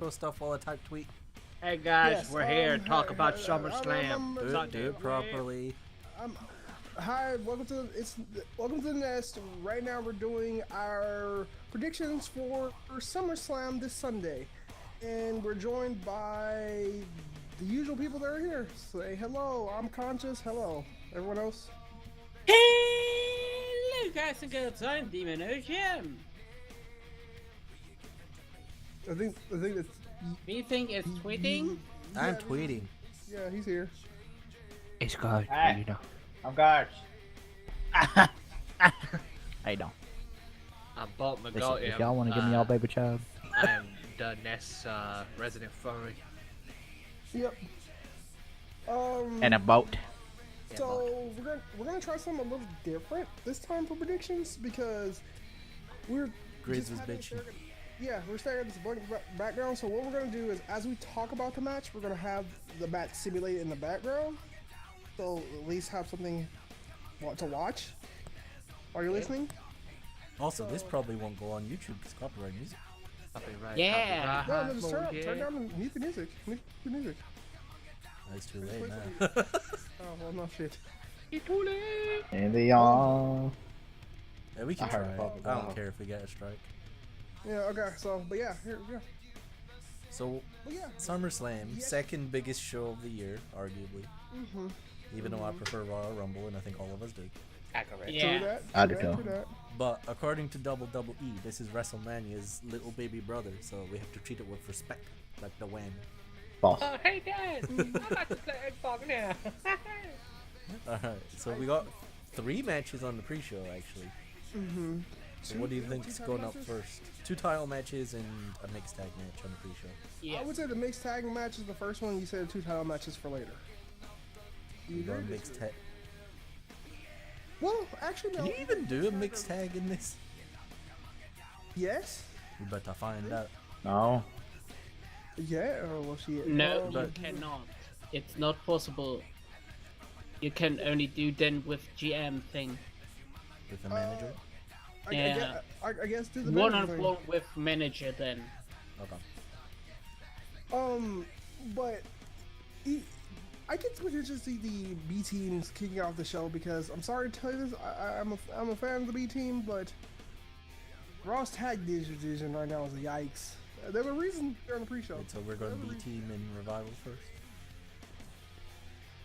stuff while I type tweet. Hey guys, we're here to talk about SummerSlam. Do it properly. Hi, welcome to the Nest. Right now we're doing our predictions for SummerSlam this Sunday, and we're joined by the usual people that are here. Say hello. I'm Canchas. Hello, everyone else. Hello guys and girls, I'm DemonOJM. I think that's. Me think it's tweeting? I'm tweeting. Yeah, he's here. It's God, Hey, you know. I'm guards. How you doing? I'm Listen, BoatMcGoat. if y'all want to give me y'all baby child. I am the Nest resident furry. Yep. And a boat. So we're gonna try something a little different this time for predictions because we're Grids just was having bitching. Yeah, we're staring at this blank background. So what we're gonna do is, as we talk about the match, we're gonna have the match simulated in the background. So at least have something to watch. Are you listening? Also, this probably won't go on YouTube because copyright music. Copyright. Yeah. No, just turn down and mute the music. Mute the music. It's too late Wait, now. Oh well, no shit. And they all. Yeah, we can I try heard it. about I don't that. care if we get a strike. Yeah. Okay. So, but yeah, here. Yeah. So, But yeah. SummerSlam, Yeah. second biggest show of the year, arguably. Mhm. Even though I prefer Royal Rumble, and I think all of us do. Accurate. Yeah. True that. I True do that, too. true that. But according to WWE, this is WrestleMania's little baby brother, so we have to treat it with respect, like the Wham. Boss. Oh, hey guys, I'm about to play Xbox now. Alright, so we got 3 matches on the pre-show, actually. Mhm. So what do you think's Two going title up matches? first? 2 title matches and a mixed tag match on the pre-show. Yeah. I would say the mixed tag match is the first one. You said 2 title matches for later. We got a mixed tag. Well, actually, no. Can you even do a mixed tag in this? Yes. We better find out. No. Yeah. Or will she? No, um, you cannot. It's not possible. You can only do then with GM thing. With a manager? Yeah. I guess do the One manager on thing. one with manager then. Okay. But I can just see the B teams kicking off the show because I'm sorry to tell you this, I'm a fan of the B team, but Raw's tag division right now is a yikes. There's a reason they're on the pre-show. Right, so we're going B team and Revival first.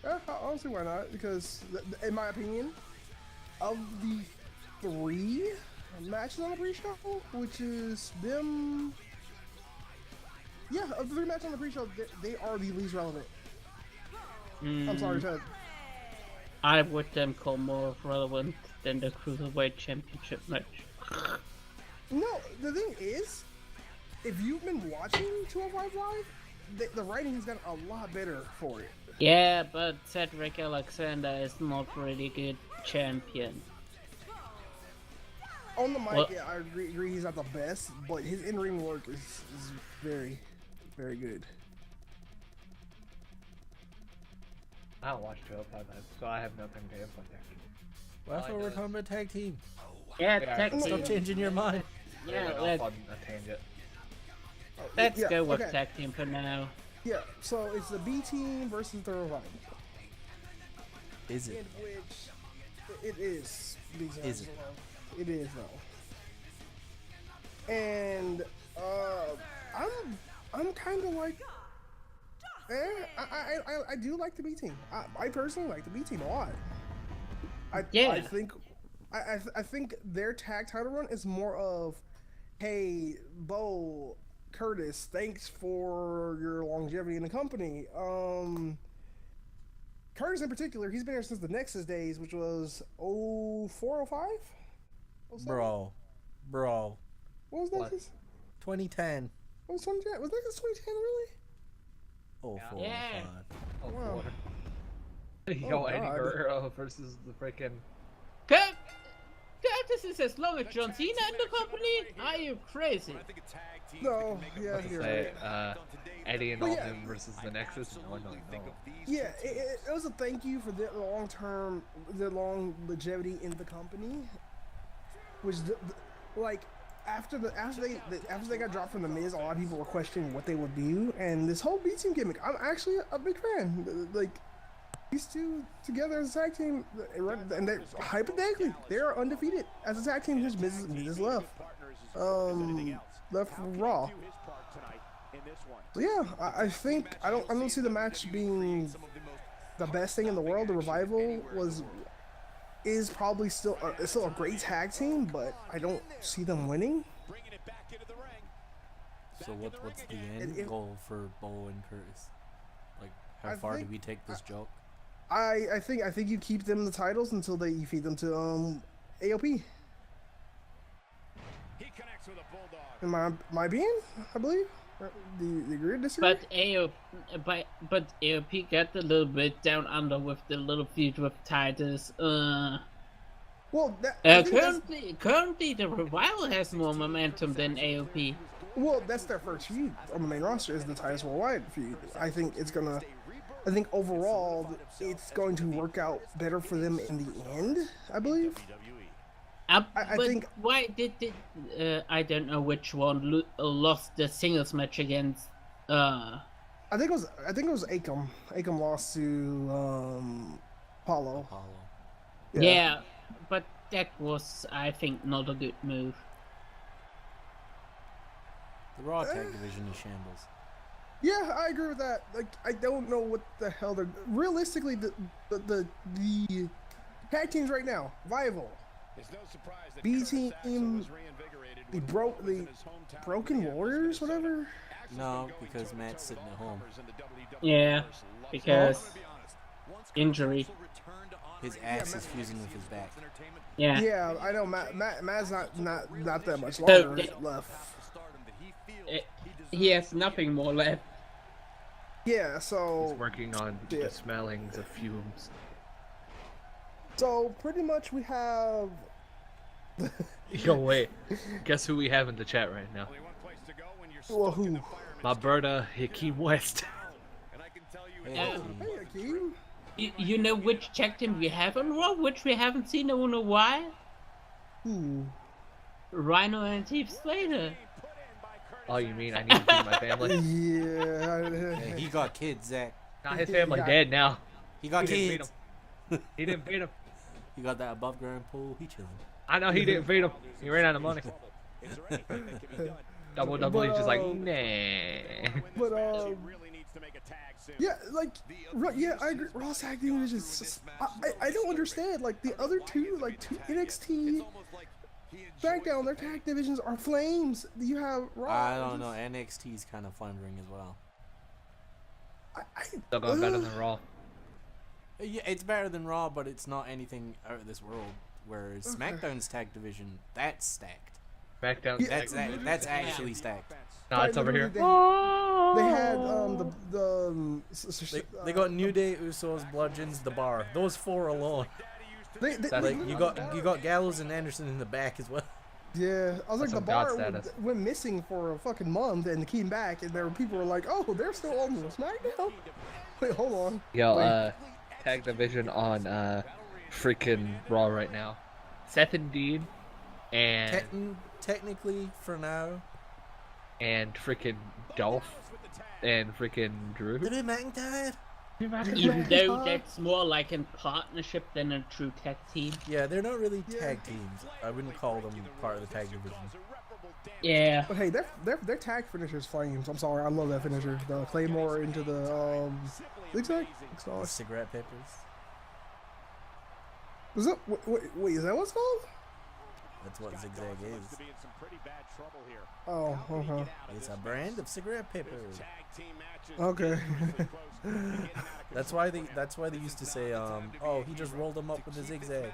Yeah, honestly, why not? Because in my opinion, of the 3 matches on the pre-show, which is them. Yeah, of the 3 matches on the pre-show, they are the least relevant. I'm sorry, Ted. I would then call more relevant than the Cruiserweight Championship match. No, the thing is, if you've been watching 205 Live, the writing has gotten a lot better for it. Yeah, but Cedric Alexander is not really good champion. On the mic, Well- yeah, I agree he's not the best, but his in-ring work is very, very good. I don't watch 205 Live, so I have nothing to input there. Well, that's I what we're know. talking about tag team. Yeah, Yeah, tag Stop team. changing your mind. Yeah, Went let's, off on a tangent. let's Yeah, go with okay. tag team for now. Yeah, so it's the B team versus the Revival. Is In it? which it is. Is it? It is though. And I'm kind of like, I do like the B team. I personally like the B team a lot. I Yeah. I think their tag title run is more of, hey, Bo, Curtis, thanks for your longevity in the company. Curtis in particular, he's been here since the Nexus days, which was 0405? Bro. What was What? Nexus? 2010. What was 2010? Was Nexus 2010 really? Oh, Yeah. 4, Yeah. 5. Oh, Wow. Yo, Eddie God. Guerrero versus the freaking. This is as long as John Cena in the company? Are you crazy? No, yeah, To you're say, right. Eddie and Well, yeah. Alton versus the Nexus? No. Yeah, it was a thank you for the long longevity in the company. Which, like, after they got dropped from the Miz, a lot of people were questioning what they would do, and this whole B team gimmick. I'm actually a big fan. Like these two together as a tag team, and they hypothetically they are undefeated as a tag team. Just Miz left, left for Raw. So yeah, I think I don't see the match being the best thing in the world. The Revival is probably still a great tag team, but I don't see them winning. So what's the end goal for Bo and Curtis? Like, how far do we take this joke? I think you keep them the titles until you feed them to AOP. Am I being? I believe. Do you agree or disagree? But AOP got a little bit down under with the little feud with Titus. Well, currently the Revival has more momentum than AOP. Well, that's their first feud on the main roster is the Titus Worldwide feud. I think overall it's going to work out better for them in the end. I believe. I think. Why did I don't know which one lost the singles match against? I think it was Akam. Akam lost to Paulo. Yeah, but that was, I think, not a good move. The Raw tag division is shambles. Yeah, I agree with that. Like, I don't know what the hell they're realistically the tag teams right now. Viable. B team, the Broken Warriors, whatever. No, because Matt's sitting at home. Yeah, because injury. His ass is fusing with his back. Yeah. Yeah, I know. Matt's not that much longer left. He has nothing more left. Yeah, so he's working on the smellings of fumes. So pretty much we have. Yo, wait. Guess who we have in the chat right now? Well, who? My brother, Hakeem West. Hey, Hakeem. You know which tag team we have on Raw, which we haven't seen in a while? Who? Rhino and Steve Slater. Oh, you mean I need to feed my family? Yeah. He got kids, Zack. Nah, his family dead now. He got kids. He didn't feed him. He got that above ground pool. He chilling. I know he didn't feed him. He ran out of money. WWE just like, nah. But yeah, like, yeah, I agree. Raw's tag team is just I don't understand. Like the other two, like NXT, SmackDown, their tag divisions are flames. You have Raw. I don't know. NXT's kind of floundering as well. Still going better than Raw. Yeah, it's better than Raw, but it's not anything out of this world. Whereas SmackDown's tag division, that's stacked. SmackDown. Yeah. That's actually stacked. No, it's over here. They had They got New Day, Usos, Bludgeons, The Bar. Those four alone. You got Gallows and Anderson in the back as well. Yeah, I was like, That's the some Bar God status. went missing for a fucking month and came back, and there were people were like, "Oh, they're still on the SmackDown." Wait, hold on. Yo, tag division on freaking Raw right now. Seth and Dean, and Technically, for now. And freaking Dolph, and freaking Drew. Drew McIntyre. Even though that's more like a partnership than a true tag team. Yeah, they're not really tag teams. I wouldn't call them part of the tag division. Yeah. But hey, their tag finisher's flames. I'm sorry, I love that finisher. The Claymore into the zigzag. Cigarette peppers. Was that wait? Is that what it's called? That's what zigzag is. Oh, okay. It's a brand of cigarette peppers. Okay. That's why they used to say, oh, he just rolled them up with a zigzag.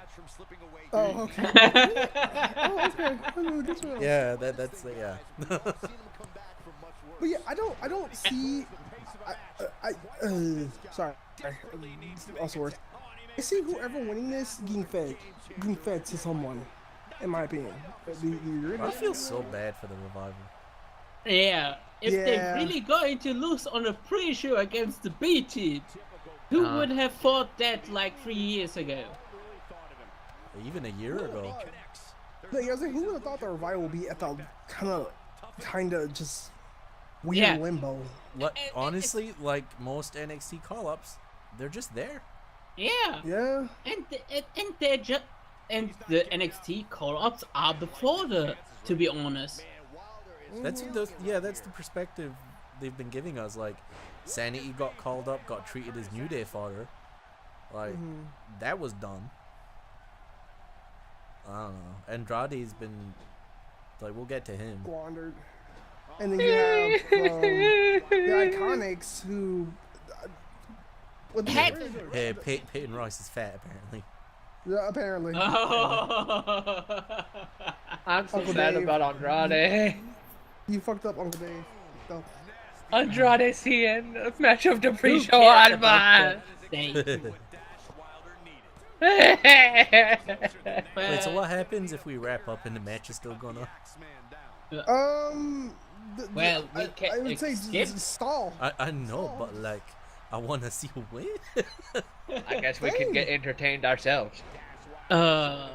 Oh, okay. Yeah, that's yeah. But yeah, I don't see. Sorry. Also worse. I see whoever winning this getting fed to someone. In my opinion. I feel so bad for the Revival. Yeah. If they're really going to lose on a pre-show against the B team, who would have thought that like 3 years ago? Even a year ago. Like, I was like, who would have thought the Revival would be at the kind of just weird limbo? Honestly, like most NXT call-ups, they're just there. Yeah. Yeah. And they're just the NXT call-ups are the fodder, to be honest. That's the perspective they've been giving us. Like, Sanity got called up, got treated as New Day fodder. Like, that was done. I don't know. Andrade's been, like, we'll get to him. Squandered. And then you have the Iconics who. Hey, Peyton Royce is fat, apparently. Yeah, apparently. I'm so sad about Andrade. You fucked up, Uncle Dave. No. Andrade CN match of the pre-show Alba. Wait, so what happens if we wrap up and the match is still going on? Well, I would say stall. I know, but like, I want to see who win. I guess we can get entertained ourselves. But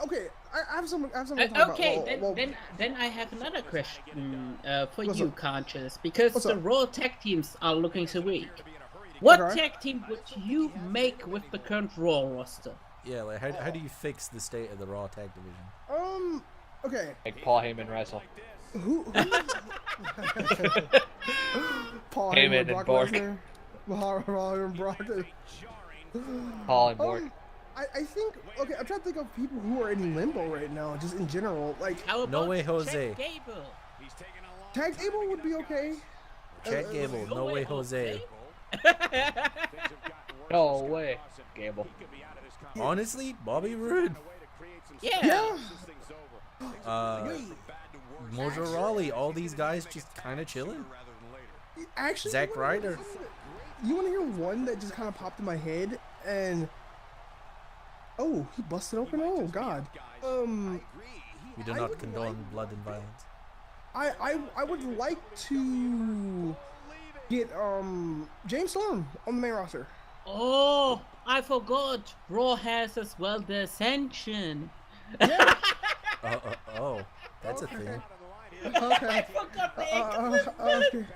okay, I have something to talk okay, about. then I have another question for you, Canchas, because the Raw tag teams are looking so weak. What tag team would you make with the current Raw roster? Yeah, like how do you fix the state of the Raw tag division? Okay. Make Paul Heyman wrestle. Who? Paul Heyman and Bork. Paul and Bork. I think, okay, I'm trying to think of people who are in limbo right now, just in general. Like, how about No Way Jose. Chad Gable? Chad Gable would be okay. Chad Gable, No Way Jose. No way, Gable. Honestly, Bobby Roode. Yeah. Mojo Rawley, all these guys just kind of chilling. Actually, Zack Ryder. You want to hear one that just kind of popped in my head? And oh, he busted open. Oh God. We do not condone blood and violence. I would like to get James Storm on the main roster. Oh, I forgot. Raw has as well the Ascension. Yeah. Oh, that's a thing. Okay. I forgot the Okay.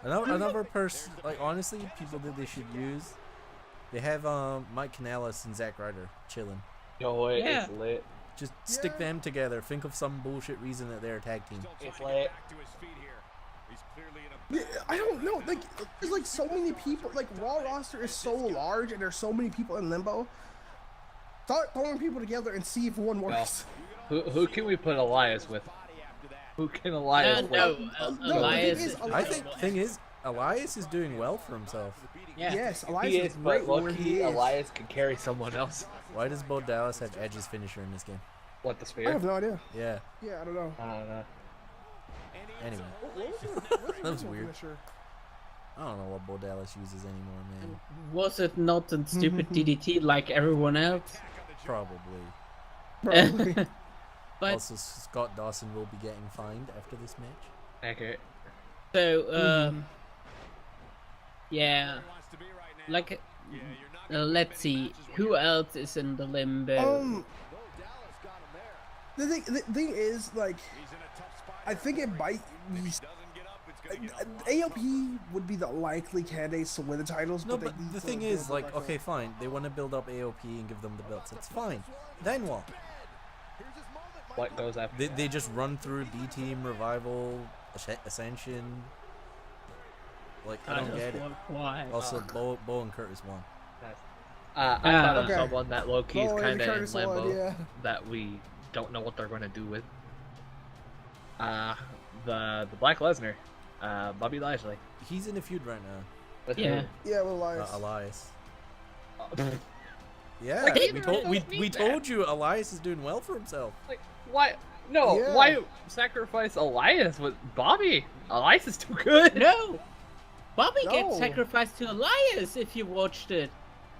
Another person, like honestly, people that they should use. They have Mike Kanellis and Zack Ryder chilling. Yo, it's lit. Just stick them together. Think of some bullshit reason that they're a tag team. It's lit. Yeah, I don't know. Like, there's like so many people. Like, Raw roster is so large, and there's so many people in limbo. Start throwing people together and see if one works. Well, who can we put Elias with? Who can Elias with? Elias. I think thing is, Elias is doing well for himself. Yeah. Yes, Elias He is is, great but where lucky he is. Elias can carry someone else. Why does Bo Dallas have Edge's finisher in this game? What, the I spear? have no idea. Yeah. Yeah, I don't know. I don't know. Anyway, that was weird. I don't know what Bo Dallas uses anymore, man. Was it not a stupid DDT like everyone else? Probably. But Also, Scott Dawson will be getting fined after this match. Accurate. so yeah, like let's see who else is in the limbo. The thing is, like, I think it might be. AOP would be the likely candidates to win the titles. No, but but the thing is, like, okay, fine. They want to build up AOP and give them the belts. That's fine. Then what? What goes after? They just run through B Team, Revival, Ascension. Like, I don't get it. Why? Also, Bo and Curtis won. I thought of Okay. someone that low-key is Bo and kind of in Curtis limbo won, yeah. that we don't know what they're going to do with. The Black Lesnar, Bobby Lashley. He's in a feud right now. With Yeah. Yeah, with Elias. Elias. who? Yeah, Like, we told you Elias is doing well for himself. Like, why? No, Yeah. why sacrifice Elias with Bobby? Elias is too good. No, Bobby No. gets sacrificed to Elias if you watched it.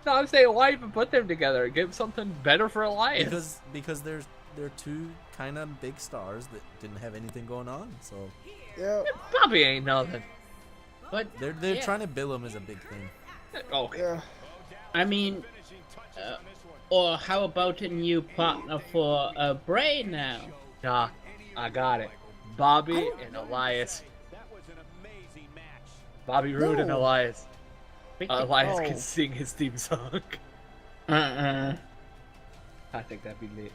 No, I'm saying why even put them together? Give something better for Elias. Because they're two kind of big stars that didn't have anything going on. So Yeah. Bobby ain't nothing. But they're trying to bill him as a big thing. Okay. Yeah. I mean, Or how about a new partner for Bray now? Nah, I got it. Bobby and Elias. Bobby Roode and Elias. Elias can sing his theme song. I think that'd be lit.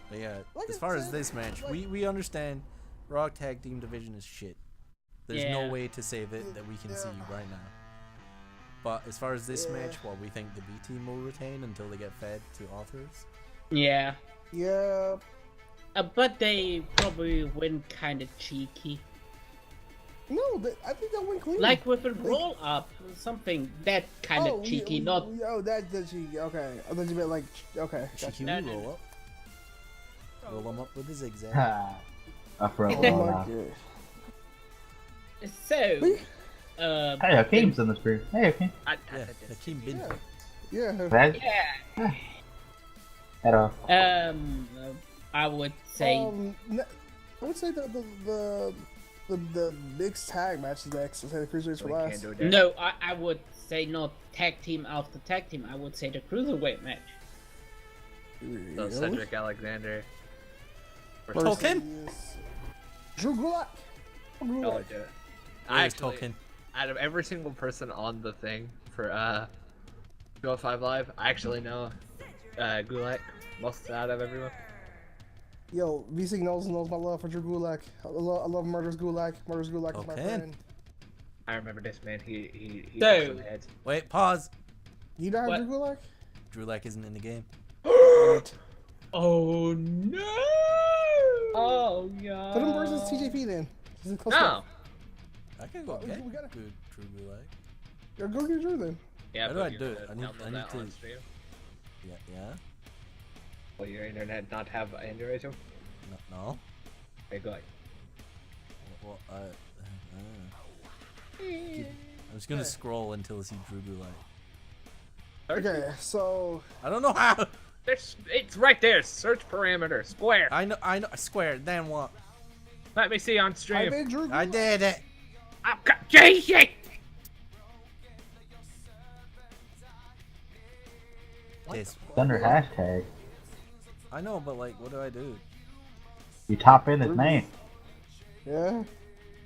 But yeah, as far as this match, we understand Raw Tag Team Division is shit. There's no way to save it that we can see right now. But as far as this match, well, we think the B team will retain until they get fed to authors. Yeah. Yeah. But they probably win kind of cheeky. No, I think they'll win clean. Like with a roll up, something that kind of cheeky, not. Oh, that's cheeky. Okay, I thought you meant like. Okay. Cheeky gotcha. roll up. Roll them up with a zigzag. I forgot. Oh my gosh. So. Hey, Hakeem's in this group. Hey, Hakeem. Yeah, Hakeem Bin. Yeah. Yeah. I would say. I would say the mixed tag match is next. I say the cruiserweights for last. No, I would say not tag team after tag team. I would say the cruiserweight match. So Cedric Alexander. Token? Drew Gulak. No, I Token. Out of every single person on the thing for 205 Live, I actually know Gulak most out of everyone. Yo, Vsinghb knows my love for Drew Gulak. I love Murder's Gulak. Murder's Gulak is my friend. I remember this man. He So- took some heads. Wait, pause. You know What? Drew Gulak? Drulak isn't in the game. Oh no! Oh yeah. Put him versus TJP then. This is close No. enough. I can go get we gotta- good Drulak. Yeah, go get Drew then. Yeah, How do but I you're do gonna it? I need download that to- on stream. Yeah. Will your internet not have aneurysm? No. Okay, go ahead. Well, I'm just gonna scroll until I see Drew Gulak. Okay, so I don't know how. It's right there. Search parameter. Square. I know. Square. Then what? Let me see on I stream. made Drew Gulak. I did it. Jesus! This. It's under hashtag. I know, but like, what do I do? You top in his name. Yeah.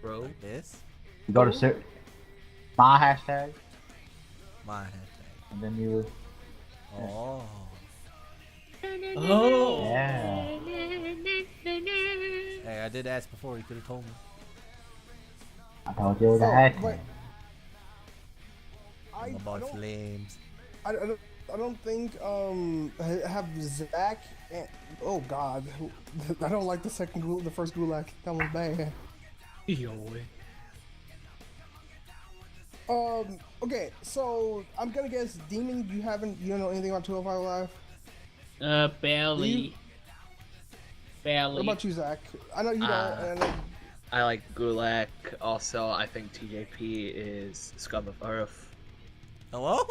Bro. Like this? You go to my hashtag, My hashtag. and then you. Oh. Oh. Yeah. Hey, I did ask before. You could have told me. I told you the Oh, hashtag. but I'm about flames. I don't think have Zack and oh god, I don't like the first Gulak. That was bad. Yo. Okay, so I'm gonna guess Demon. You don't know anything about 205 Live? Barely. What about you, Zach? I know you don't. And I like Gulak. Also, I think TJP is scum of earth. Hello?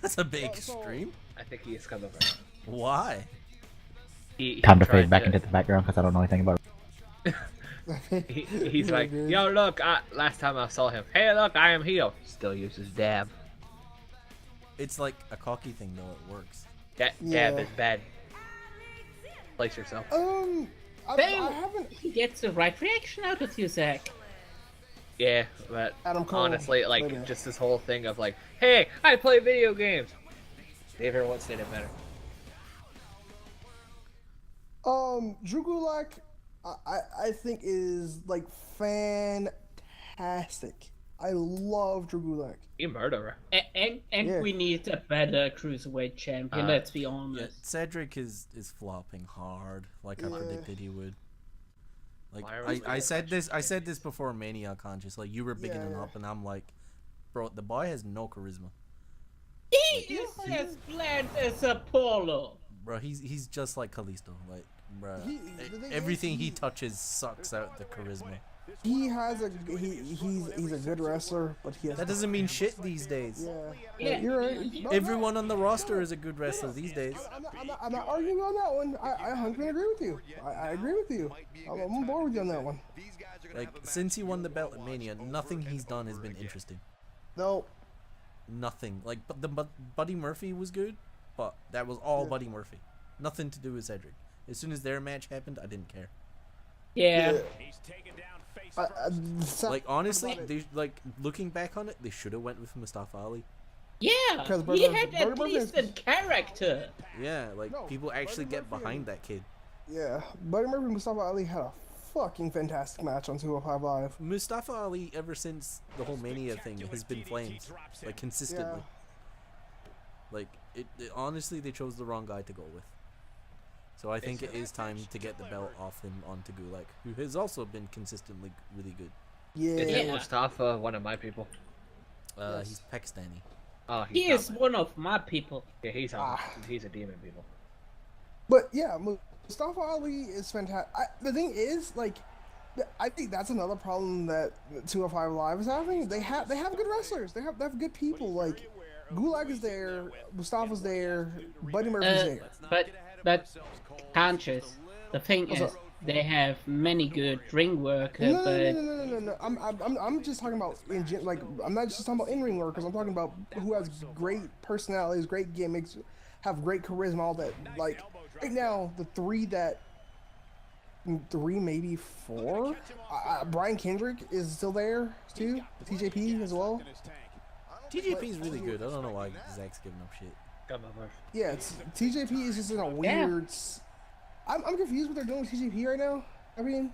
That's a big so- stream. I think he is scum of earth. Why? He Time to tried fade back into the background because I don't know anything about it. He's like, yo, look, last time I saw him, hey, look, I am heel. Still uses dab. It's like a cocky thing, though. It works. Dab Yeah. is bad. Place yourself. I haven't. He gets the right reaction out of you, Zack. Yeah, but Adam Cole, honestly, like, maybe. just this whole thing of like, hey, I play video games. David once did it better. Drew Gulak, I think is like fantastic. I love Drew Gulak. You murderer. And Yeah. we need a better cruiserweight champion. Let's be Yeah, honest. Cedric is flopping hard, like I Yeah. predicted he would. Like Why are we I said this before Mania Conscious. Like you were bigging him Yeah. up, and I'm like, bro, the boy has no charisma. He is as bland as Apollo. Bro, he's just like Kalisto. Like, bro, The thing is, everything he touches sucks out the charisma. He has he's a good wrestler, but he has That doesn't mean shit these days. Yeah, you're right. No, Everyone on the roster is a good wrestler these days. I'm not arguing on that one. I 100% agree with you. I agree with you. I'm on board with you on that one. Like since he won the belt at Mania, nothing he's done has been interesting. No. Nothing. Like, but Buddy Murphy was good. but that was all Buddy Murphy. Nothing to do with Cedric. As soon as their match happened, I didn't care. Yeah. Like honestly, they like looking back on it, they should have went with Mustafa Ali. Yeah, he had at least a character. Yeah, like people actually get behind that kid. Yeah, Buddy Murphy and Mustafa Ali had a fucking fantastic match on 205 Live. Mustafa Ali, ever since the whole Mania thing, has been flames, like consistently. Like honestly, they chose the wrong guy to go with. So I think it is time to get the belt off him onto Gulak, who has also been consistently really good. Yeah. Isn't Mustafa one of my people? He's Pakistani. Oh, He is one of my people. Yeah, he's a demon people. But yeah, Mustafa Ali is fantastic. The thing is, like, I think that's another problem that 205 Live is having. They have good wrestlers. They have good people. Like, Gulak is there, Mustafa's there, Buddy Murphy's there. But Canchas, the thing is, they have many good ring workers. No. I'm just talking about I'm not just talking about in-ring workers. I'm talking about who has great personalities, great gimmicks, have great charisma, all that. Like right now, the three, maybe four. Brian Kendrick is still there too. TJP as well. TJP is really good. I don't know why Zack's giving up shit. Yeah, TJP is just in a weird. I'm confused what they're doing with TJP right now. I mean,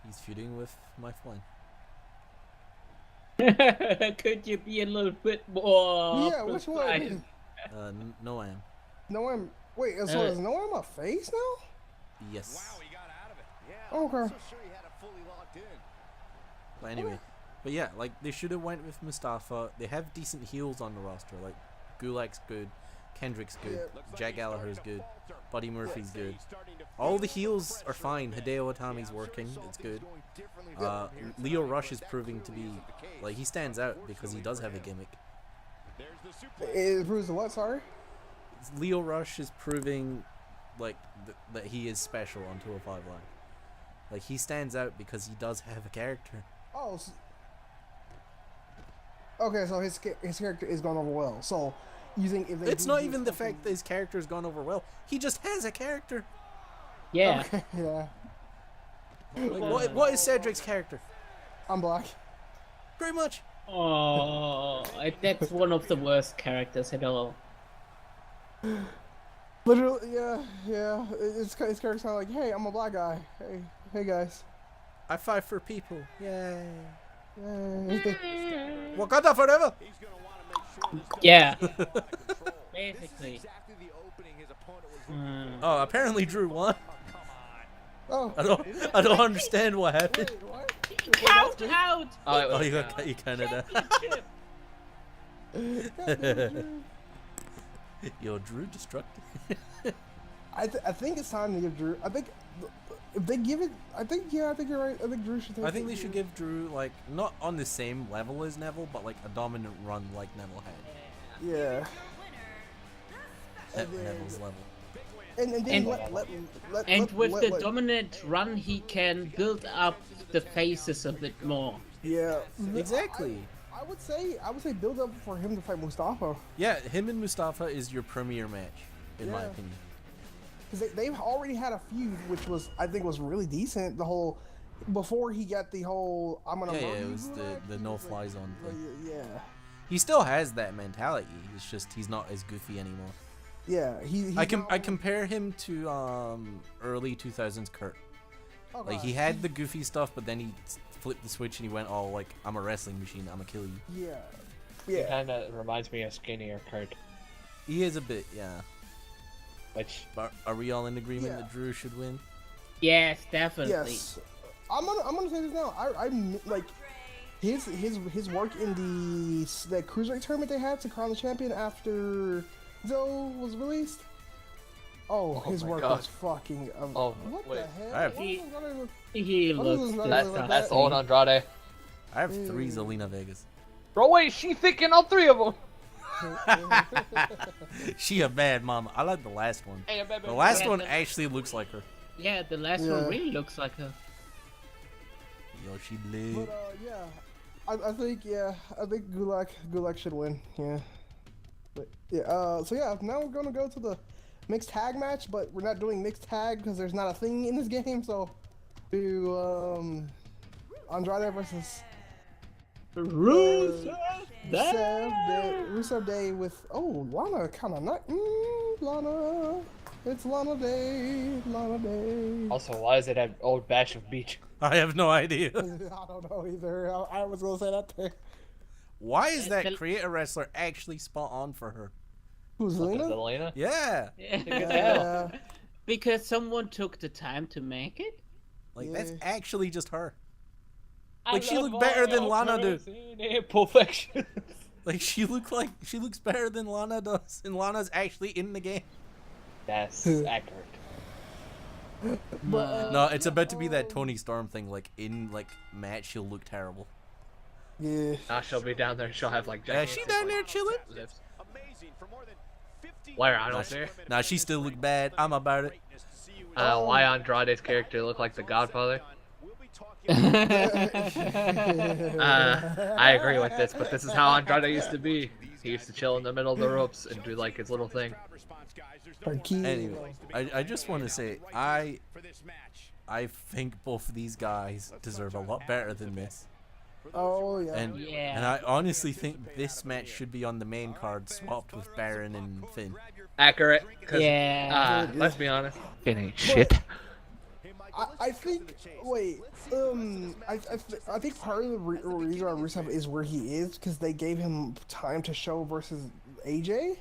he's feuding with my friend. Could you be a little bit more? Yeah, which one? Noam. Noam. Wait, so is Noam a face now? Yes. Wow, he got out of it. Yeah. Okay. I'm so sure he had it fully locked in. But anyway, but yeah, like they should have went with Mustafa. They have decent heels on the roster. Like Gulak's good, Kendrick's good, Jack Gallagher's good, Buddy Murphy's good. All the heels are fine. Hideo Itami's working. It's good. Leo Rush is proving to be like he stands out because he does have a gimmick. It proves the what? Sorry. Leo Rush is proving like that he is special on 205 Live. Like he stands out because he does have a character. Oh. Okay, so his character is going over well. So you think if they it's not even the fact that his character's gone over well. He just has a character. Yeah. Okay, yeah. Like, what is Cedric's character? I'm black. Pretty much. Oh, that's one of the worst characters at all. Literally, yeah. His character's kind of like, hey, I'm a black guy. Hey guys. I fight for people. Yay. Yay. Wakanda forever. Yeah. Basically. Oh, apparently Drew won. Oh. I don't understand what happened. Wait, what? Count out. Oh, you got Canada. Yo, Drew destructive. I think it's time to give Drew. I think if they give it, I think you're right. I think Drew should take it. I think they should give Drew like not on the same level as Neville, but like a dominant run like Neville had. Yeah. At Neville's level. And then with the dominant run, he can build up the faces a bit more. Yeah. Exactly. I would say build up for him to fight Mustafa. Yeah, him and Mustafa is your premier match, in my opinion. Because they've already had a feud, which I think was really decent. The whole before he got the whole I'm gonna yeah, it was the no fly zone thing. Yeah. He still has that mentality. It's just he's not as goofy anymore. Yeah, I compare him to early 2000s Kurt. Oh, like he had the goofy stuff, but then he flipped the switch and he went all like, I'm a wrestling machine, I'm gonna kill you. Yeah. He kind of reminds me of skinnier Kurt. He is a bit, yeah. Which But are we all in agreement that Drew should win? Yes, definitely. Yes. I'm gonna say this now. I'm like his work in the cruiserweight tournament they had to crown the champion after Zoe was released. Oh, his work was fucking. What the hell? He looks. That's old Andrade. I have 3 Zelina Vegas. Bro, wait, she thinking all 3 of them. She a bad mama. I like the last one. The last one actually looks like her. Yeah, the last one really looks like her. Yo, she lit. But I think Gulak should win. Yeah. But yeah, so yeah, now we're gonna go to the mixed tag match, but we're not doing mixed tag because there's not a thing in this game. So, do Andrade versus Rusev Rusev Day with Lana kind of not Lana. It's Lana Day. Also, why is it at Old Basham Beach? I have no idea. I don't know either. I was gonna say that there. Why is that creator wrestler actually spot on for her? Who's Lena? Zelina? Yeah. Yeah. Because someone took the time to make it. Like that's actually just her. I Like she love looked better than all Lana do. Perfection. Like she looks better than Lana does, and Lana's actually in the game. That's accurate. No, it's about to be that Tony Storm thing. Like in match, she'll look terrible. Yeah. Now she'll be down there. She'll have like. Yeah, she down there chilling. Where I don't see her. Nah, she still look bad. I'm about it. Why Andrade's character look like the Godfather? I agree with this, but this is how Andrade used to be. He used to chill in the middle of the ropes and do like his little thing. Anyway, I just want to say I think both of these guys deserve a lot better than this. Oh yeah. And I honestly think this match should be on the main card, swapped with Baron and Finn. Accurate. Yeah. Let's be honest. It ain't shit. I think. Wait. I think part of the reason why Rusev is where he is because they gave him time to show versus AJ.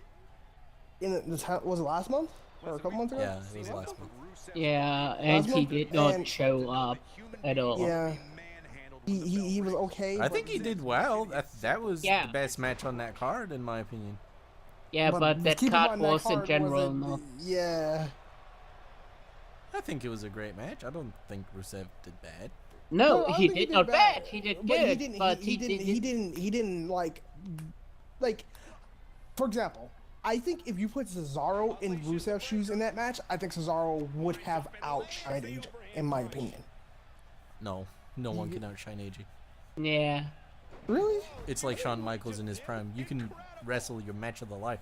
Was it last month or a couple months ago? Yeah, it was last month. Yeah, and he did not show up at all. Yeah. He was okay. I think he did well. That was the best match on that card, in my opinion. Yeah, but that card was in general not. Yeah. I think it was a great match. I don't think Rusev did bad. No, he did not bad. He did good, but he didn't like. For example, I think if you put Cesaro in Rusev's shoes in that match, I think Cesaro would have outshined AJ, in my opinion. No one can outshine AJ. Yeah. Really? It's like Shawn Michaels in his prime. You can wrestle your match of the life,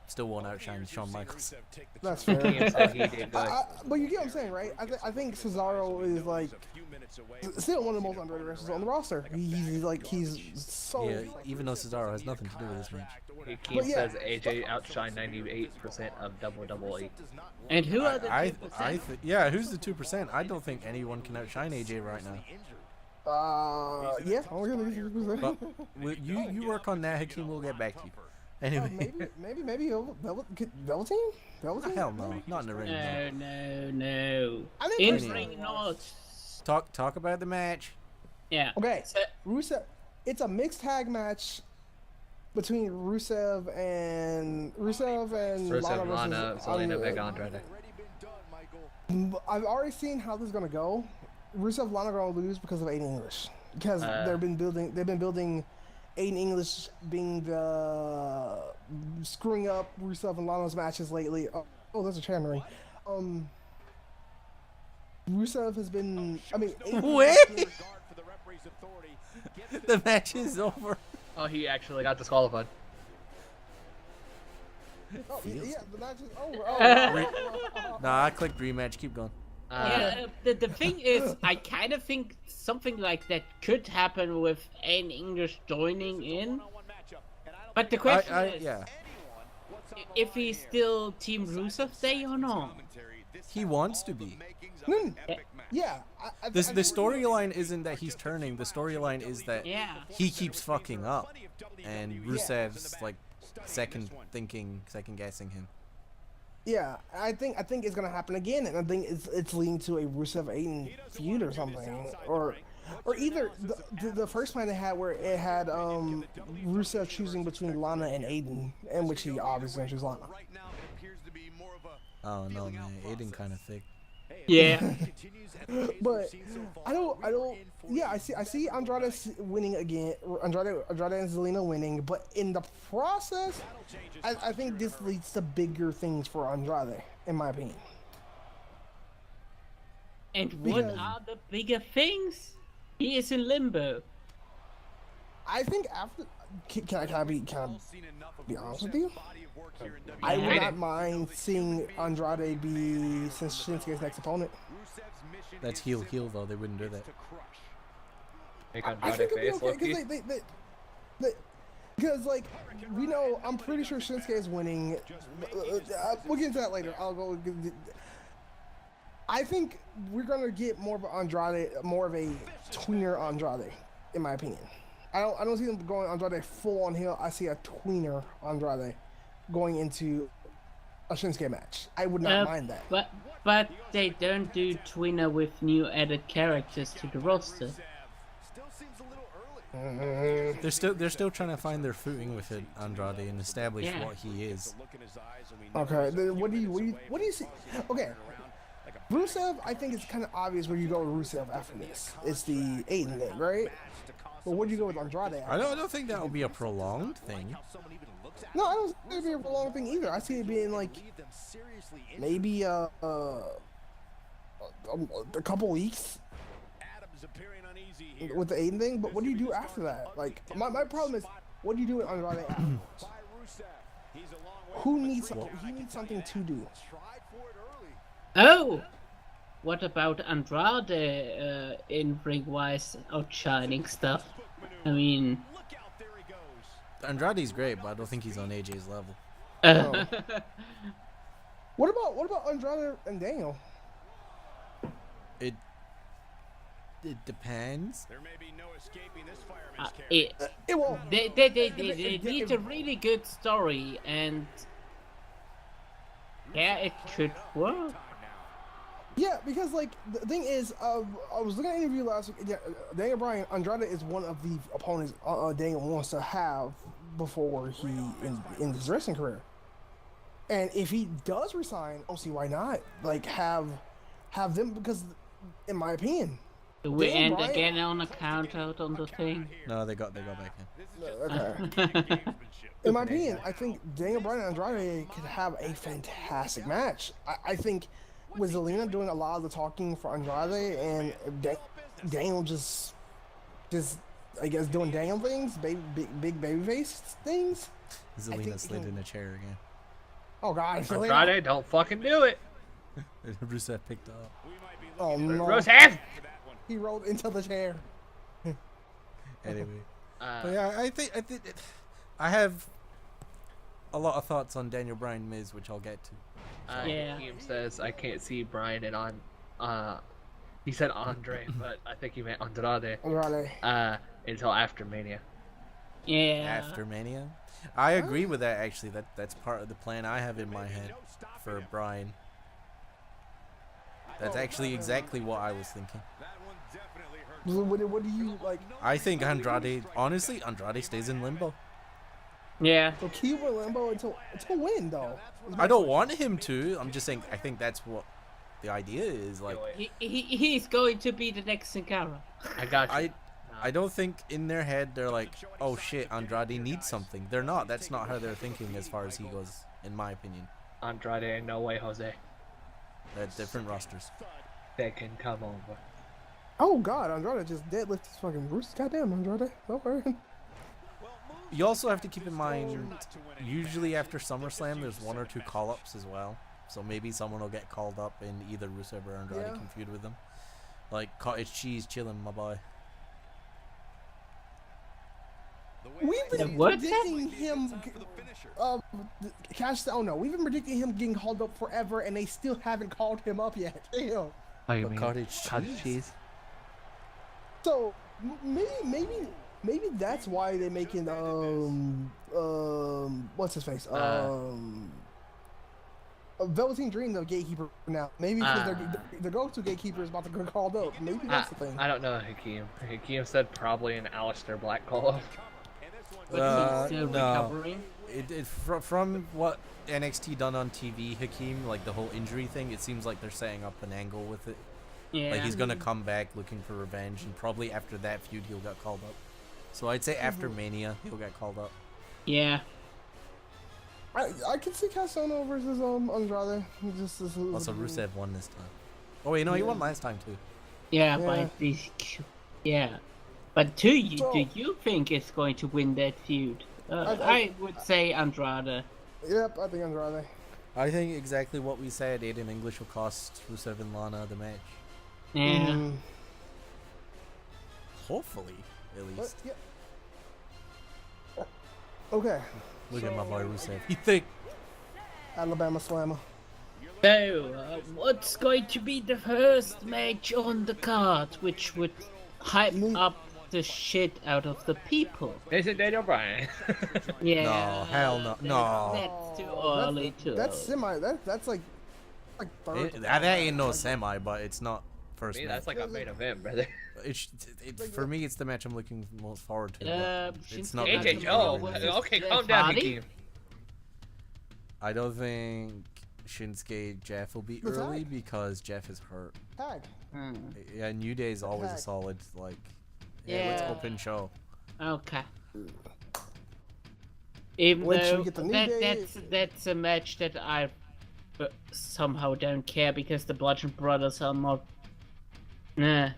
still won't outshine Shawn Michaels. That's fair. He did good. But you get what I'm saying, right? I think Cesaro is like still one of the most underrated wrestlers on the roster. He's so. Yeah, even though Cesaro has nothing to do with this match. He says AJ outshined 98% of WWE. And who are the 2%? Who's the 2%? I don't think anyone can outshine AJ right now. Yeah. But you work on that, Hakeem. We'll get back to you. Anyway. Maybe Velveteen? Hell no, not in the ring. No. I think In ring not. Talk about the match. Yeah. Okay. Rusev. It's a mixed tag match between Rusev and Lana, Zelina, Vega, Andrade. I've already seen how this is gonna go. Rusev, Lana gonna lose because of Aiden English. Because they've been building Aiden English being the screwing up Rusev and Lana's matches lately. Oh, there's a chair in the ring. Rusev has been. I mean, wait. The match is over. Oh, he actually got disqualified. Oh, yeah, the match is over. Nah, I clicked rematch. Keep going. The thing is, I kind of think something like that could happen with Aiden English joining in. But the question is, if he's still Team Rusev Day or not? He wants to be. Yeah. The storyline isn't that he's turning. The storyline is that he keeps fucking up, and Rusev's like second guessing him. Yeah, I think it's gonna happen again, and I think it's leading to a Rusev Aiden feud or something, or either the first plan they had where it had Rusev choosing between Lana and Aiden, and which he obviously chose Lana. Oh no, man, Aiden kind of thick. Yeah. But I don't. Yeah, I see Andrade winning again. Andrade and Zelina winning, but in the process, I think this leads to bigger things for Andrade, in my opinion. And what are the bigger things? He is in limbo. I think after can I be honest with you? I would not mind seeing Andrade be Shinsuke's next opponent. That's heel though. They wouldn't do that. Make I Andrade think it'd face, be okay Loki. because like we know, I'm pretty sure Shinsuke is winning. We'll get into that later. I'll go. I think we're gonna get more of Andrade, more of a tweener Andrade, in my opinion. I don't see them going Andrade full on heel. I see a tweener Andrade going into a Shinsuke match. I would not mind that. But they don't do tweener with new added characters to the roster. They're still trying to find their footing with it, Andrade, and establish what he is. Okay, then what do you see? Okay, Rusev, I think it's kind of obvious where you go with Rusev after this. It's the Aiden thing, right? But what do you go with Andrade after? I don't think that will be a prolonged thing. No, I don't think it'll be a prolonged thing either. I see it being like maybe a couple weeks with the Aiden thing. But what do you do after that? Like my problem is, what do you do with Andrade afterwards? He needs something to do. Oh, what about Andrade in ring-wise outshining stuff? I mean, Andrade's great, but I don't think he's on AJ's level. No. What about Andrade and Daniel? It depends. There may be no escaping this fireman's It won't. they need a really good story, and yeah, it could work. Yeah, because like the thing is, I was looking at an interview last week. Yeah, Daniel Bryan, Andrade is one of the opponents Daniel wants to have before he in his wrestling career. And if he does resign, I don't see why not. Like have them, because in my opinion, Do we end again on a count out on the thing? No, they got back in. Okay. In my opinion, I think Daniel Bryan and Andrade could have a fantastic match. I think with Zelina doing a lot of the talking for Andrade and Daniel just I guess doing Daniel things, big babyface things. Zelina slid in a chair again. Oh God, Zelina. Andrade, don't fucking do it. Rusev picked up. Oh no. Rusev! He rolled into the chair. Anyway, but yeah, I think I have a lot of thoughts on Daniel Bryan Miz, which I'll get to. Yeah. Hakeem says I can't see Bryan and he said Andre, but I think he meant Andrade. Until after Mania. Yeah. After Mania, I agree with that. Actually, that's part of the plan I have in my head for Bryan. That's actually exactly what I was thinking. What do you like? I think Andrade, honestly, Andrade stays in limbo. Yeah. So keep in limbo until when though? I don't want him to. I'm just saying. I think that's what the idea is. Like He's going to be the next Sin Cara. I got you. I don't think in their head they're like, oh shit, Andrade needs something. They're not. That's not how they're thinking as far as he goes, in my opinion. Andrade, no way, Jose. They're different rosters. They can come over. Oh God, Andrade just deadlift his fucking Bruce. Goddamn, Andrade. Don't worry. You also have to keep in mind, usually after SummerSlam, there's 1 or 2 call-ups as well. So maybe someone will get called up and either Rusev or Andrade can feud with them. Like cottage cheese chilling, my boy. We've been predicting him. Cash. Oh no, we've been predicting him getting called up forever, and they still haven't called him up yet. Damn. Oh, you But mean cottage cheese? So maybe that's why they're making what's his face Velveteen Dream the gatekeeper now. Maybe because the go-to gatekeeper is about to get called up. Maybe that's the thing. I don't know, Hakeem. Hakeem said probably an Aleister Black call-up. But he's still no. recovering. From what NXT done on TV, Hakeem, like the whole injury thing, it seems like they're setting up an angle with it. Yeah. Like he's gonna come back looking for revenge, and probably after that feud he'll get called up. So I'd say after Mania he'll get called up. Yeah. I can see Castellano versus Andrade. Also Rusev won this time. Oh wait, no, he won last time too. Yeah, but these. Yeah. But do you think it's going to win that feud? I would say Andrade. Yep, I think Andrade. I think exactly what we said. Aiden English will cost Rusev and Lana the match. Yeah. Hopefully, at least. Yeah. Okay. Look at my boy Rusev. You think? Alabama Slammer. So, what's going to be the first match on the card, which would hype up the shit out of the people? Is it Daniel Bryan? Yeah. No, hell no. No. That's too early too. That's semi. That's like third. That ain't no semi, but it's not first Me, match. that's like a main event, brother. For me, it's the match I'm looking most forward to. But it's not. Shinsuke Oh, okay, calm down, Hiki. I don't think Shinsuke Jeff will be early because Jeff is hurt. Tag. Yeah, New Day is always a solid let's open show. Okay. Even though that's a match that I somehow don't care because the Bludgeon Brothers are not. Nah.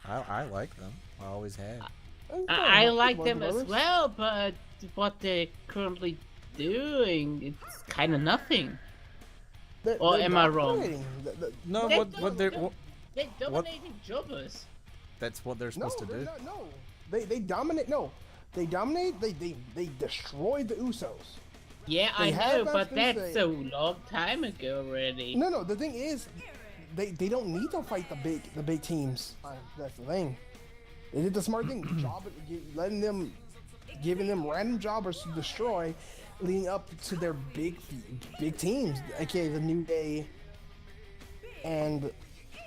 I like them. I always have. I like them as well, but what they're currently doing, it's kind of nothing. Or am I wrong? No, what they're dominating jobbers. That's what they're supposed to do. No, they dominate. No, they dominate. They destroyed the Usos. Yeah, I know, but that's a long time ago already. No. The thing is, they don't need to fight the big teams. That's the thing. They did the smart thing, giving them random jobbers to destroy, leading up to their big teams, aka the New Day. And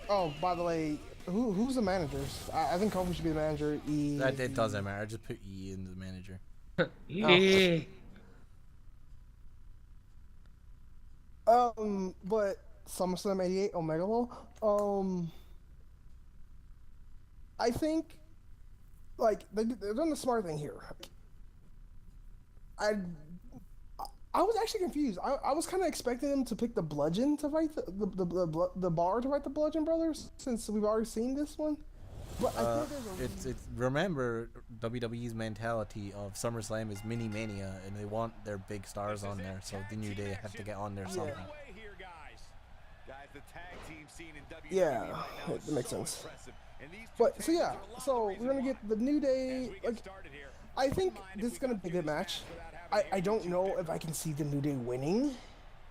by the way, who's the managers? I think Kofi should be the manager. It doesn't matter. I just put E in the manager. Yeah. But SummerSlam '88 Omega Law. I think, they're doing the smart thing here. I was actually confused. I was kind of expecting them to pick the Bludgeon to fight the Bar to fight the Bludgeon Brothers, since we've already seen this one. But I think it's remember WWE's mentality of SummerSlam is mini mania, and they want their big stars on there, so the New Day have to get on there somehow. Yeah, that makes sense. But so we're gonna get the New Day. I think this is gonna be a good match. I don't know if I can see the New Day winning.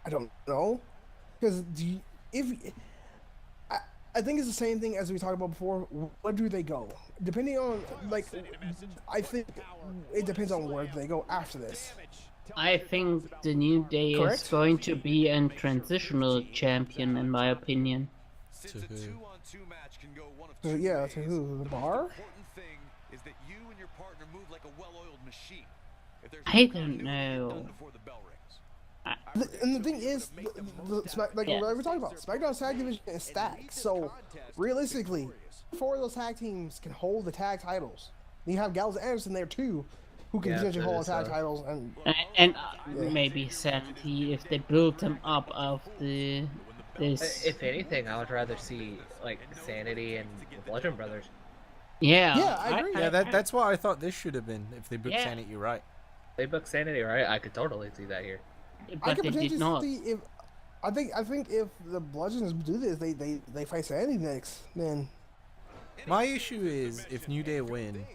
I don't know, because I think it's the same thing as we talked about before. Where do they go? Depending on I think it depends on where they go after this. I think the New Day is going to be a transitional champion, in my opinion. To who? To who? The Bar? I don't know. And the thing is, what we're talking about, SmackDown's tag division is stacked. So, realistically, 4 of those tag teams can hold the tag titles. You have Gallows and Anderson there too, who can potentially hold the tag titles. And maybe Sanity if they build them up after this. If anything, I would rather see Sanity and the Bludgeon Brothers. Yeah, I agree. That's what I thought this should have been if they booked Sanity right. They booked Sanity right. I could totally see that here. But they did not. I think if the Bludgeons do this, they fight Sanity next. Then my issue is if New Day win,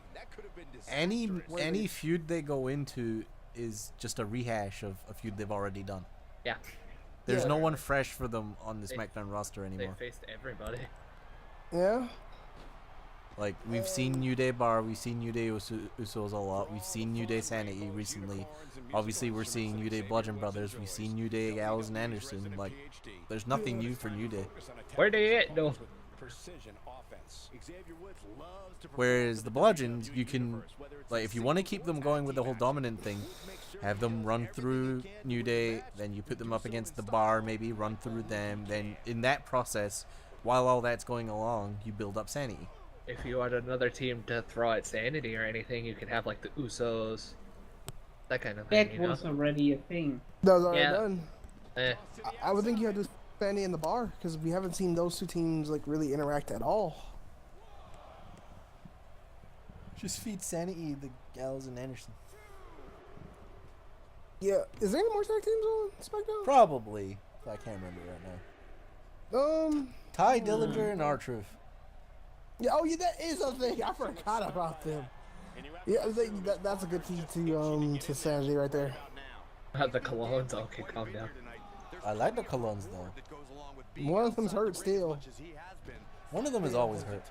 any feud they go into is just a rehash of a feud they've already done. Yeah. There's no one fresh for them on the SmackDown roster anymore. They faced everybody. Yeah. We've seen New Day Bar, we've seen New Day Usos a lot, we've seen New Day Sanity recently. Obviously, we're seeing New Day Bludgeon Brothers, we've seen New Day Gallows and Anderson. There's nothing new for New Day. Where they at, though? Whereas the Bludgeons, you can, if you want to keep them going with the whole dominant thing, have them run through New Day, then you put them up against the Bar, maybe run through them. Then in that process, while all that's going along, you build up Sanity. If you want another team to throw at Sanity or anything, you can have the Usos, that kind of thing. That was already a thing. That was already done. I would think you had to Sanity in the Bar, because we haven't seen those two teams really interact at all. Just feed Sanity the Gallows and Anderson. Yeah, is there any more tag teams on SmackDown? Probably. I can't remember right now. Ty Dillinger and R-Truth. Yeah, oh yeah, that is a thing. I forgot about them. Yeah, that's a good key to sanity right there. The colognes, okay, calm down. I like the colognes though. One of them's hurt still. One of them is always hurt.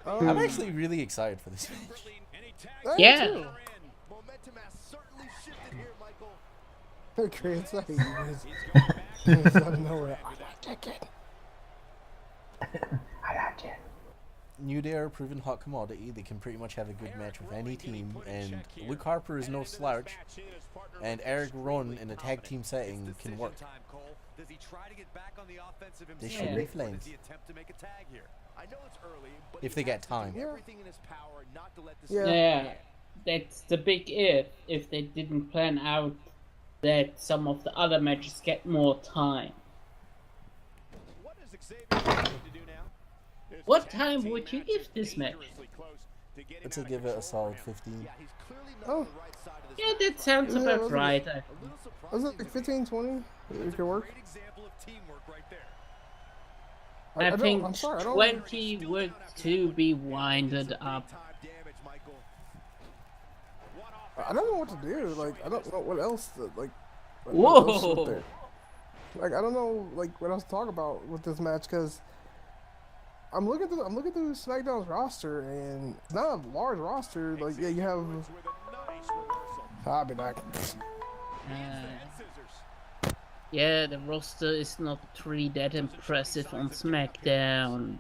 I'm actually really excited for this match. Yeah. Chris, like, he was out of nowhere. I like it. I like it. New Day are a proven hot commodity. They can pretty much have a good match with any team, and Luke Harper is no slouch, and Eric Rowan in a tag team setting can work. They should be flames. If they get time. Yeah, that's the big if they didn't plan out that some of the other matches get more time. What time would you give this match? Let's give it a solid 15. Oh. Yeah, that sounds about right. Was it like 15, 20? It could work. I think 20 would to be winded up. I don't know what to do. Like, I don't know what else to, like. Whoa! What else is there. Like, I don't know, like, what else to talk about with this match, because I'm looking through SmackDown's roster, and it's not a large roster. Like, yeah, you have. I'll be back. Yeah, the roster is not really that impressive on SmackDown.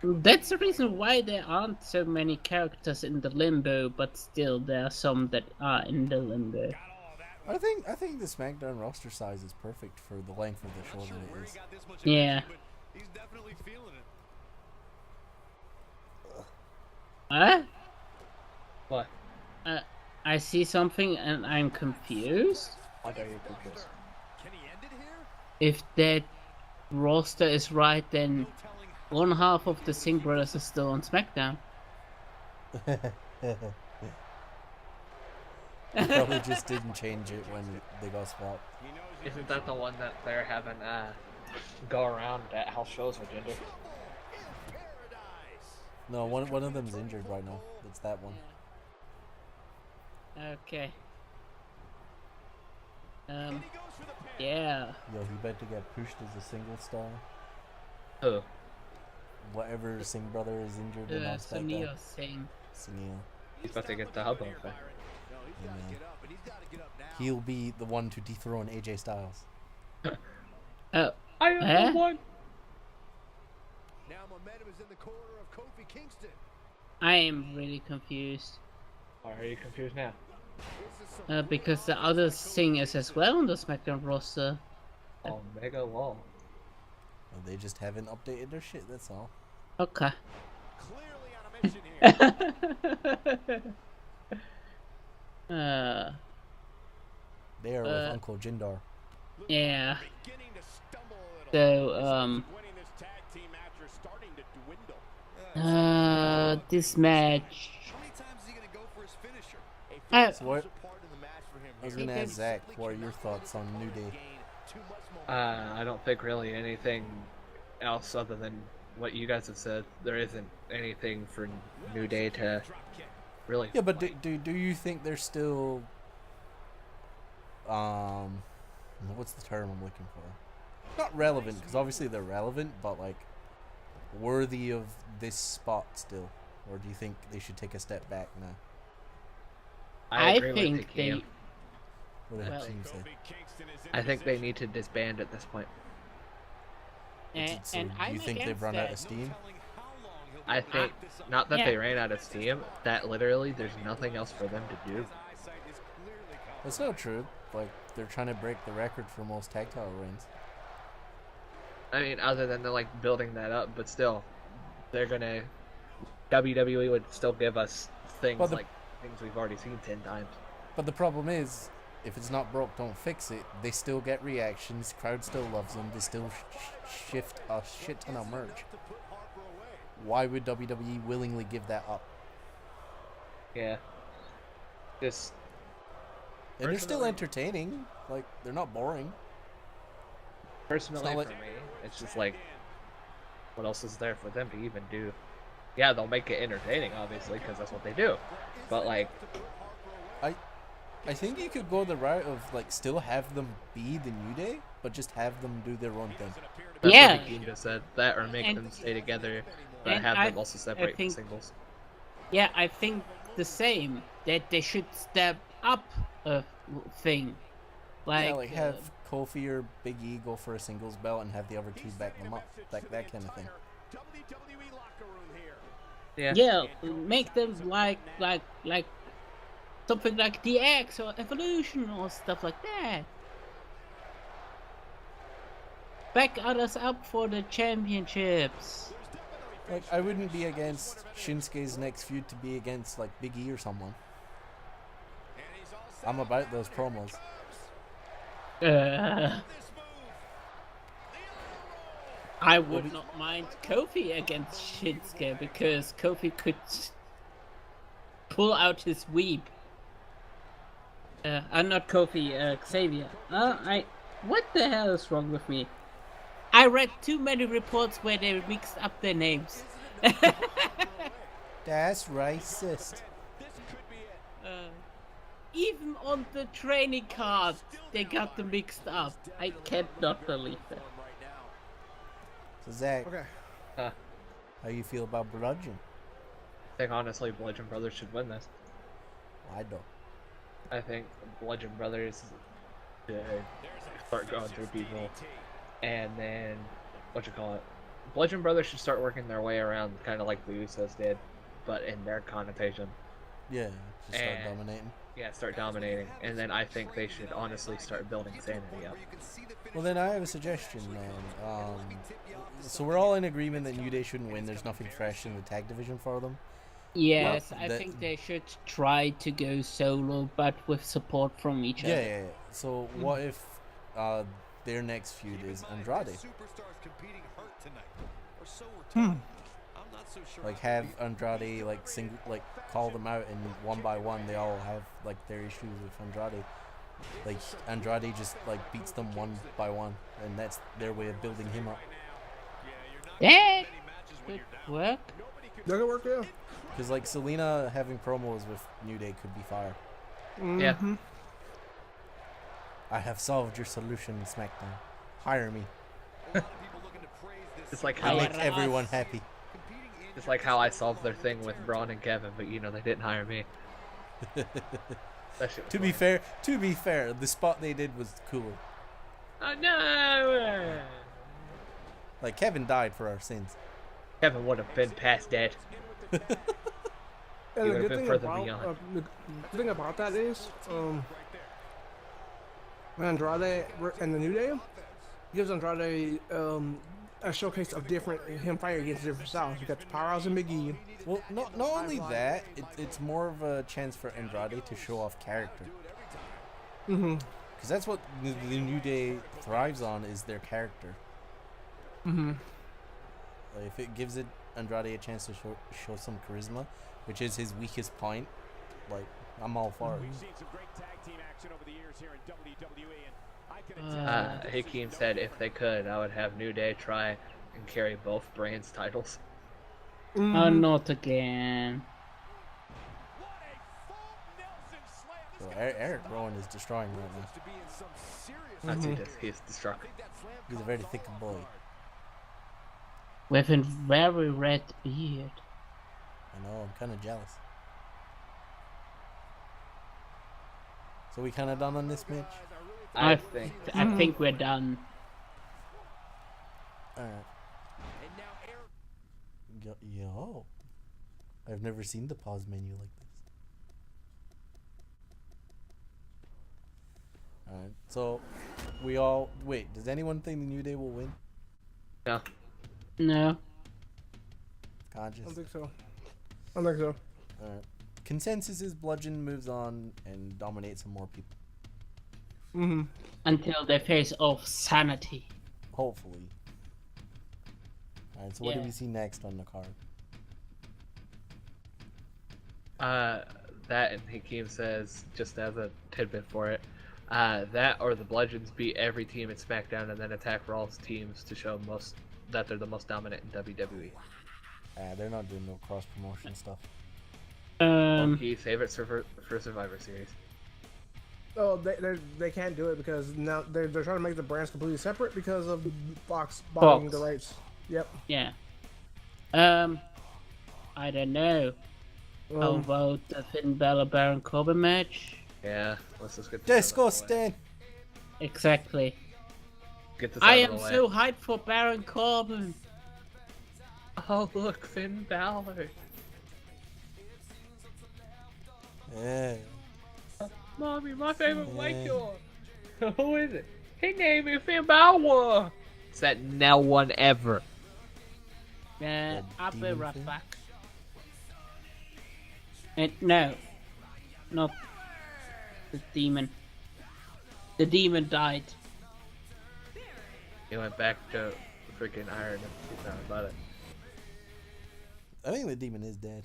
That's the reason why there aren't so many characters in the limbo, but still there are some that are in the limbo. I think the SmackDown roster size is perfect for the length of the show that it is. Yeah. Huh? What? I see something and I'm confused. What are you confused? If that roster is right, then one half of the Singh brothers is still on SmackDown. Probably just didn't change it when they got swapped. Isn't that the one that they're having go around at house shows with Ginger? No, one of them's injured right now. It's that one. Okay. Yeah. Yo, he about to get pushed as a single star. Who? Whatever Singh brother is injured in on SmackDown. Sunil Singh. Sunil. He's about to get the hub on back. Yeah. He'll be the one to dethrone AJ Styles. Oh. I am the one. Now momentum is in the corner of Kofi Kingston. I am really confused. Why are you confused now? Because the other Singh is as well on the SmackDown roster. Omega Law. Well, they just haven't updated their shit, that's all. Okay. Clearly on a mission here. They are with Uncle Jindar. Yeah. Beginning to stumble a So, little. Winning this tag team match are starting to dwindle. this match. How many times is he gonna go for his finisher? So what? I was gonna ask Zack, what are your thoughts on New Day? I don't think really anything else other than what you guys have said. There isn't anything for New Day to really. Yeah, but do you think they're still what's the term I'm looking for? Not relevant, because obviously they're relevant, but like worthy of this spot still, or do you think they should take a step back now? I think they. What did Well, Hakeem say? I think they need to disband at this point. So And you think they've run out of steam? I think not that Yeah. they ran out of steam. That literally there's nothing else for them to do. That's not true. Like, they're trying to break the record for most tag title reigns. I mean, other than they're like building that up, but still, they're gonna. WWE would still give us things Well, like things we've already seen 10 times. But the problem is, if it's not broke, don't fix it. They still get reactions. Crowd still loves them. They still shift a shit ton of merch. Why would WWE willingly give that up? Yeah. Just. And they're still entertaining. Like, they're not boring. Personally, like, for me, it's just like, what else is there for them to even do? Yeah, they'll make it entertaining, obviously, because that's what they do. But like, I think you could go the route of like still have them be the New Day, but just have them do their own thing. that's Yeah. what King just said. That or make them stay together, but and have I- them also separate think- the singles. Yeah, I think the same. That they should step up a thing. Like, Yeah, like have Kofi or Big E go for a singles belt and have the other two back them up, that kind of thing. Yeah. make them like something like DX or Evolution or stuff like that. Back others up for the championships. Like, I wouldn't be against Shinsuke's next feud to be against like Big E or someone. I'm about those promos. I would not mind Kofi against Shinsuke because Kofi could pull out his weep. I'm not Kofi, Xavier. What the hell is wrong with me? I read too many reports where they mixed up their names. That's racist. Even on the training card, they got them mixed up. I cannot believe that. So Zack, Okay. how you feel about Bludgeon? I think honestly, Bludgeon Brothers should win this. I don't. I think Bludgeon Brothers should start going through people, and then Bludgeon Brothers should start working their way around, kind of like the Usos did, but in their connotation. Yeah, just start And- dominating. Yeah, start dominating, and then I think they should honestly start building Sanity up. Well, then I have a suggestion, man. So we're all in agreement that New Day shouldn't win. There's nothing fresh in the tag division for them. Yes, Well, I that- think they should try to go solo, but with support from each other. Yeah. So what if their next feud is Andrade? Like have Andrade call them out, and one by one they all have like their issues with Andrade. Like Andrade just like beats them one by one, and that's their way of building him up. Yeah, good work. That could work, yeah. Because like Selena having promos with New Day could be fire. Yeah. Mhm. I have solved your solution in SmackDown. Hire me. It's like I how make everyone happy. it's like how I solved their thing with Braun and Kevin, but you know they didn't hire me. That shit was To be fair, the spot they did was cooler. oh no! Like Kevin died for our sins. Kevin would have been past dead. And He the would've good been thing further about beyond. the good thing about that is, when Andrade and the New Day gives Andrade a showcase of different him fighting against different styles. You got the Powerhouse and Big E. Well, not only that, it's more of a chance for Andrade to show off character. Mm-hmm. Because that's what the New Day thrives on, is their character. Mm-hmm. Like, if it gives Andrade a chance to show some charisma, which is his weakest point, like, I'm all for it. We've seen some great tag team action over the years here in WWE, and I can attest Hakeem said if they could, I would have New Day try and carry both brands' titles. Oh, not again. what a full Nelson slam. So Eric Rowan is destroying right now. To be in some serious That's he just he's destructive. He's a very thick boy. With a very red beard. I know, I'm kind of jealous. So we kind of done on this match? I think I think we're done. Alright. And now Eric Yo. I've never seen the pause menu like this. Alright, so we all... Wait, does anyone think the New Day will win? no. No. I Conscious? don't think so. I don't think so. Alright. Consensus is Bludgeon moves on and dominates some more people. Until they face off Sanity. Hopefully. Alright, so what do we see next on the card? That and Hakeem says, just as a tidbit for it, that or the Bludgeons beat every team in SmackDown and then attack Raw's teams to show that they're the most dominant in WWE. They're not doing no cross promotion stuff. He save it for Survivor Series. Oh, they can't do it because now they're trying to make the brands completely separate because of Fox buying the rights. Yep. Yeah. I don't know. How about the Finn Balor Baron Corbin match? Yeah, let's just get Disgusting. Exactly. Get this I out am of the way. so hyped for Baron Corbin. Oh look, Finn Balor. Yeah. Mommy, my favorite white dog. Who is it? His name is Finn Balor. It's that now one ever. I'll be right back. And no, not the demon. The demon died. He went back to freaking Iron and he's not about it. I think the demon is dead.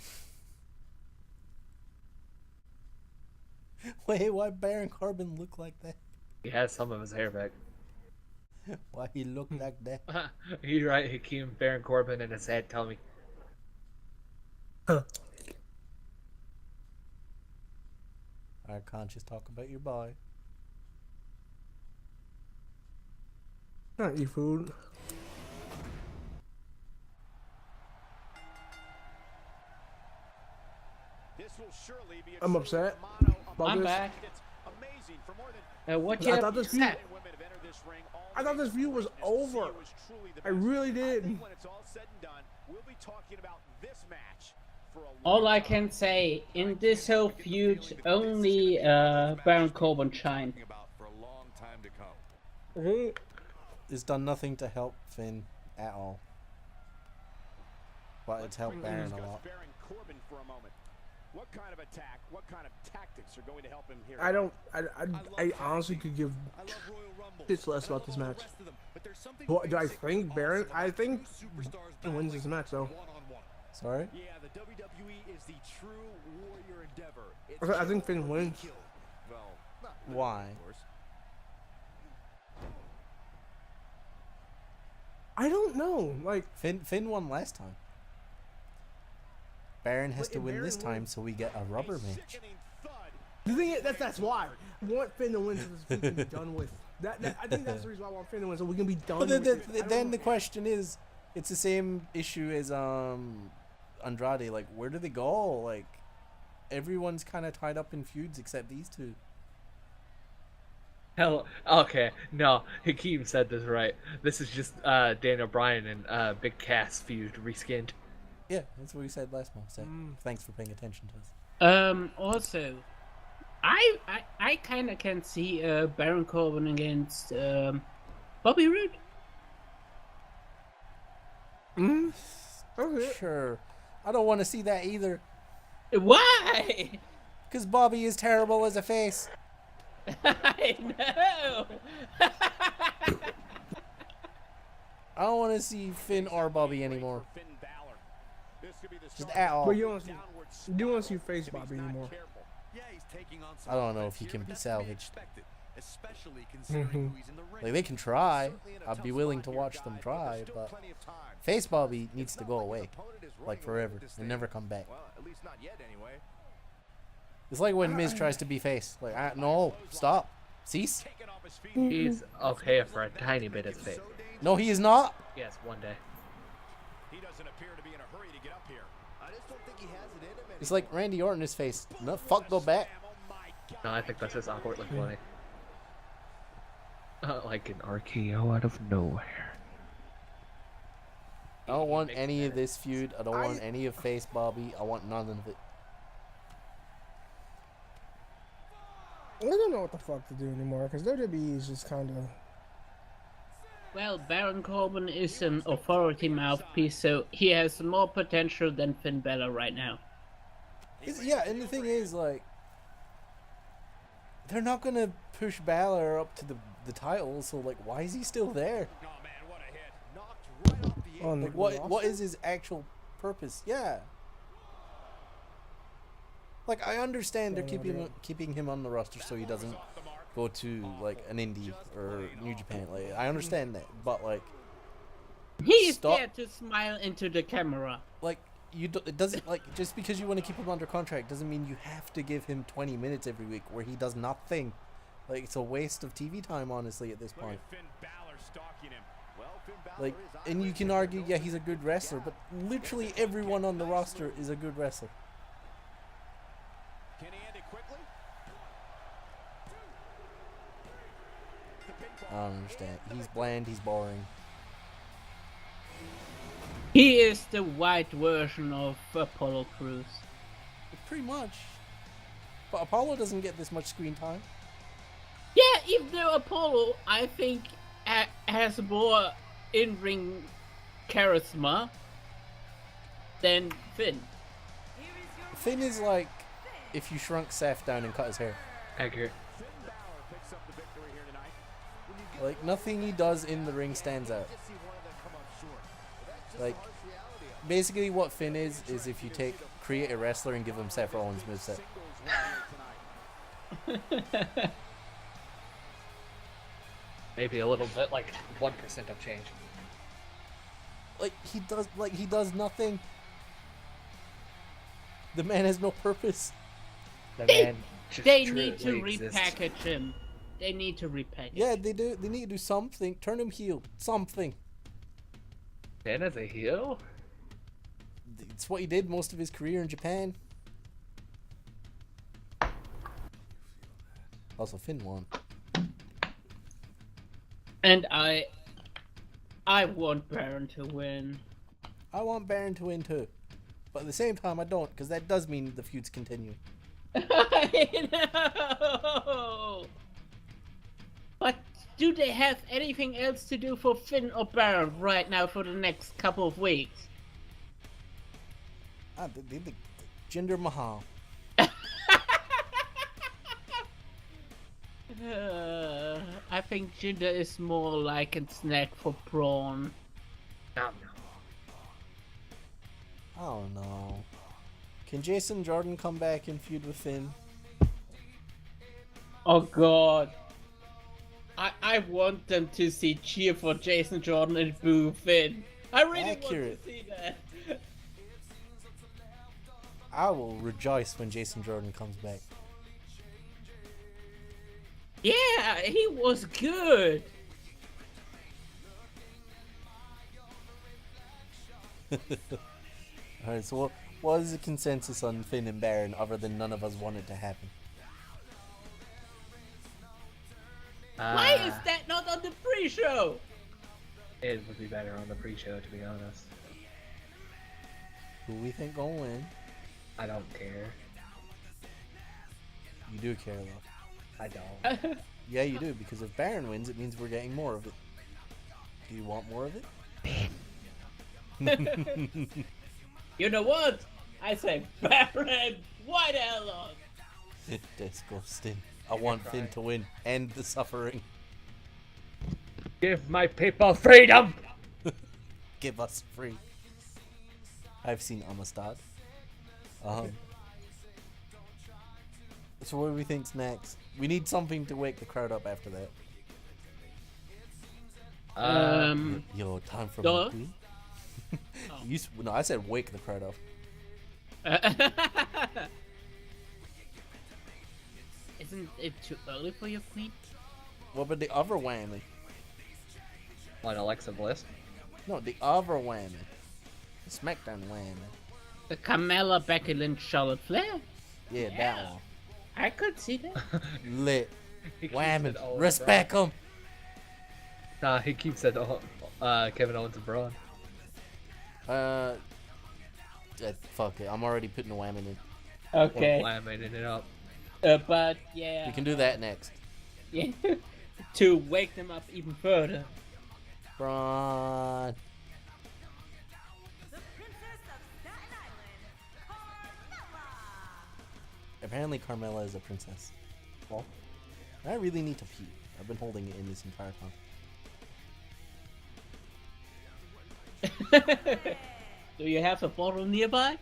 Wait, why Baron Corbin look like that? He has some of his hair back. Why he look like that? He's right, Hakeem Baron Corbin in his head, tell me. Alright, Canchas, talk about your boy. Not eat food. I'm upset. I'm back. What you I thought this feud was over. I really did. All I can say, in this whole feud, only Baron Corbin shined. It's done nothing to help Finn at all. But it's helped Baron a lot. What kind of attack, what kind of tactics are going to help him here? I honestly could give shits less about this match. What do I think Baron? I think he wins this match though. Sorry? Yeah, the WWE is the true warrior endeavor. I think Finn wins. Well, Why? I don't know. Like Finn won last time. Baron has to win this time so we get a rubber match. The thing is, that's why I want Finn to win so this can be done with. I think that's the reason why I want Finn to win so we can be done with it. Then the question is, it's the same issue as Andrade. Like, where do they go? Like, everyone's kind of tied up in feuds except these two. Hell, okay, no, Hakeem said this right. This is just Daniel Bryan and Big Cass feud reskinned. Yeah, that's what we said last month. So thanks for paying attention to us. Also, I kind of can see Baron Corbin against Bobby Roode. Okay. Sure. I don't want to see that either. Why? Because Bobby is terrible as a face. I know. I don't want to see Finn or Bobby anymore. Just at all. But you don't want to see face Bobby anymore. I don't know if he can be salvaged. Like, they can try. I'd be willing to watch them try, but face Bobby needs to go away. Like, forever. And never come back. It's like when Miz tries to be face. Like, no, stop. Cease. He's okay for a tiny bit of faith. No, he is not. Yes, one day. He doesn't appear to be in a hurry to get up here. I just don't think he has it in him. It's like Randy Orton is face. No, fuck, go back. No, I think that's just awkwardly funny. Like an RKO out of nowhere. I don't want any of this feud. I don't want any of face Bobby. I want none of it. I don't know what the fuck to do anymore because WWE is just kind of. Well, Baron Corbin is an authority mouthpiece, so he has more potential than Finn Balor right now. Yeah, and the thing is, like, they're not gonna push Balor up to the title, so like, why is he still there? Oh man, what a hit. Knocked right off the On Like, the what roster? is his actual purpose? Yeah. Like, I understand they're keeping him on the roster so he doesn't go to like an indie or New Japan. Like, I understand that, but like, He is stop. there to smile into the camera. Like, it doesn't, like, just because you want to keep him under contract doesn't mean you have to give him 20 minutes every week where he does nothing. Like, it's a waste of TV time, honestly, at this Look point. at Finn Balor stalking him. Well, Finn Balor Like, is and you can argue, yeah, he's a good wrestler, but literally everyone on the roster is a good wrestler. Can he end it quickly? I don't understand. He's bland, he's boring. He is the white version of Apollo Crews. Pretty much. But Apollo doesn't get this much screen time. Yeah, even though Apollo, I think, has more in-ring charisma than Finn. Finn is like if you shrunk Seth down and cut his hair. Accurate. Finn Balor picks up the victory here tonight. When you get Like, nothing he does in the ring stands out. to see one of them come up short. That's just Like, the harsh reality of it. basically what Finn is if you create a wrestler and give him Seth Rollins' moveset. Singles win here tonight. Maybe a little bit, like 1% of change. Like, he does nothing. The man has no purpose. The man just They need to truly exists. repackage him. They need to repackage. Yeah, they do. They need to do something. Turn him heel. Something. Finn as a heel? It's what he did most of his career in Japan. Also, Finn won. And I want Baron to win. I want Baron to win too. But at the same time, I don't, because that does mean the feud's continue. I know. But do they have anything else to do for Finn or Baron right now for the next couple of weeks? The Jinder Mahal. I think Jinder is more like a snack for Braun. No. I don't know. Can Jason Jordan come back and feud with Finn? Oh god. I want them to see cheer for Jason Jordan and boo Finn. I really Accurate. want to see that. I will rejoice when Jason Jordan comes back. Yeah, he was good. Alright, so what is the consensus on Finn and Baron other than none of us want it to happen? Why is that not on the pre-show? It would be better on the pre-show, to be honest. Who we think gonna win? I don't care. You do care though. I don't. Yeah, you do, because if Baron wins, it means we're getting more of it. Do you want more of it? You know what? I say Baron, why the hell not? Disgusting. I want Finn to win. End the suffering. Give my people freedom! Give us free. I've seen Amistad. So what do we think's next? We need something to wake the crowd up after that. Yo, time for Duh. my queen. No, I said wake the crowd up. Isn't it too early for your queen? What about the other whammy? On Alexa Bliss? No, the other whammy. The SmackDown whammy. The Carmella, Becky Lynch, Charlotte Flair? Yeah, that one. I could see that. Lit. He keeps Whammy. it all Respect him. Nah, he keeps it all, Kevin Owens and Braun. Fuck it. I'm already putting a whammy in. Okay. Or laminating it up. But yeah. We can do that next. Yeah. To wake them up even further. Braun. The Princess of Staten Island, Carmella. Apparently Carmella is a princess. Well, I really need to pee. I've been holding it in this entire time. Do you have a bottle nearby?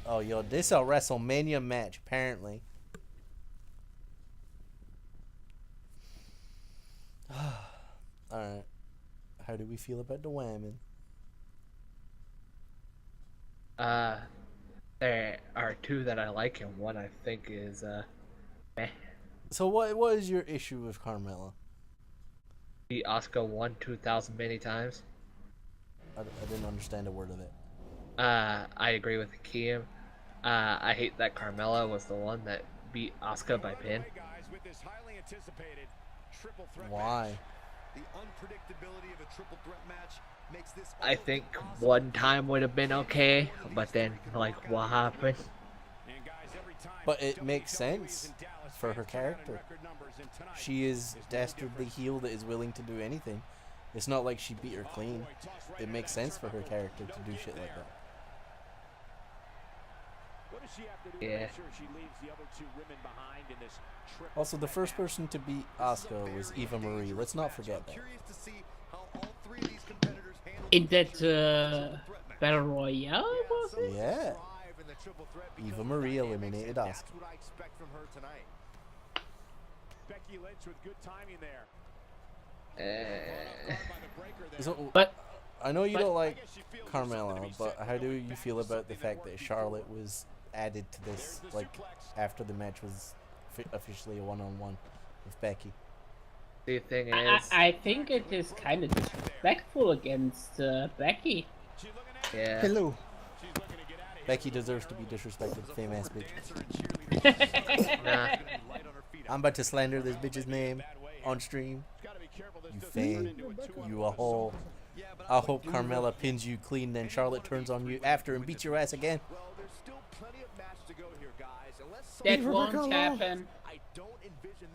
Oh, yo, this a WrestleMania match, apparently. Alright. How do we feel about the women? There are two that I like, and one I think is, meh. So what is your issue with Carmella? Beat Asuka 2,000 many times. I didn't understand a word of it. I agree with Kyurem. I hate that Carmella was the one that beat Asuka by pin. Why? I think one time would have been okay, but then, like, what happened? But it makes sense for her character. She is dastardly heel that is willing to do anything. It's not like she beat her clean. It makes sense for her character to do shit like that. Yeah. Also, the first person to beat Asuka was Eva Marie. Let's not forget that. In that Battle Royale, was it? Yeah. Eva Marie eliminated Asuka. Becky Lynch with good timing there. So, But I know you don't like Carmella, but how do you feel about the fact that Charlotte was added to this, like, after the match was officially a one-on-one with Becky? The thing is, I think it is kind of disrespectful against Becky. yeah. Hello. Becky deserves to be disrespected, fame-ass bitch. Nah. I'm about to slander this bitch's name on stream. You fame. You a hole. I hope Carmella pins you clean, then Charlotte turns on you after and beats your ass again. That won't happen.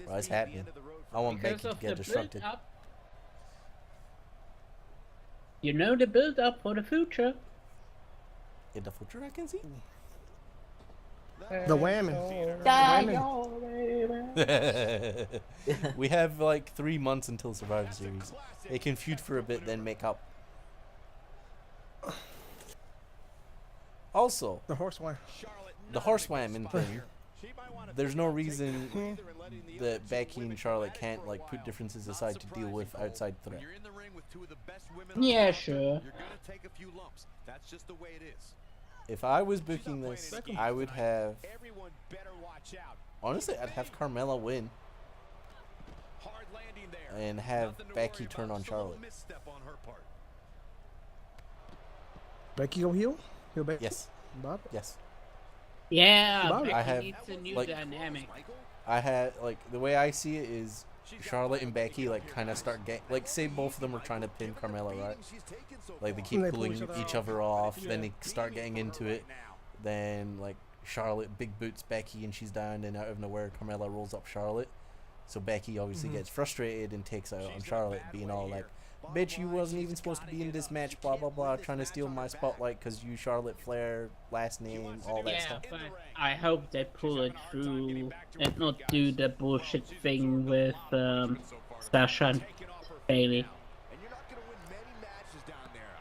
Well, it's happening. I want Because Becky to of get the disrupted. build-up. You know the build-up for the future. In the future, I can see. The whammy. We have like 3 months until Survivor Series. They can feud for a bit, then make up. Also, The horse wham. the horse whamming thing. There's no reason that Becky and Charlotte can't like put differences aside to deal with outside threat. Yeah, sure. If I was booking this, I would have. Honestly, I'd have Carmella win and have Becky turn on Charlotte. Becky go heel? Heel Becky? Yes, Bob? yes. Yeah, Bob? Becky I have, needs a new like- dynamic. I had like the way I see it is Charlotte and Becky like kind of start getting like say both of them are trying to pin Carmella, right? Like they keep And they pull pulling each other off, then they start getting into it. Then like Charlotte big boots Becky and she's down, and out of nowhere Carmella rolls up Charlotte. So Becky obviously gets frustrated and takes out on Charlotte, being all like, "Bitch, you wasn't even supposed to be in this match, blah blah blah, trying to steal my spotlight because you Charlotte Flair, last name, all that Yeah, stuff." but I hope they pull it through and not do the bullshit thing with Sasha and Bailey.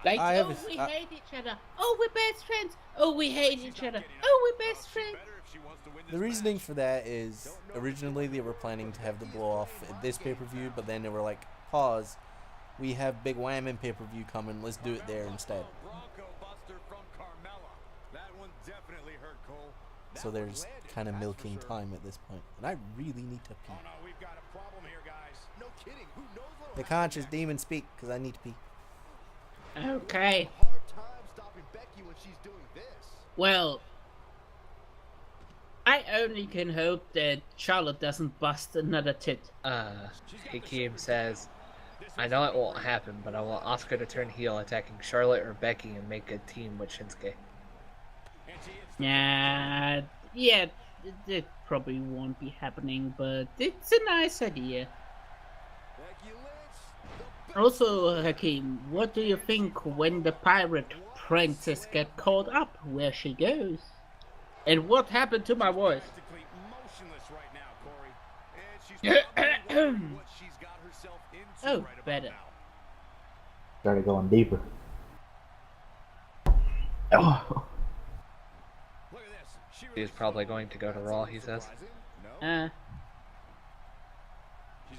Like, I have oh, a- we I- hate each other. Oh, we're best friends. Oh, we hate each other. Oh, we're best friends. The reasoning for that is originally they were planning to have the blow off at this pay-per-view, but then they were like, pause, we have Big Wham pay-per-view coming, let's do it there instead. So there's kind of milking time at this point, and I really need to pee. The Canchas demon speak, because I need to pee. Okay. Well, I only can hope that Charlotte doesn't bust another tit. Hakeem says, I know it won't happen, but I want Asuka to turn heel attacking Charlotte or Becky and make a team with Shinsuke. Yeah, it probably won't be happening, but it's a nice idea. Also, Hakeem, what do you think when the pirate princess get caught up where she goes? And what happened to my voice? Oh, better. Started going deeper. Oh. He's probably going to go to Raw, he says.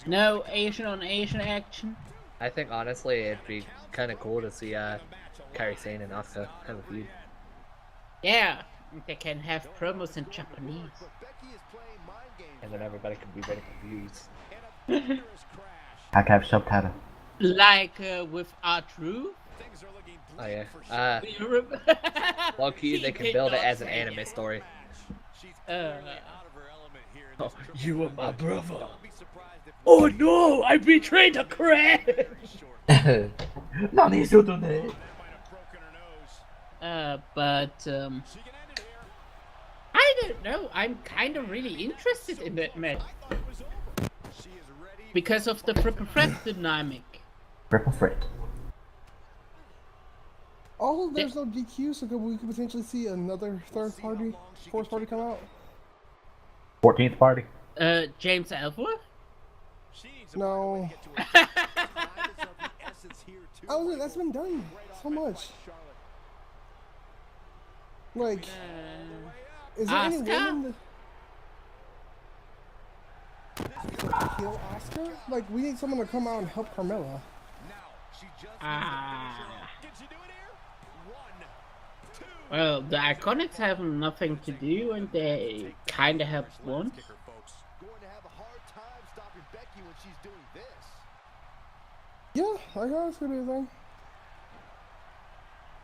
No Asian on Asian action. I think honestly it'd be kind of cool to see Kairi Sane and Asuka have a feud. Yeah, they can have promos in Japanese. And then everybody can be very confused. I can have subtitle. Like with R-Truth. Oh yeah. Low key, they can build it as an anime story. Oh, you are my brother. Oh no, I betrayed the crash! Nani sutune. But I don't know. I'm kind of really interested in that match because of the triple threat dynamic. Triple threat. Also, there's no DQ, so we could potentially see another fourth party come out. 14th party. James Ellsworth? No. Oh, that's been done so much. Like, is there any women that kill Asuka? Like, we need someone to come out and help Carmella. Well, the Iconics have nothing to do, and they kinda have won. Yeah, I guess that's gonna be a thing.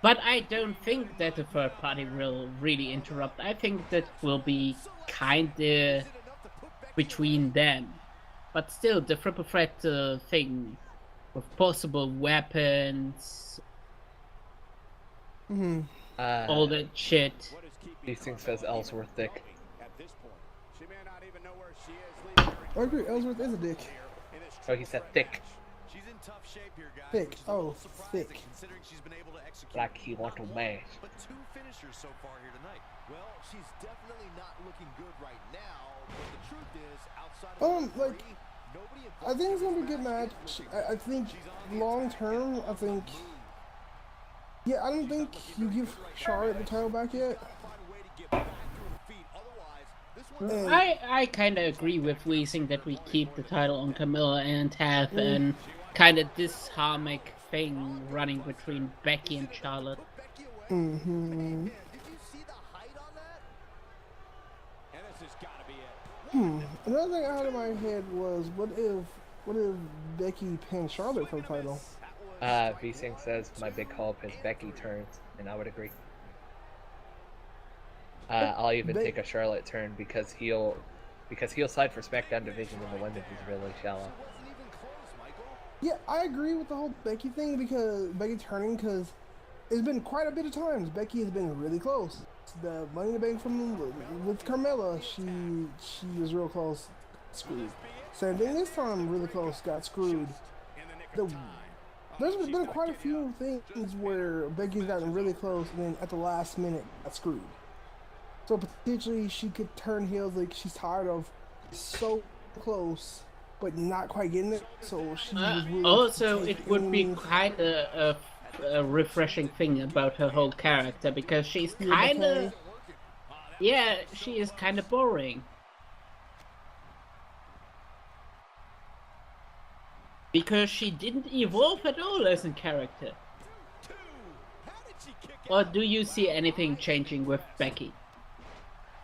But I don't think that the third party will really interrupt. I think that will be kinda between them. But still, the triple threat thing with possible weapons, all that shit. These things says Ellsworth thick. I agree, Ellsworth is a dick. Oh, he said thick. Thick. Oh, thick. Like he want to mash. But 2 finishers so far here tonight. Well, she's definitely not looking good right now. But the truth is, outside of like, I think it's gonna be a good match. I think long term, I think. Yeah, I don't think you give Charlotte the title back yet. I kind of agree with Weezing that we keep the title on Camilla and have an kind of disharmonic thing running between Becky and Charlotte. Another thing I had in my head was, what if Becky pinned Charlotte for the title? Vsync says my big call up is Becky turns, and I would agree. I'll even take a Charlotte turn because he'll side for SmackDown division and the women's is really shallow. Yeah, I agree with the whole Becky thing because Becky turning, because it's been quite a bit of times Becky has been really close. The Money in the Bank with Carmella, she was real close, screwed. Same thing this time, really close, got screwed. There's been quite a few things where Becky's gotten really close and then at the last minute got screwed. So potentially she could turn heels, like she's tired of so close but not quite getting it. So she was really also, it would be quite a refreshing thing about her whole character because she's kind of, yeah, she is kind of boring. Because she didn't evolve at all as a character. Or do you see anything changing with Becky?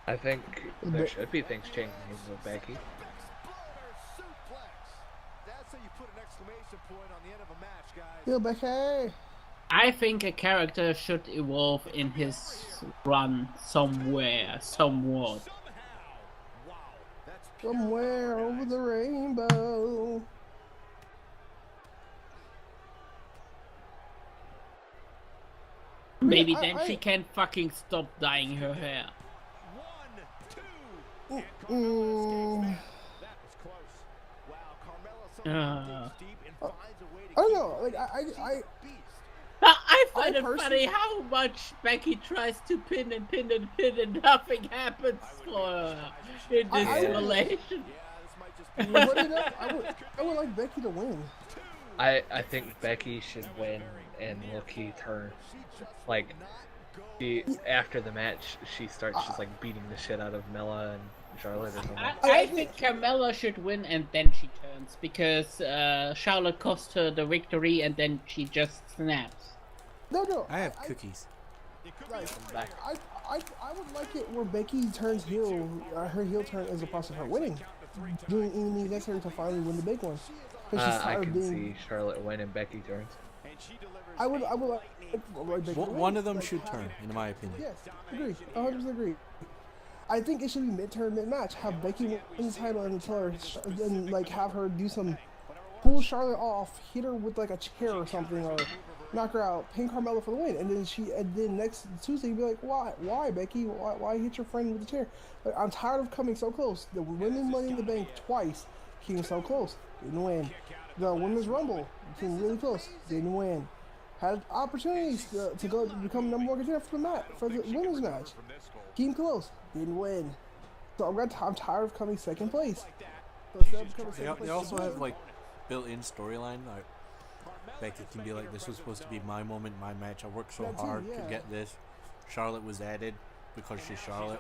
I think there should be things changing with Becky. Yo, Becky! I think a character should evolve in his run somewhere, somewhat. Somewhere over the rainbow. Maybe then she can fucking stop dyeing her hair. I don't know, like I find it funny how much Becky tries to pin and nothing happens for her in this relation. But enough, I would like Becky to win. I think Becky should win and low-key turn. Like, after the match, she starts just like beating the shit out of Mella and Charlotte or something. I think Carmella should win and then she turns because Charlotte cost her the victory and then she just snaps. No. I have cookies. Like, I would like it where Becky turns heel, her heel turn as opposed to her winning, doing anything necessary to finally win the big one. I can see Charlotte win and Becky turns. I would like Becky One of them should turn, in my opinion. Yes, agree. 100% agree. I think it should be mid-turn, mid-match. Have Becky win the title and tell her, and like have her do some, pull Charlotte off, hit her with like a chair or something, or knock her out, pin Carmella for the win, and then next Tuesday you'd be like, why Becky? Why hit your friend with the chair? Like, I'm tired of coming so close. The women's Money in the Bank twice came so close, didn't win. The women's Rumble came really close, didn't win. Had opportunities to go become number one contender for the women's match, came close, didn't win. So I'm tired of coming second place. They also have like built-in storyline. Like Becky can be like, this was supposed to be my moment, my match. I worked so hard to get this. Charlotte was added because she's Charlotte.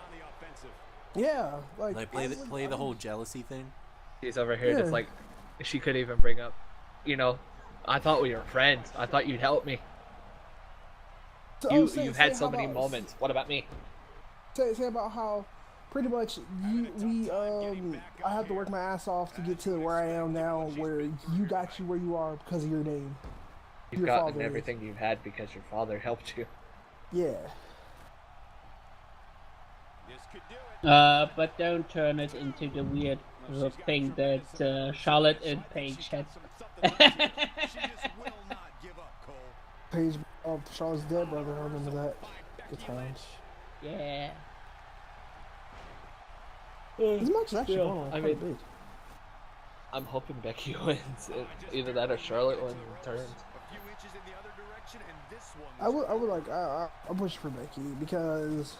Yeah, like play the whole jealousy thing. She's over here just like, she could even bring up, I thought we were friends. I thought you'd help me. You've had so many moments. What about me? Say about how pretty much I have to work my ass off to get to where I am now, where you got you where you are because of your name. You've gotten everything you've had because your father helped you. Yeah. But don't turn it into the weird thing that Charlotte and Paige had. Paige, Charlotte's dead brother. I remember that. Good times. Yeah. This match is actually going on quite big. I'm hoping Becky wins. Either that or Charlotte wins and turns. I'm pushing for Becky because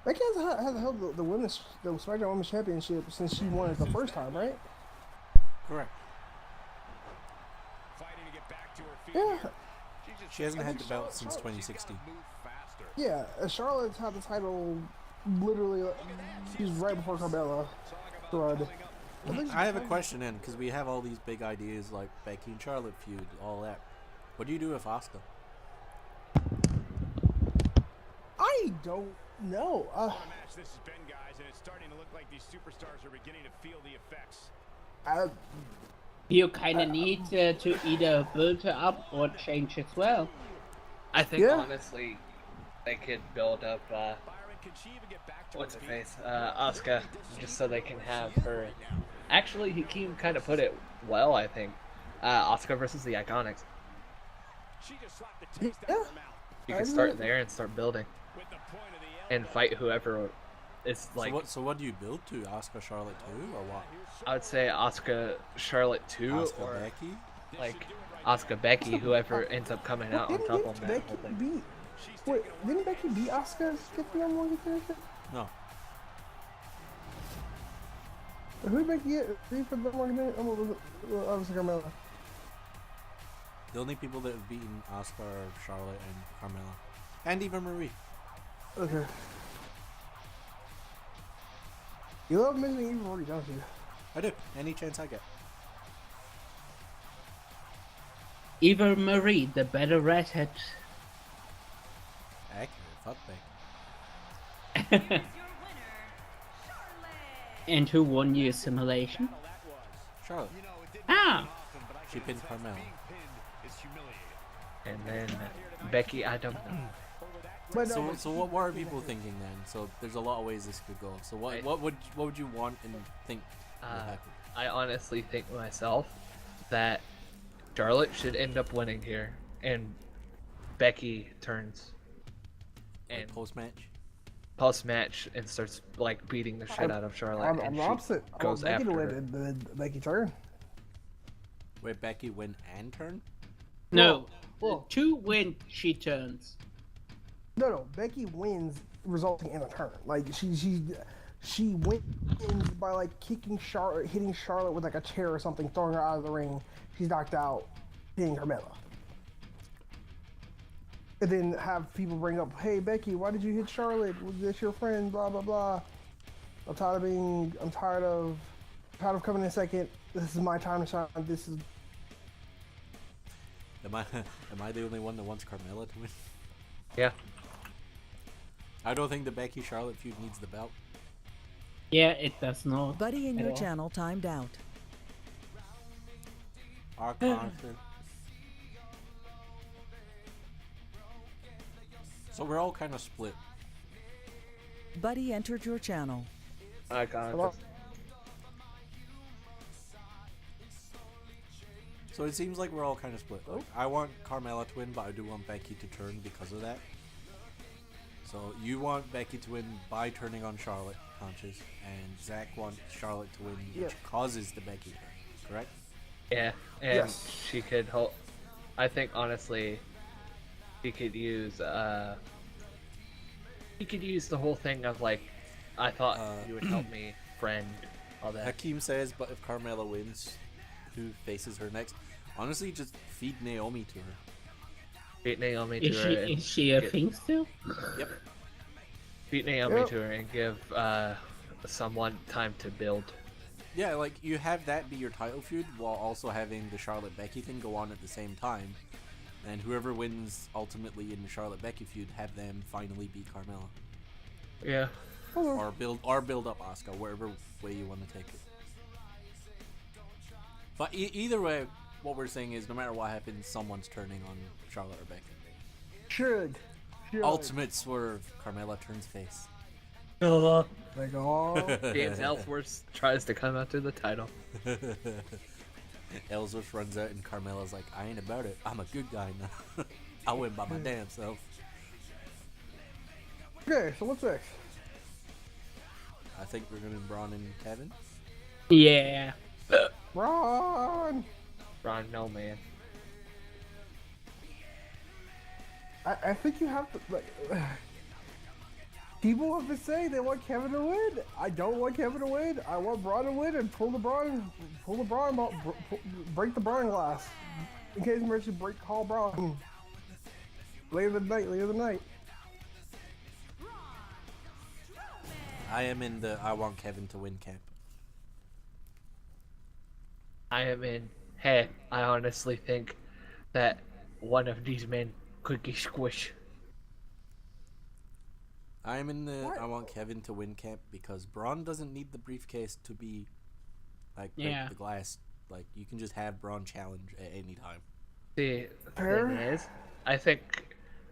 Becky has held the SmackDown Women's Championship since she won it the first time, right? Correct. Yeah. She hasn't had the belt since 2016. Yeah, Charlotte's had the title literally. She's right before Carmella. I have a question then, because we have all these big ideas like Becky and Charlotte feud, all that. What do you do with Asuka? I don't know. This has been, guys, and it's starting to look like these superstars are beginning to feel the effects. You kind of need to either build her up or change as well. I think honestly, they could build up. What's her face? Asuka, just so they can have her. Actually, Hakeem kind of put it well, I think. Asuka versus the Iconics. You can start there and start building, and fight whoever is like. So what do you build to? Asuka, Charlotte 2, or what? I would say Asuka, Charlotte 2, Asuka, or Becky? like Asuka, Becky, whoever ends up coming out on top of that whole thing. Wait, didn't Becky beat Asuka to get the number one contender? No. Who did Becky get beat for the number one contender? Obviously Carmella. The only people that have beaten Asuka are Charlotte and Carmella. And Eva Marie. Okay. You love mentioning Eva Marie, don't you? I do. Any chance I get. Eva Marie, the better redhead. Accurate. Fuck Becky. And who won your simulation? Charlotte. Ah! She pinned Carmella. And then Becky, I don't know. But So what are people thinking then? So there's a lot of ways this could go. So what would you want and think would happen? I honestly think myself that Charlotte should end up winning here, and Becky turns and post match and starts like beating the shit out of Charlotte. I'm opposite. Goes Becky after to her. win and Becky turn. Wait, Becky win and turn? No. Well, To win, she turns. No. Becky wins, resulting in a turn. Like she she wins by like kicking Charlotte, hitting Charlotte with like a chair or something, throwing her out of the ring. She's knocked out, hitting Carmella. And then have people bring up, hey Becky, why did you hit Charlotte? Was this your friend? Blah blah blah. I'm tired of coming in second. This is my time to shine. This is. Am I the only one that wants Carmella to win? Yeah. I don't think the Becky Charlotte feud needs the belt. Yeah, it does not. Buddy in at your all. channel timed out. Our constant. So we're all kind of split. Buddy entered your channel. I got Hello? it. So it seems like we're all kind of split. Like, I want Carmella to win, but I do want Becky to turn because of that. So you want Becky to win by turning on Charlotte, Canchas, and Zack wants Charlotte to win, which causes the Becky turn, correct? Yeah, and Yes. she could hold. I think honestly, she could use. He could use the whole thing of like, I thought you would help me, friend, all that. Hakeem says, but if Carmella wins, who faces her next? Honestly, just feed Naomi to her. Beat Naomi to Is her. she and is she a get- thing still? Yep. Beat Naomi Yep. to her and give someone time to build. Yeah, like you have that be your title feud while also having the Charlotte Becky thing go on at the same time, and whoever wins ultimately in the Charlotte Becky feud, have them finally beat Carmella, Yeah. or build up Asuka, wherever way you want to take it. But either way, what we're saying is, no matter what happens, someone's turning on Charlotte or Becky. Should. Ultimate swerve, Carmella turns face. Like, oh. James Ellsworth tries to come after the title. Ellsworth runs out and Carmella's like, I ain't about it. I'm a good guy now. I win by my damn self. Okay, so what's next? I think we're gonna Braun and Kevin. Yeah. Ron! Ron, no man. I think you have to, like, people have been saying they want Kevin to win. I don't want Kevin to win. I want Braun to win and pull the Braun, break the Braun glass. In case we actually break Hall Braun. Later the night. I am in the I want Kevin to win camp. I am in. Hey, I honestly think that one of these men could get squished. I am in the What? I want Kevin to win camp because Braun doesn't need the briefcase to be like break Yeah. the glass. Like you can just have Braun challenge at any time. The Fair. thing is, I think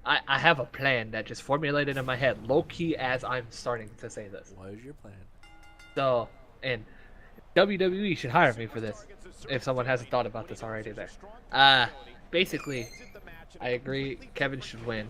I have a plan that just formulated in my head, low key as I'm starting to say this. What is your plan? So, and WWE should hire me for this if someone hasn't thought about this already. There, basically, I agree. Kevin should win.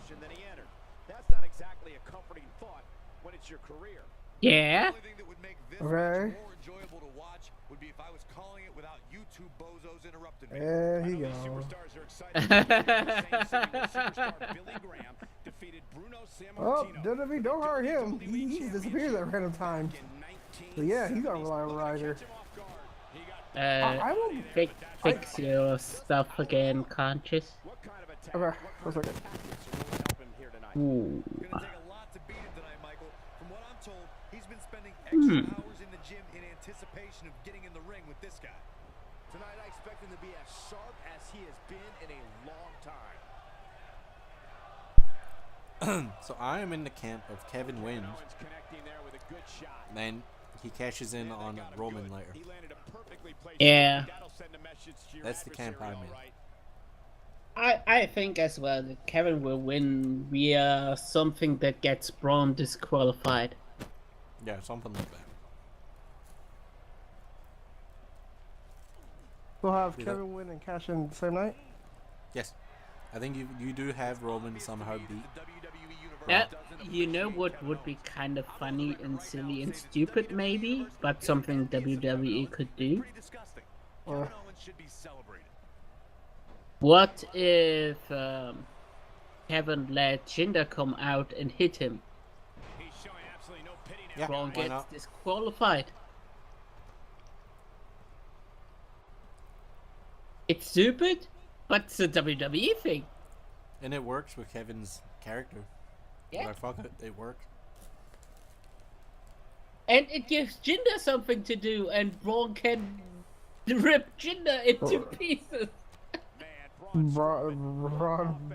That's not exactly a comforting thought when it's your career. Yeah. The only thing that would make this Okay. match more enjoyable to watch would be if I was calling it without you two bozos interrupting me. There I you know these go. superstars are excited. The same city where superstar Billy Graham defeated Bruno Oh, Sammartino. WWE, don't hire him. He just disappears at random times. So yeah, he's not a reliable rider. I will. Fix your stuff again, Conscious. What kind of attack? Okay, What one kind of second. tactics will help him here tonight? Ooh. It's gonna take a lot to beat him tonight, Michael. From what I'm told, he's been spending extra hours in the gym in anticipation of getting in the ring with this guy. Tonight, I expect him to be as sharp as he has been in a long time. So I am in the camp of Kevin wins, Owens connecting there with a good shot. then he cashes in on Roman later. He landed a perfectly placed Yeah. shot. That'll send a message to your That's the camp adversary, I'm in. all right. I think as well that Kevin will win via something that gets Braun disqualified. Yeah, something like that. We'll have Yeah. Kevin win and cash in the same night. Yes, I think you do have Roman somehow beat. The WWE universe Yeah, doesn't you know what would be kind of funny and silly and stupid maybe, but something WWE could do? pretty disgusting. Kevin Owens should be celebrated. What if Kevin let Jinder come out and hit him? He's showing absolutely no pity Yeah, Braun why gets not? disqualified. It's stupid, but it's a WWE thing. And it works with Kevin's character. Yeah. Like, fuck it, it works. And it gives Jinder something to do, and Braun can rip Jinder into pieces. Braun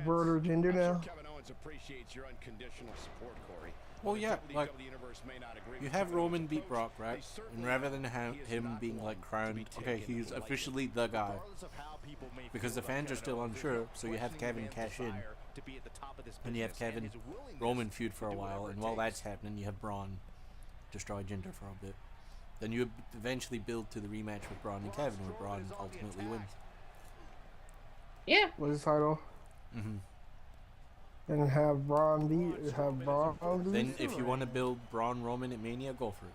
murder Jinder now. Kevin Owens appreciates your unconditional support, Corey. Well, yeah, like, WWE universe may not agree you with have Kevin Roman Owens' beat approach, Brock, right? they certainly And rather than know he is him not being, one like, to crowned, be okay, taken he's lightly. officially the guy. Regardless of how people may Because the feel about fans are Kevin still Owens, unsure, there's no so you have questioning Kevin the cash in. desire to be at the top of this And you have business and Kevin his willingness Roman feud for a to do while, whatever and it while takes. that's happening, you have Braun destroy Jinder for a bit. Then you eventually build to the rematch with Braun and Kevin, where Braun ultimately wins. Yeah. What's his title? Mm-hmm. And have Braun beat. Have Braun lose. Then, if you want to build Braun Roman at Mania, go for it.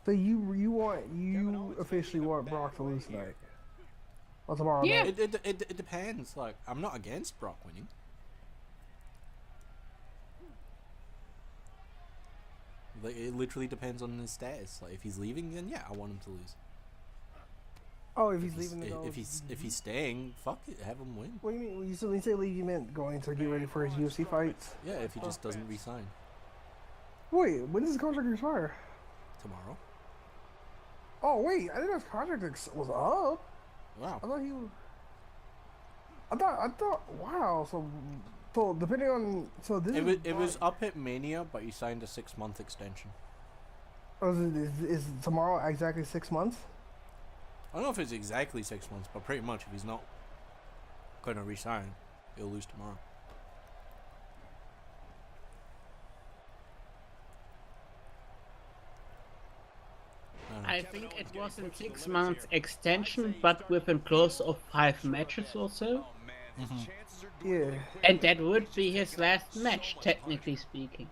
So you officially want Brock to lose tonight? Or tomorrow Yeah. night? It depends. Like, I'm not against Brock winning. Like, it literally depends on his status. Like, if he's leaving, then yeah, I want him to lose. Oh, if he's leaving to go. If he's staying, fuck it, have him win. What do you mean? When you say leave, you meant going to get ready for his UFC fights? Yeah, if he just doesn't resign Wait, when does his contract expire? tomorrow. Oh wait, I didn't know his contract was up. Wow. I thought he was. I thought. Wow. So depending on this. It was up at Mania, but he signed a 6-month extension. Oh, is tomorrow exactly 6 months? I don't know if it's exactly 6 months, but pretty much if he's not going to resign, he'll lose tomorrow. I think it was a 6 months extension, but with a close of 5 matches or so. Yeah. And that would be his last match, technically speaking.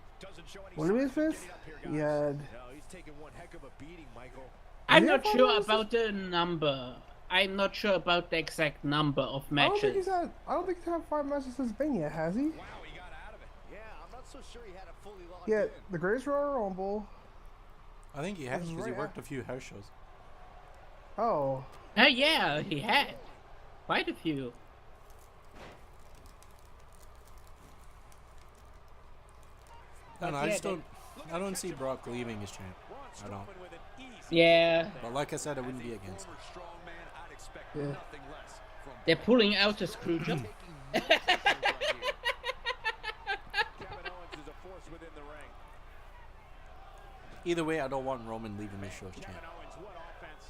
What is this? Yeah. I'm Yeah, not sure what is about the number. I'm not sure about the exact number of I don't think matches. he's had 5 matches since Mania, has he? Wow, he got out of it. Yeah, I'm not so sure he had it fully locked Yeah, in. the Greatest Royal Rumble. I think he has, This is because he right worked a few house shows. Oh. Yeah, he had quite a few. I don't know, But I just yeah, don't. I don't see Brock leaving as champ. I don't. Yeah, But like I said, I wouldn't be against it. Yeah. they're pulling out a screw job. Kevin Owens is a force within the ring. Either way, I don't want Roman leaving this show as champ. Kevin Owens, what offense?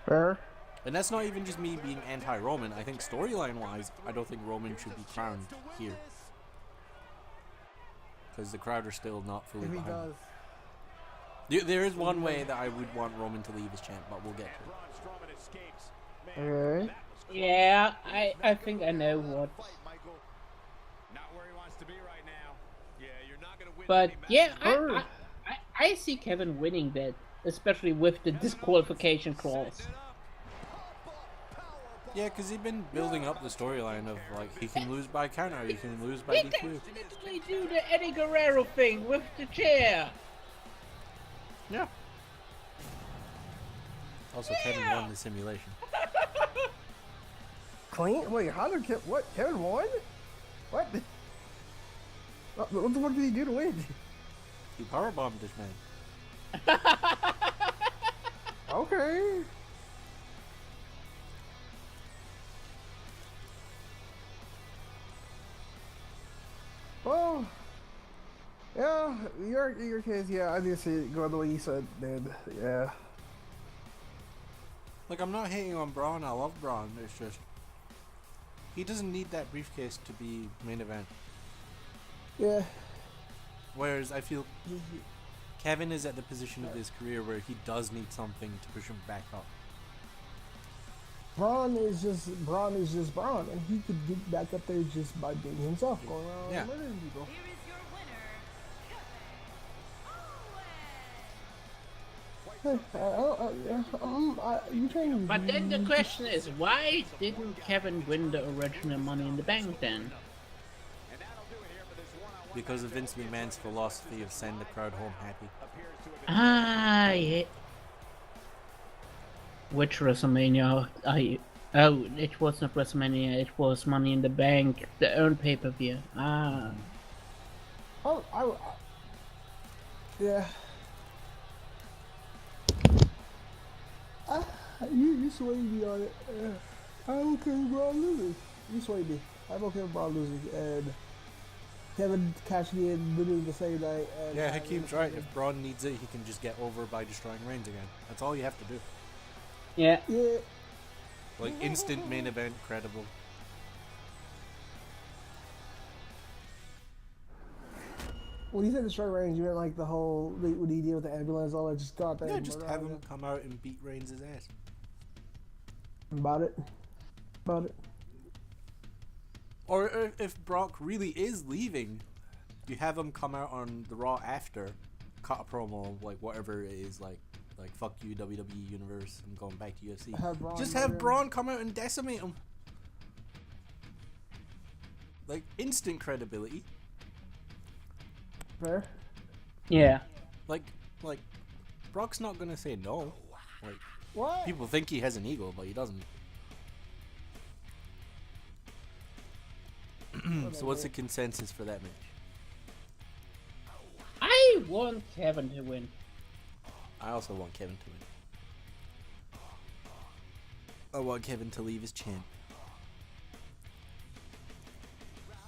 Fair. And that's not even just me being anti-Roman. I think storyline-wise, I don't think Roman should be crowned here. Because the crowd are still not fully If he behind him. does. There is one way that I would want Roman to leave as champ, but we'll get to it. Braun Strowman escapes. Okay. Yeah, I think I know what. Fight, Michael. Not where he wants to be right now. Yeah, you're not gonna win But any yeah, matches. I see Kevin winning that, especially with the disqualification clause. Yeah, because he's been building up the storyline of, like, he can lose by counter, he can lose by He DQ. can literally do the Eddie Guerrero thing with the chair. Yeah. Also, Kevin won the simulation. Clean? Wait, how did what? Kevin won? What? What the fuck did he do to win? He powerbombed this man. Okay. Well, yeah, your case, yeah, I did see it go the way you said, dude. Yeah. Like, I'm not hating on Braun, I love Braun, it's just... He doesn't need that briefcase to be main event. Yeah. Whereas I feel Kevin is at the position of his career where he does need something to push him back up. Braun is just Braun, and he could get back up there just by being himself, going around Yeah. murdering people. Here is your winner, You trying? But then the question is, why didn't Kevin win the original Money in the Bank then? And that'll do it here for this one-on-one Because of Vince McMahon's philosophy of send the crowd home happy. Ah, yeah. Which WrestleMania? Oh, it was not WrestleMania. It was Money in the Bank, the earned pay-per-view. Ah. Oh, yeah. You swayed me on it. I'm okay with Braun losing. You swayed me. I'm okay with Braun losing. And Kevin cashed me in literally the same night. And yeah, Hakeem's right. If Braun needs it, he can just get over by destroying Reigns again. That's all you have to do. Yeah. Yeah. Like, instant main event, credible. When you said destroy Reigns, you meant like the whole what he did with the ambulance, all that just got there. Yeah, just have him come out and beat Reigns' ass. About it. Or if Brock really is leaving, you have him come out on the Raw after, cut a promo, like whatever it is, like fuck you WWE Universe, I'm going back to UFC. Just have Braun come out and decimate him. Like, instant credibility. Fair. Yeah. Like Brock's not gonna say no. Like, What? people think he has an ego, but he doesn't. So what's the consensus for that match? I want Kevin to win. I also want Kevin to win. I want Kevin to leave as champ.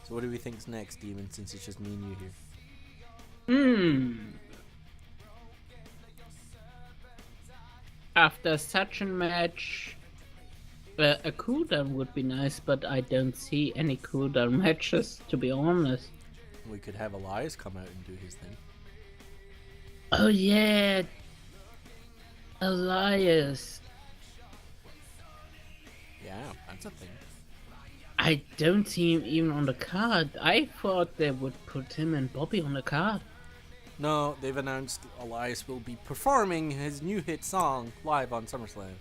So what do we think's next, Demon, since it's just me and you here? After such a match, a cooldown would be nice, but I don't see any cooldown matches, to be honest. We could have Elias come out and do his thing. Oh yeah, Elias. Yeah, that's a thing. I don't see him even on the card. I thought they would put him and Bobby on the card. No, they've announced Elias will be performing his new hit song live on SummerSlam.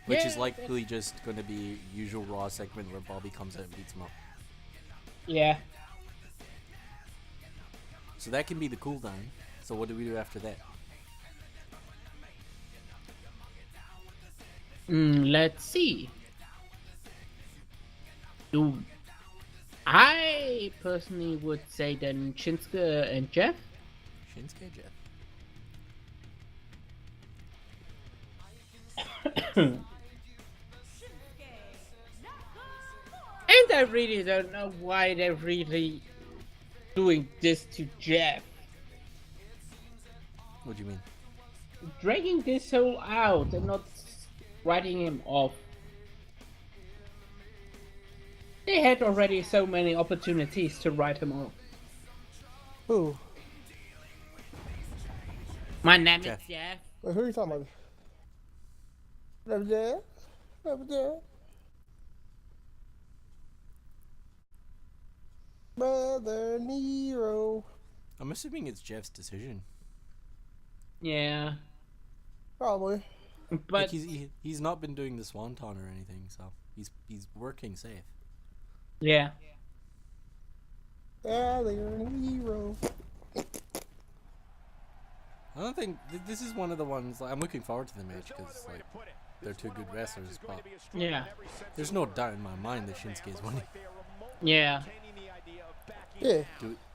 Which is likely just going to be usual Raw segment where Bobby comes out and beats him up. Yeah. So that can be the cooldown. So what do we do after that? Let's see. I personally would say then Shinsuke and Jeff. Shinsuke, Jeff. And I really don't know why they're really doing this to Jeff. What do you mean? Dragging this whole out and not writing him off. They had already so many opportunities to write him off. Who? My name Jeff. is Jeff. Wait, who are you talking about? Brother Nero. I'm assuming it's Jeff's decision. Yeah. Probably. But Like he's not been doing the Swanton or anything, so he's working safe. yeah. Brother Nero. I don't think this is one of the ones. Like, I'm looking forward to the match because like they're two good wrestlers. But Yeah. there's no doubt in my mind that Shinsuke is winning. Yeah. Yeah.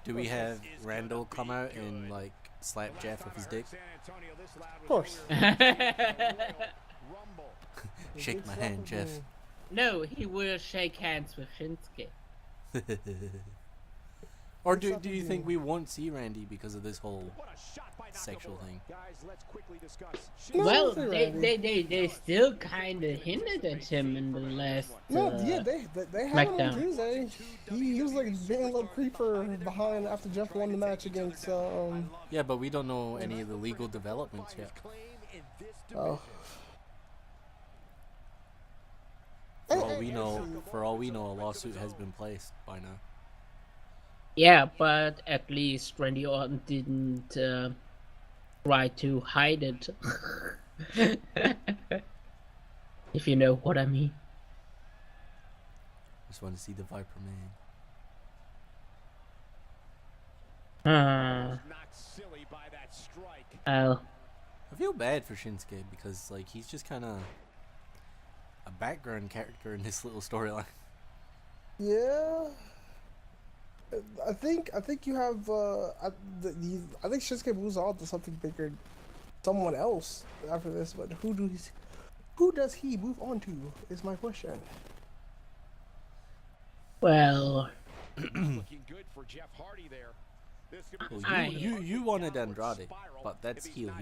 Do we have Randall come out and like slap Jeff with his dick? Of course. Shake my hand, Jeff. No, he will shake hands with Shinsuke. Or do you think we won't see Randy because of this whole sexual thing? Well, they still kind of hinted at him in the last. No, yeah, they had him on Tuesday. He was like being a little creeper behind after Jeff won the match against. Yeah, but we don't know any of the legal developments yet. Oh. For all we know, a lawsuit has been placed by now. Yeah, but at least Randy Orton didn't try to hide it. If you know what I mean. Just want to see the Viper Man. Oh. I feel bad for Shinsuke because like he's just kind of a background character in this little storyline. Yeah. I think you have I think Shinsuke moves on to something bigger, someone else after this. But who does he move on to? Is my question. Well, Looking good for Jeff Hardy there. Well, you wanted Andrade, but that's heel.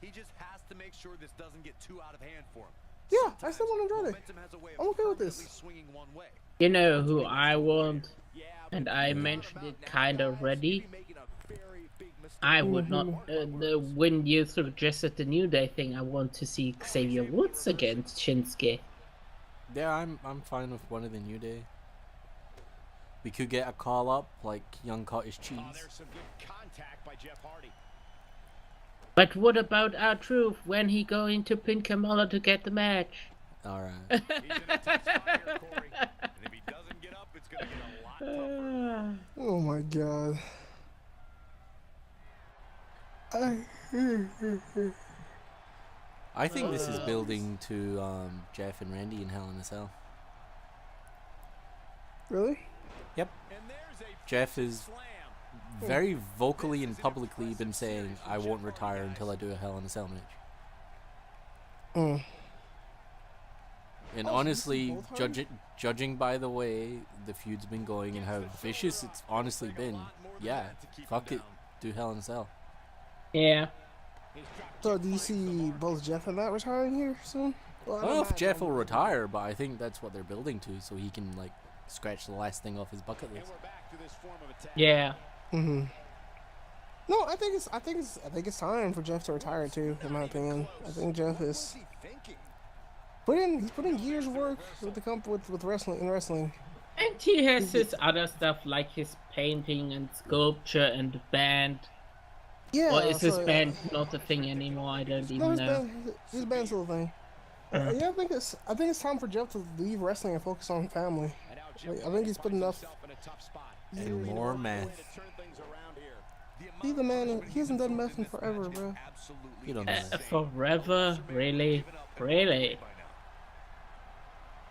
He just has to make sure this doesn't get too out of hand for him. Yeah, I still want Andrade. I'm okay with this. you know who I want, and I mentioned it kind of already. I would not. When you suggested the New Day thing, I want to see Xavier Woods against Shinsuke. Yeah, I'm fine with one of the New Day. We could get a call up like Young Cottage Cheese. There's some good contact by Jeff Hardy. But what about our truth? When he going to pin Kamala to get the match? All right. He's in a tough spot here, Corey. And if he doesn't get up, it's going to get a lot tougher. Oh my god. I think this is building to Jeff and Randy in Hell in a Cell. Really? Yep. Jeff is very vocally and publicly been saying, I won't retire until I do a Hell in a Cell match. And honestly, judging by the way the feud's been going and how vicious it's honestly been, yeah, fuck it, do Hell in a Cell. Yeah. So do you see both Jeff and Matt retiring here soon? Well, I don't know if Jeff will retire, but I think that's what they're building to, so he can like scratch the last thing off his bucket list. Yeah. No, I think it's time for Jeff to retire too. In my opinion, I think Jeff is he's putting years of work with the with wrestling. And he has his other stuff like his painting and sculpture and band. Yeah. Or is his band not a thing anymore? I don't even know. His band's still a thing. Yeah, I think it's time for Jeff to leave wrestling and focus on family. Like, I think he's put enough. And more meth. He's the man. He hasn't done meth in forever, bro. You don't know that. Forever? Really? Really?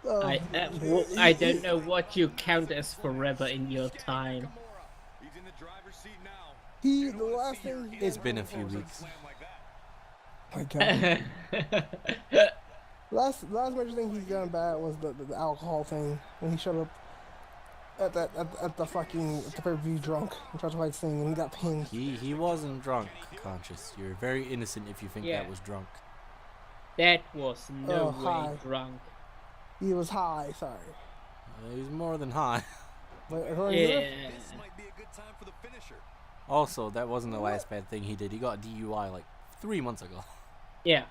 Oh, I don't know what you count as forever in your time. The last thing. It's been a few weeks. My God. Last major thing he's done bad was the alcohol thing when he showed up at the pay-per-view drunk and tried to fight Sting and he got pinned. He wasn't drunk, Conscious. You're very innocent if you think that was drunk. That was no way high. drunk. He was high. Sorry. He's more than high. But Yeah. This might be a good time for the finisher. Also, that wasn't the last bad thing he did. He got a DUI like 3 months ago. Yeah.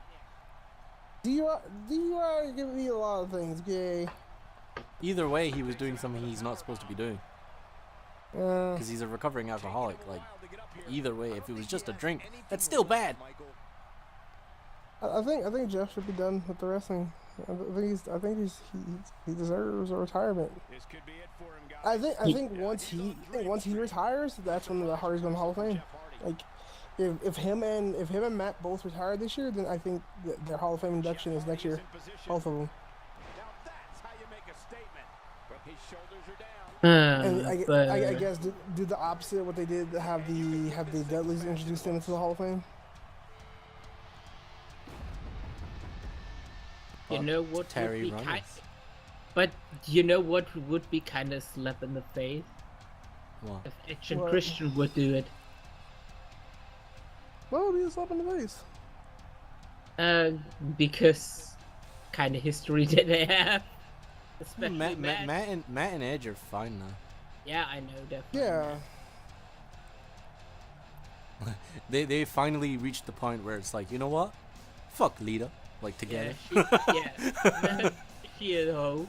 DUI give me a lot of things, gay. Either way, he was doing something he's not supposed to be doing. Because he's a recovering alcoholic. Like, either way, if it was just a drink, that's still bad. I think Jeff should be done with the wrestling. I think he deserves a retirement. This could be it for him, guys. I think once he retires, that's when the Hardy's going to Hall of Fame. Like, if him and Matt both retire this year, then I think their Hall of Fame induction is next year. Both of them. Now that's how you make a statement. But his shoulders are down. And I guess do the opposite of what they did. Have the Dudleys introduce them into the Hall of Fame. You know what Terry would be Runnels. but you know what would be kind of slap in the face? What? If Action What? Christian would do it. What would be a slap in the face? Because kind of history that they have. Especially Matt and Edge are fine now. Yeah, I know, definitely. Yeah. They finally reached the point where it's like, you know what? Fuck Lita. Like, together. Yeah, she is a hoe.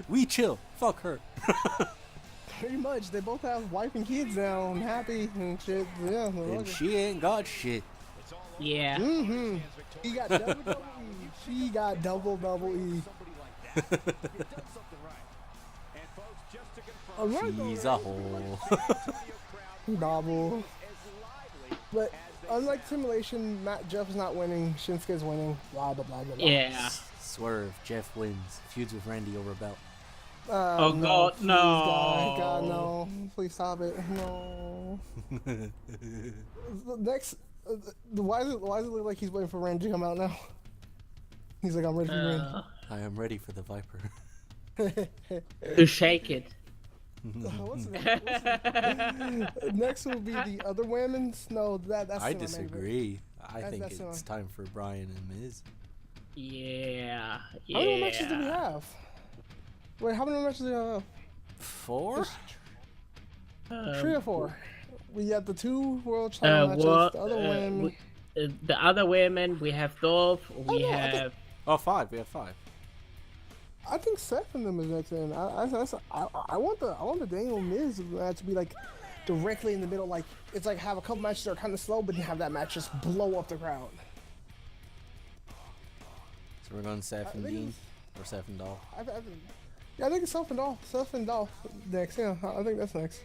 We chill. Fuck her. Pretty much. They both have wife and kids now and happy and shit. Yeah. And she ain't got shit. Yeah. Mm-hmm. He got double E. She got double E. He's a hole. Double. But unlike Simulation, Jeff is not winning. Shinsuke's winning. Blah blah blah blah. Yeah. Swerve. Jeff wins. Feuds with Randy over belt. Oh no, God, please, no! God, no! Please stop it! No. Next, why does it look like he's waiting for Randy to come out now? He's like, I'm ready for Randy. I am ready for the Viper. To shake it. What's next will be the other women's. No, that's. I disagree. I think it's time for Bryan and Miz. Yeah. How many matches do we have? Wait, how many matches do we have? 4? 3 or 4. We have the 2 world title matches. The other women. The other women, we have Dolph. We have. 5. We have 5. I think 7 of them is next in. I want the Daniel Miz match to be like directly in the middle. Like it's like have a couple matches that are kind of slow, but you have that match just blow up the crowd. So we're going Seth and Dean or Seth and Dolph. I think it's Seth and Dolph. Seth and Dolph next. Yeah, I think that's next.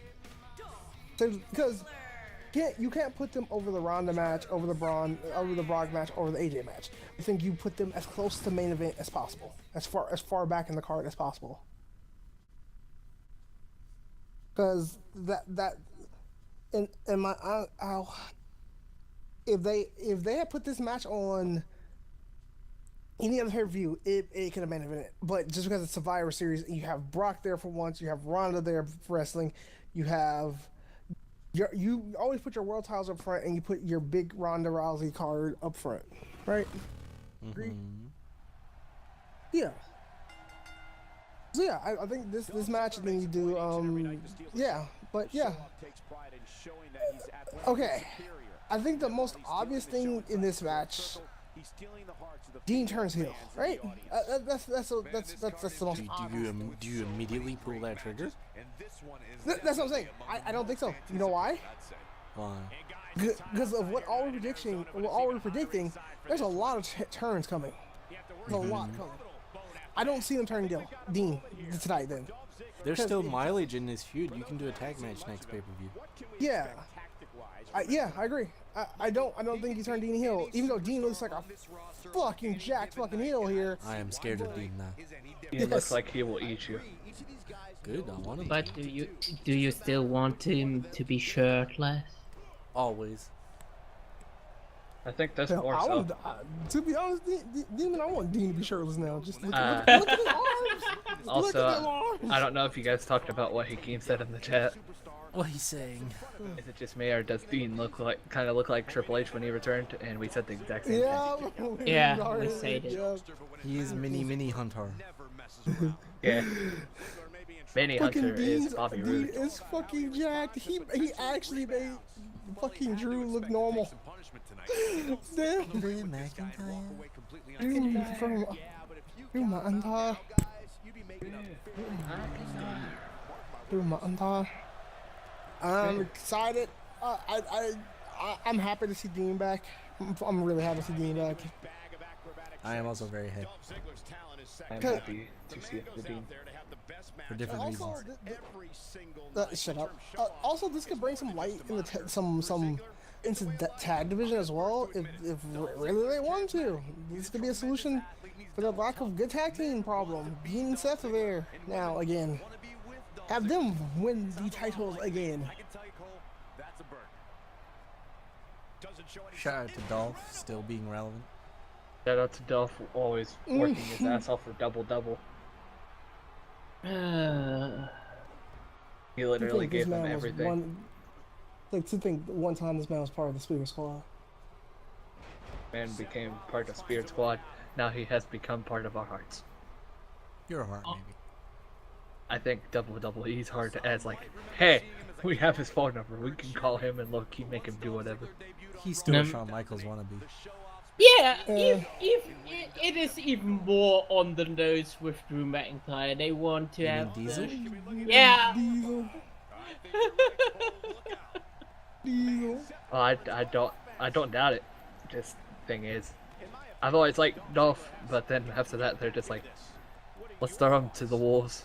Because you can't put them over the Ronda match, over the Brock match, over the AJ match. I think you put them as close to the main event as possible, as far back in the card as possible. Because if they had put this match on any other pay-per-view, it could have main evented. But just because it's Survivor Series, you have Brock there for once, you have Ronda there for wrestling, you always put your world titles up front, and you put your big Ronda Rousey card up front, right? Agree? Yeah. So yeah, I think this match, and then you do yeah, but yeah. Okay, I think the most obvious thing in this match, Dean turns heel, right? That's the most obvious. Do you immediately pull that trigger? That's what I'm saying. I don't think so. You know why? Why? Because of what all we're predicting, there's a lot of turns coming. There's a lot coming. I don't see them turning Dean tonight. Then there's still mileage in this feud. You can do a tag match next pay-per-view. Yeah, I agree. I don't think he turned Dean heel, even though Dean looks like a fucking jacked fucking heel here. I am scared of Dean now. He looks like he will eat you. Good, I want him. But do you still want him to be shirtless? Always. I think that's more so. To be honest, Demon, I want Dean to be shirtless now. Just look at his arms. Also, look at them arms. I don't know if you guys talked about what Hakeem said in the chat. What he's saying? Is it just me, or does Dean kind of look like Triple H when he returned? And we said the exact same thing. Yeah, we said it. He is mini Hunter. Yeah. Mini Hunter is Bobby Roode. Dean is fucking jacked. He actually made fucking Drew look normal. Damn. Drew McIntyre. Drew McIntyre. Drew McIntyre. I'm excited. I'm happy to see Dean back. I'm really happy to see Dean back. I am also very happy. I'm happy to see the Dean. For different reasons. Shut up. Also, this could bring some light in the into the tag division as well, if really they want to. This could be a solution for the lack of good tag team problem. Dean and Seth are there now again. Have them win the titles again. Shout out to Dolph, still being relevant. Shout out to Dolph, always working his ass off for double. He literally gave them everything. To think one time this man was part of the Spirit Squad. Man became part of Spirit Squad. Now he has become part of our hearts. Your heart, maybe. I think WWE's hard to as like, hey, we have his phone number. We can call him and low-key make him do whatever. He's still a Shawn Michaels wannabe. Yeah, if it is even more on the nose with Drew McIntyre. They want to have Diesel? Yeah. Diesel. Well, I don't doubt it. Just thing is, I've always liked Dolph, but then after that they're just like, let's throw him to the wolves.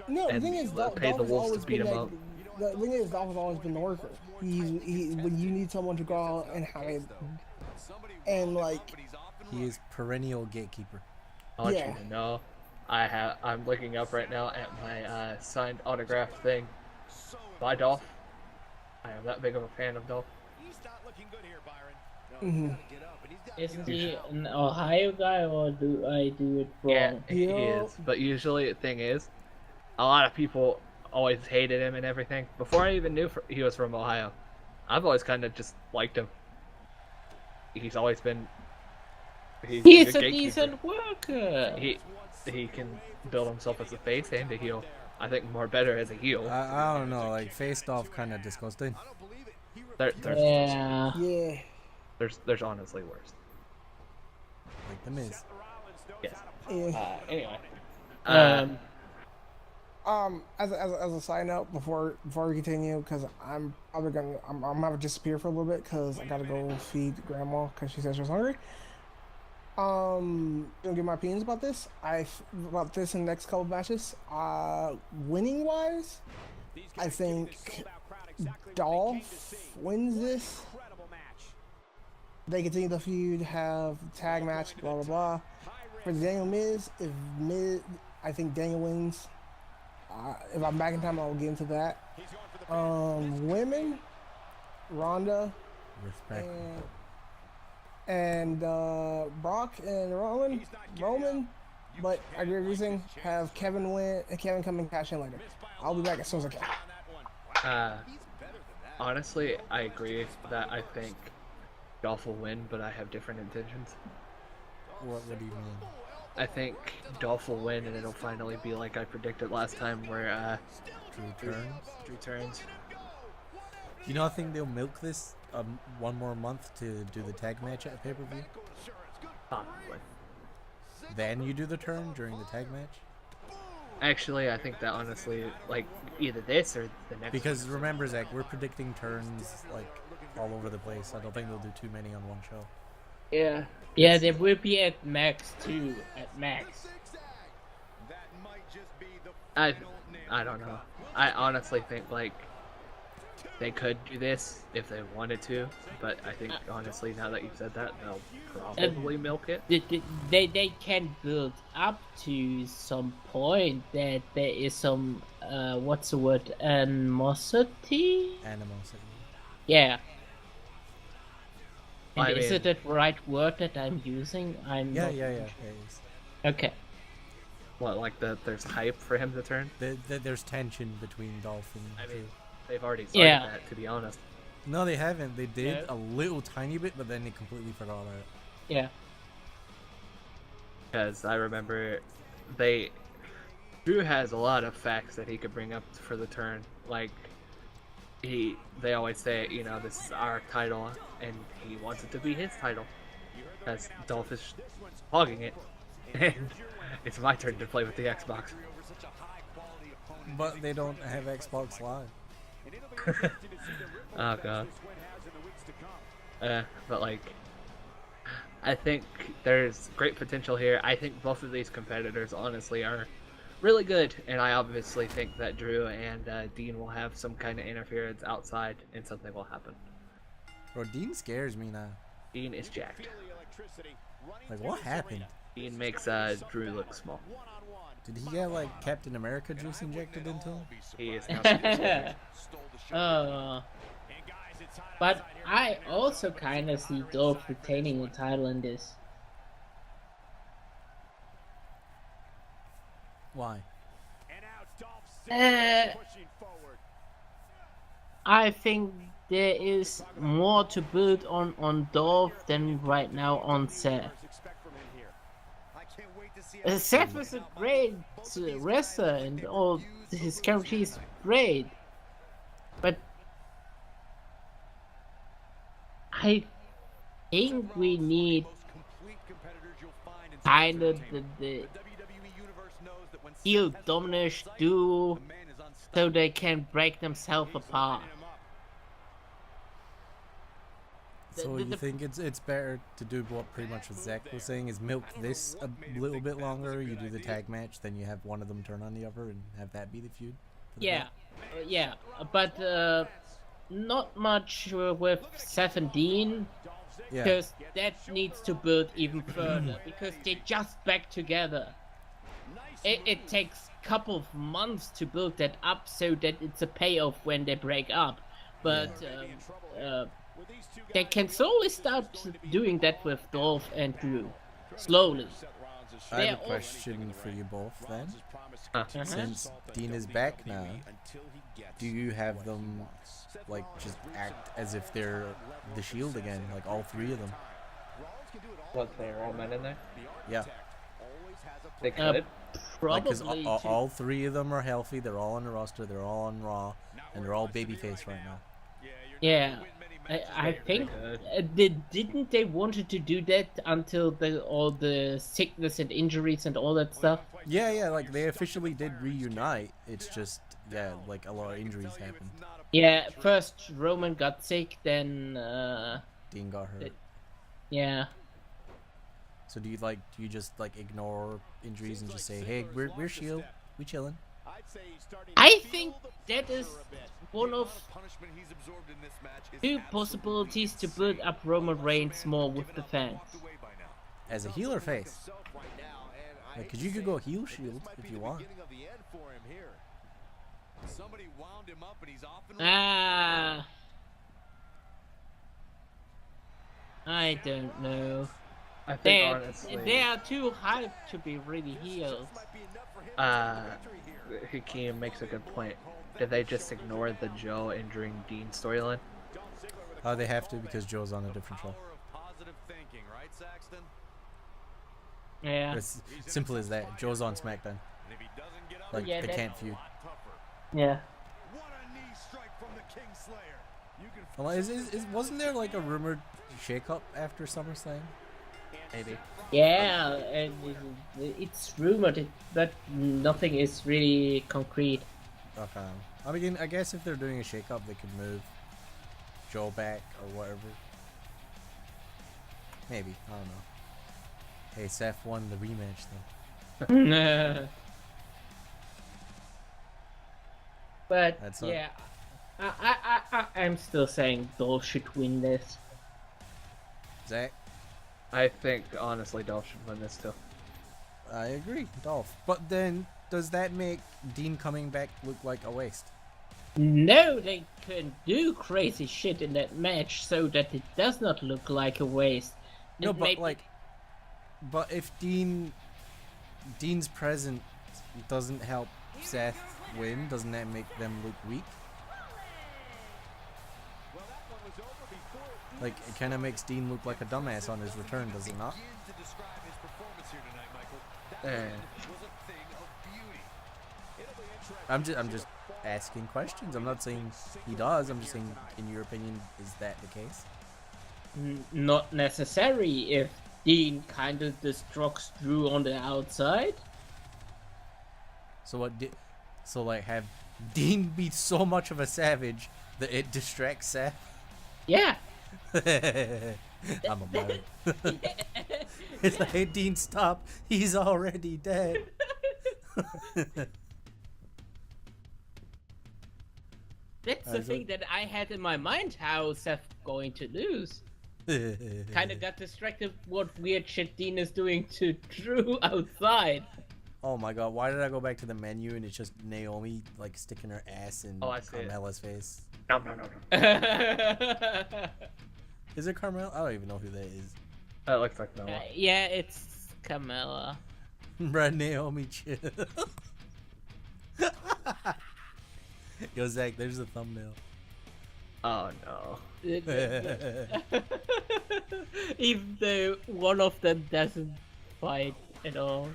No, the and thing is, paid the Wolves to beat him up. The thing is, Dolph has always been the worker. When you need someone to go out and have it, and like, he is perennial gatekeeper. I want you to know, I'm looking up right now at my signed autograph thing by Dolph. I am that big of a fan of Dolph. Isn't he an Ohio guy, or do I do it wrong? Yeah, he is. But usually the thing is, a lot of people always hated him and everything. Before I even knew he was from Ohio, I've always kind of just liked him. He's always been. He's a decent worker. He can build himself as a face and a heel. I think more better as a heel. I don't know, like faced off kind of disgusting. Yeah. There's honestly worse. Like the Miz. Yes. Yeah. Anyway. As a side note, before we continue, because I'm gonna disappear for a little bit because I gotta go feed grandma because she says she's hungry. Gonna give my opinions about this. About this in the next couple matches. Winning wise, I think Dolph wins this. They continue the feud, have tag match, blah blah blah. For Daniel Miz, I think Daniel wins. If I'm back in time, I'll get into that. Women, Ronda, Respect. and Brock and Roman, but I agree with everything. Have Kevin win and Kevin come and cash in later. I'll be back as soon as I can. Honestly, I agree that I think Dolph will win, but I have different intentions. What do you mean? I think Dolph will win, and it'll finally be like I predicted last time, where Drew turns. You know, I think they'll milk this one more month to do the tag match at pay-per-view. Probably. Then you do the turn during the tag match. Actually, I think that honestly, like either this or the next. Because remember, Zack, we're predicting turns like all over the place. I don't think they'll do too many on one show. Yeah. Yeah, they will be at max too. At max. I don't know. I honestly think like they could do this if they wanted to, but I think honestly now that you've said that, they'll probably milk it. They can build up to some point that there is some what's the word, animosity. Yeah. And is it the right word that I'm using? Yeah. Okay. What, like there's hype for him to turn? There's tension between Dolph and Drew. They've already started that, to be honest. No, they haven't. They did a little tiny bit, but then they completely forgot it. Yeah. Because I remember Drew has a lot of facts that he could bring up for the turn. Like, they always say, you know, this is our title, and he wants it to be his title. Because Dolph is hogging it, and it's my turn to play with the Xbox. But they don't have Xbox Live. Oh god. But like, I think there's great potential here. I think both of these competitors honestly are really good, and I obviously think that Drew and Dean will have some kind of interference outside and something will happen. Bro, Dean scares me now. Dean is jacked. Like, what happened? Dean makes Drew look small. Did he get like Captain America juice injected into him? He is now. But I also kind of see Dolph retaining the title in this. Why? I think there is more to build on Dolph than right now on Seth. Seth was a great wrestler and all his character is great, but I think we need kind of the heel dominant duo so they can break themselves apart. So you think it's better to do what pretty much what Zack was saying, is milk this a little bit longer, you do the tag match, then you have one of them turn on the other and have that be the feud? Yeah, but not much with Seth and Dean, because that needs to build even further, because they just back together. It takes a couple of months to build that up so that it's a payoff when they break up, but they can slowly start doing that with Dolph and Drew, slowly. I have a question for you both then. Since Dean is back now, do you have them like just act as if they're the Shield again, like all three of them? What, they're all men in there? Yeah. They could. Because all three of them are healthy, they're all on the roster, they're all on Raw, and they're all babyface right now. Yeah, I think didn't they wanted to do that until all the sickness and injuries and all that stuff? Yeah, like they officially did reunite. It's just like a lot of injuries happened. Yeah, first Roman got sick, then Dean got hurt. Yeah. So do you just ignore injuries and just say, hey, we're Shield, we chilling? I think that is one of two possibilities to build up Roman Reigns more with the fans. As a heel or face? Because you could go heel Shield if you want. I don't know. I think honestly, they are too hyped to be really heels. Hakeem makes a good point. Did they just ignore the Joe injuring Dean storyline? They have to, because Joe's on a different show. Yeah. It's simple as that. Joe's on SmackDown. They can't feud. Yeah. Well, wasn't there like a rumored shakeup after SummerSlam? Maybe. Yeah, and it's rumored, but nothing is really concrete. Okay. I mean, I guess if they're doing a shakeup, they could move Joe back or whatever. Maybe. I don't know. Hey, Seth won the rematch though. But yeah, I'm still saying Dolph should win this. Zack? I think honestly Dolph should win this too. I agree, Dolph. But then, does that make Dean coming back look like a waste? No, they can do crazy shit in that match so that it does not look like a waste. No, but but if Dean's presence doesn't help Seth win, doesn't that make them look weak? Like, it kind of makes Dean look like a dumbass on his return, does it not? I'm just asking questions. I'm not saying he does. I'm just saying, in your opinion, is that the case? Not necessary if Dean kind of destructs Drew on the outside. So what did... So, like, have Dean be so much of a savage that it distracts Seth? Yeah. I'm a man. It's like, hey, Dean, stop. He's already dead. That's the thing that I had in my mind, how Seth going to lose. Kind of got distracted what weird shit Dean is doing to Drew outside. Oh my god, why did I go back to the menu and it's just Naomi like sticking her ass in Carmella's face? No. Is it Carmella? I don't even know who that is. That looks like Noah. Yeah, it's Carmella. Bruh, Naomi, chill. Yo, Zack, there's a thumbnail. Oh no. Even though one of them doesn't fight at all.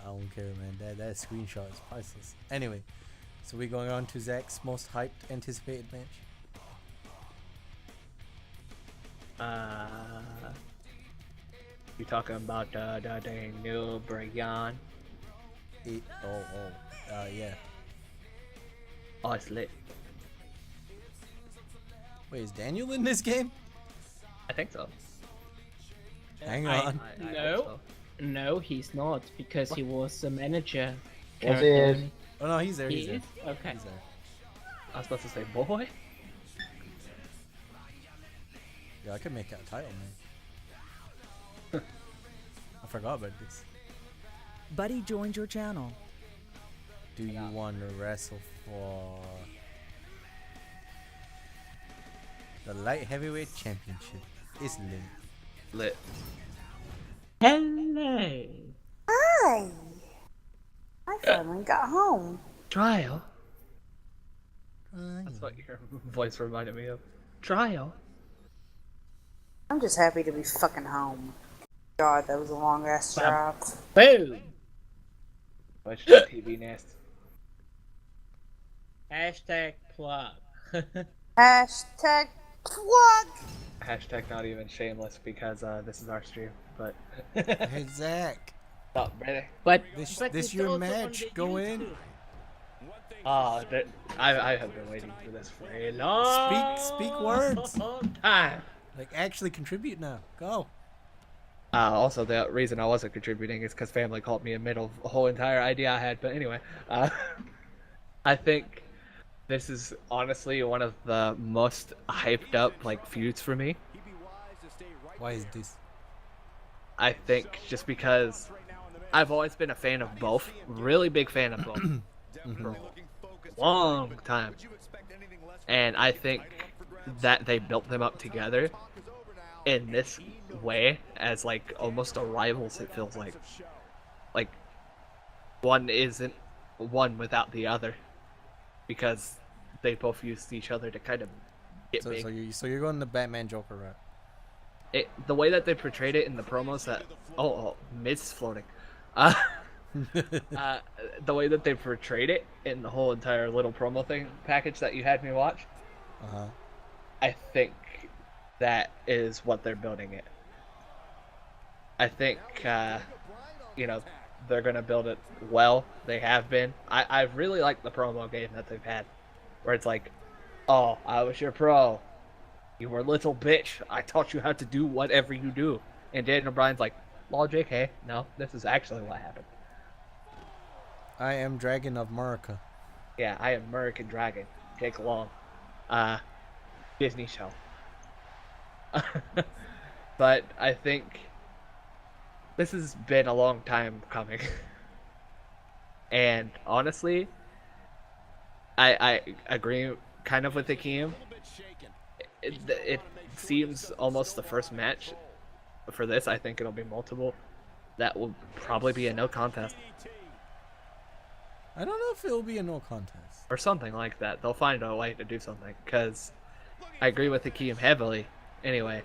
I don't care, man. That screenshot is priceless. Anyway, so we're going on to Zack's most hyped, anticipated match. You talking about the new Brian? Yeah. Oh, it's lit. Wait, is Daniel in this game? I think so. Hang on. I No. hope so. No, he's not, because he was a manager. Yes, he is. currently. Oh no, he's there. He He's there. is? Okay. He's there. I was supposed to say boy. Yeah, I could make that a title, man. I forgot about this. Buddy joined your channel. Do you want to wrestle for the light heavyweight championship? Is Lit. Hello. Hi. I finally got home. Trial. That's what your voice reminded me of. Trial. I'm just happy to be fucking home. God, that was a long ass drive. Boom. Watch the TV nest. Hashtag plug. Hashtag plug. Hashtag not even shameless because this is our stream, but. Hey Zack, Stop, brother. But this it's your also match. on the Go in. YouTube. I have been waiting for this for a long Speak words. time. Like actually contribute now. Go. Also, the reason I wasn't contributing is because family called me in the middle of a whole entire idea I had. But anyway, I think this is honestly one of the most hyped up like feuds for me. Why is this? I think just because I've always been a fan of both, really big fan of both, for a long time, and I think that they built them up together in this way as like almost a rivals. It feels like one isn't one without the other because they both used each other to kind of get big. So you're going the Batman Joker route. The way that they portrayed it in the promos that Miz is floating. The way that they portrayed it in the whole entire little promo thing package that you had me watch, I think that is what they're building it. I think they're gonna build it well. They have been. I really like the promo game that they've had, where it's like, oh, I was your pro. You were a little bitch. I taught you how to do whatever you do. And Daniel Bryan's like, logic, hey, no, this is actually what happened. I am Dragon of America. Yeah, I am American Dragon. Jake Long. Disney show. But I think this has been a long time coming. And honestly, I agree kind of with Akeem. It seems almost the first match for this. I think it'll be multiple. That will probably be a no contest. I don't know if it'll be a no contest. Or something like that. They'll find a way to do something. Because I agree with Akeem heavily, anyway,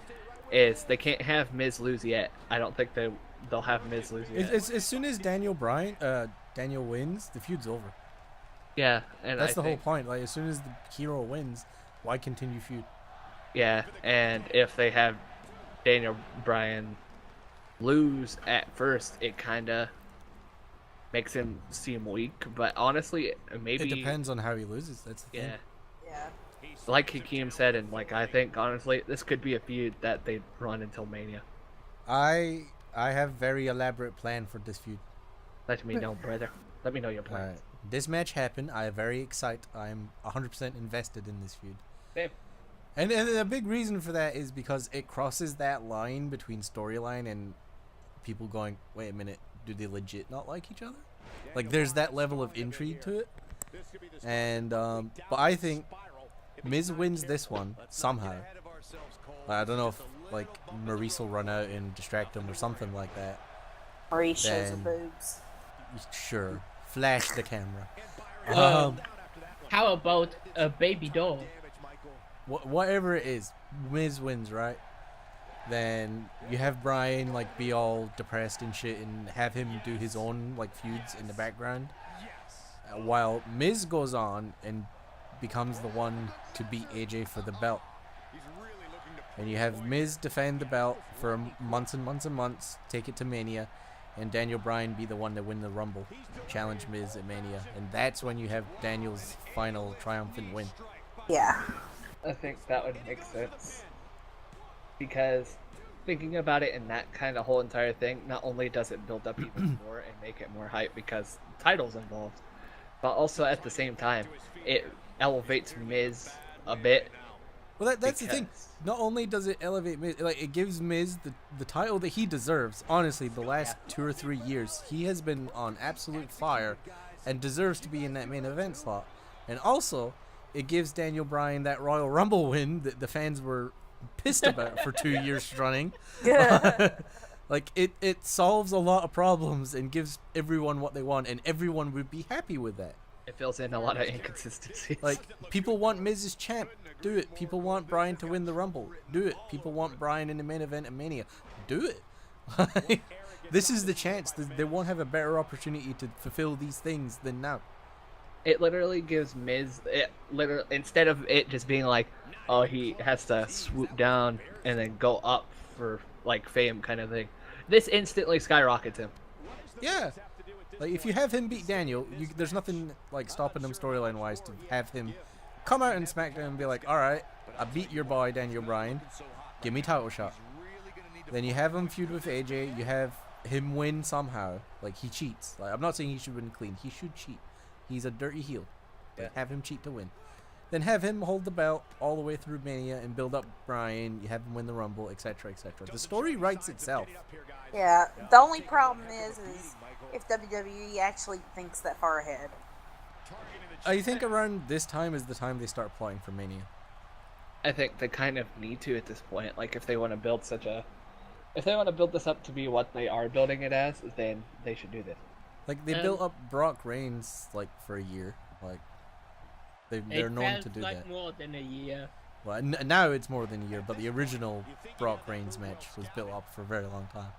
is they can't have Miz lose yet. I don't think they'll have Miz lose yet. As soon as Daniel wins, the feud's over. Yeah, and that's the whole point. Like, as soon as the hero wins, why continue feud? Yeah, and if they have Daniel Bryan lose at first, it kind of makes him seem weak. But honestly, maybe it depends on how he loses. That's the thing. Yeah. Like Hakeem said, and like I think honestly, this could be a feud that they run until Mania. I have very elaborate plan for this feud. Let me know, brother. Let me know your plans. Alright. This match happened. I am very excited. I'm 100% invested in this feud. Same. And a big reason for that is because it crosses that line between storyline and people going, wait a minute, do they legit not like each other? Like, there's that level of intrigue to it. And, but I think Miz wins this one somehow. I don't know if, like, Maurice will run out and distract him or something like that. Maurice shows her boobs. Sure. Flash the camera. How about a baby doll? Whatever it is, Miz wins, right? Then you have Bryan like be all depressed and shit, and have him do his own like feuds in the background, while Miz goes on and becomes the one to beat AJ for the belt. And you have Miz defend the belt for months and months and months, take it to Mania, and Daniel Bryan be the one to win the Rumble, challenge Miz at Mania, and that's when you have Daniel's final triumphant win. Yeah. I think that would make sense. Because thinking about it in that kind of whole entire thing, not only does it build up even more and make it more hype because titles involved, but also at the same time, it elevates Miz a bit. Well, that's the thing. Not only does it elevate Miz, like it gives Miz the title that he deserves. Honestly, the last 2 or 3 years, he has been on absolute fire, and deserves to be in that main event slot. And also, it gives Daniel Bryan that Royal Rumble win that the fans were pissed about for 2 years running. Like it solves a lot of problems and gives everyone what they want, and everyone would be happy with that. It fills in a lot of inconsistencies. Like, people want Miz as champ, do it. People want Bryan to win the Rumble, do it. People want Bryan in the main event at Mania, do it. This is the chance. They won't have a better opportunity to fulfill these things than now. It literally gives Miz, instead of it just being like, oh, he has to swoop down and then go up for like fame kind of thing, this instantly skyrockets him. Yeah. Like, if you have him beat Daniel, there's nothing like stopping him storyline wise to have him come out in SmackDown and be like, alright, I beat your boy Daniel Bryan, give me title shot. Then you have him feud with AJ, you have him win somehow. Like, he cheats. Like, I'm not saying he should win clean, he should cheat. He's a dirty heel. Yeah. Have him cheat to win. Then have him hold the belt all the way through Mania and build up Bryan. You have him win the Rumble, etc., etc. The story writes itself. Yeah. The only problem is if WWE actually thinks that far ahead. I think around this time is the time they start plotting for Mania. I think they kind of need to at this point. Like, if they want to build if they want to build this up to be what they are building it as, then they should do this. Like, they built up Brock Reigns like for a year. Like, they're known to do like that. More than a year. Well, now it's more than a year, but the original Brock Reigns match was built up for a very long time.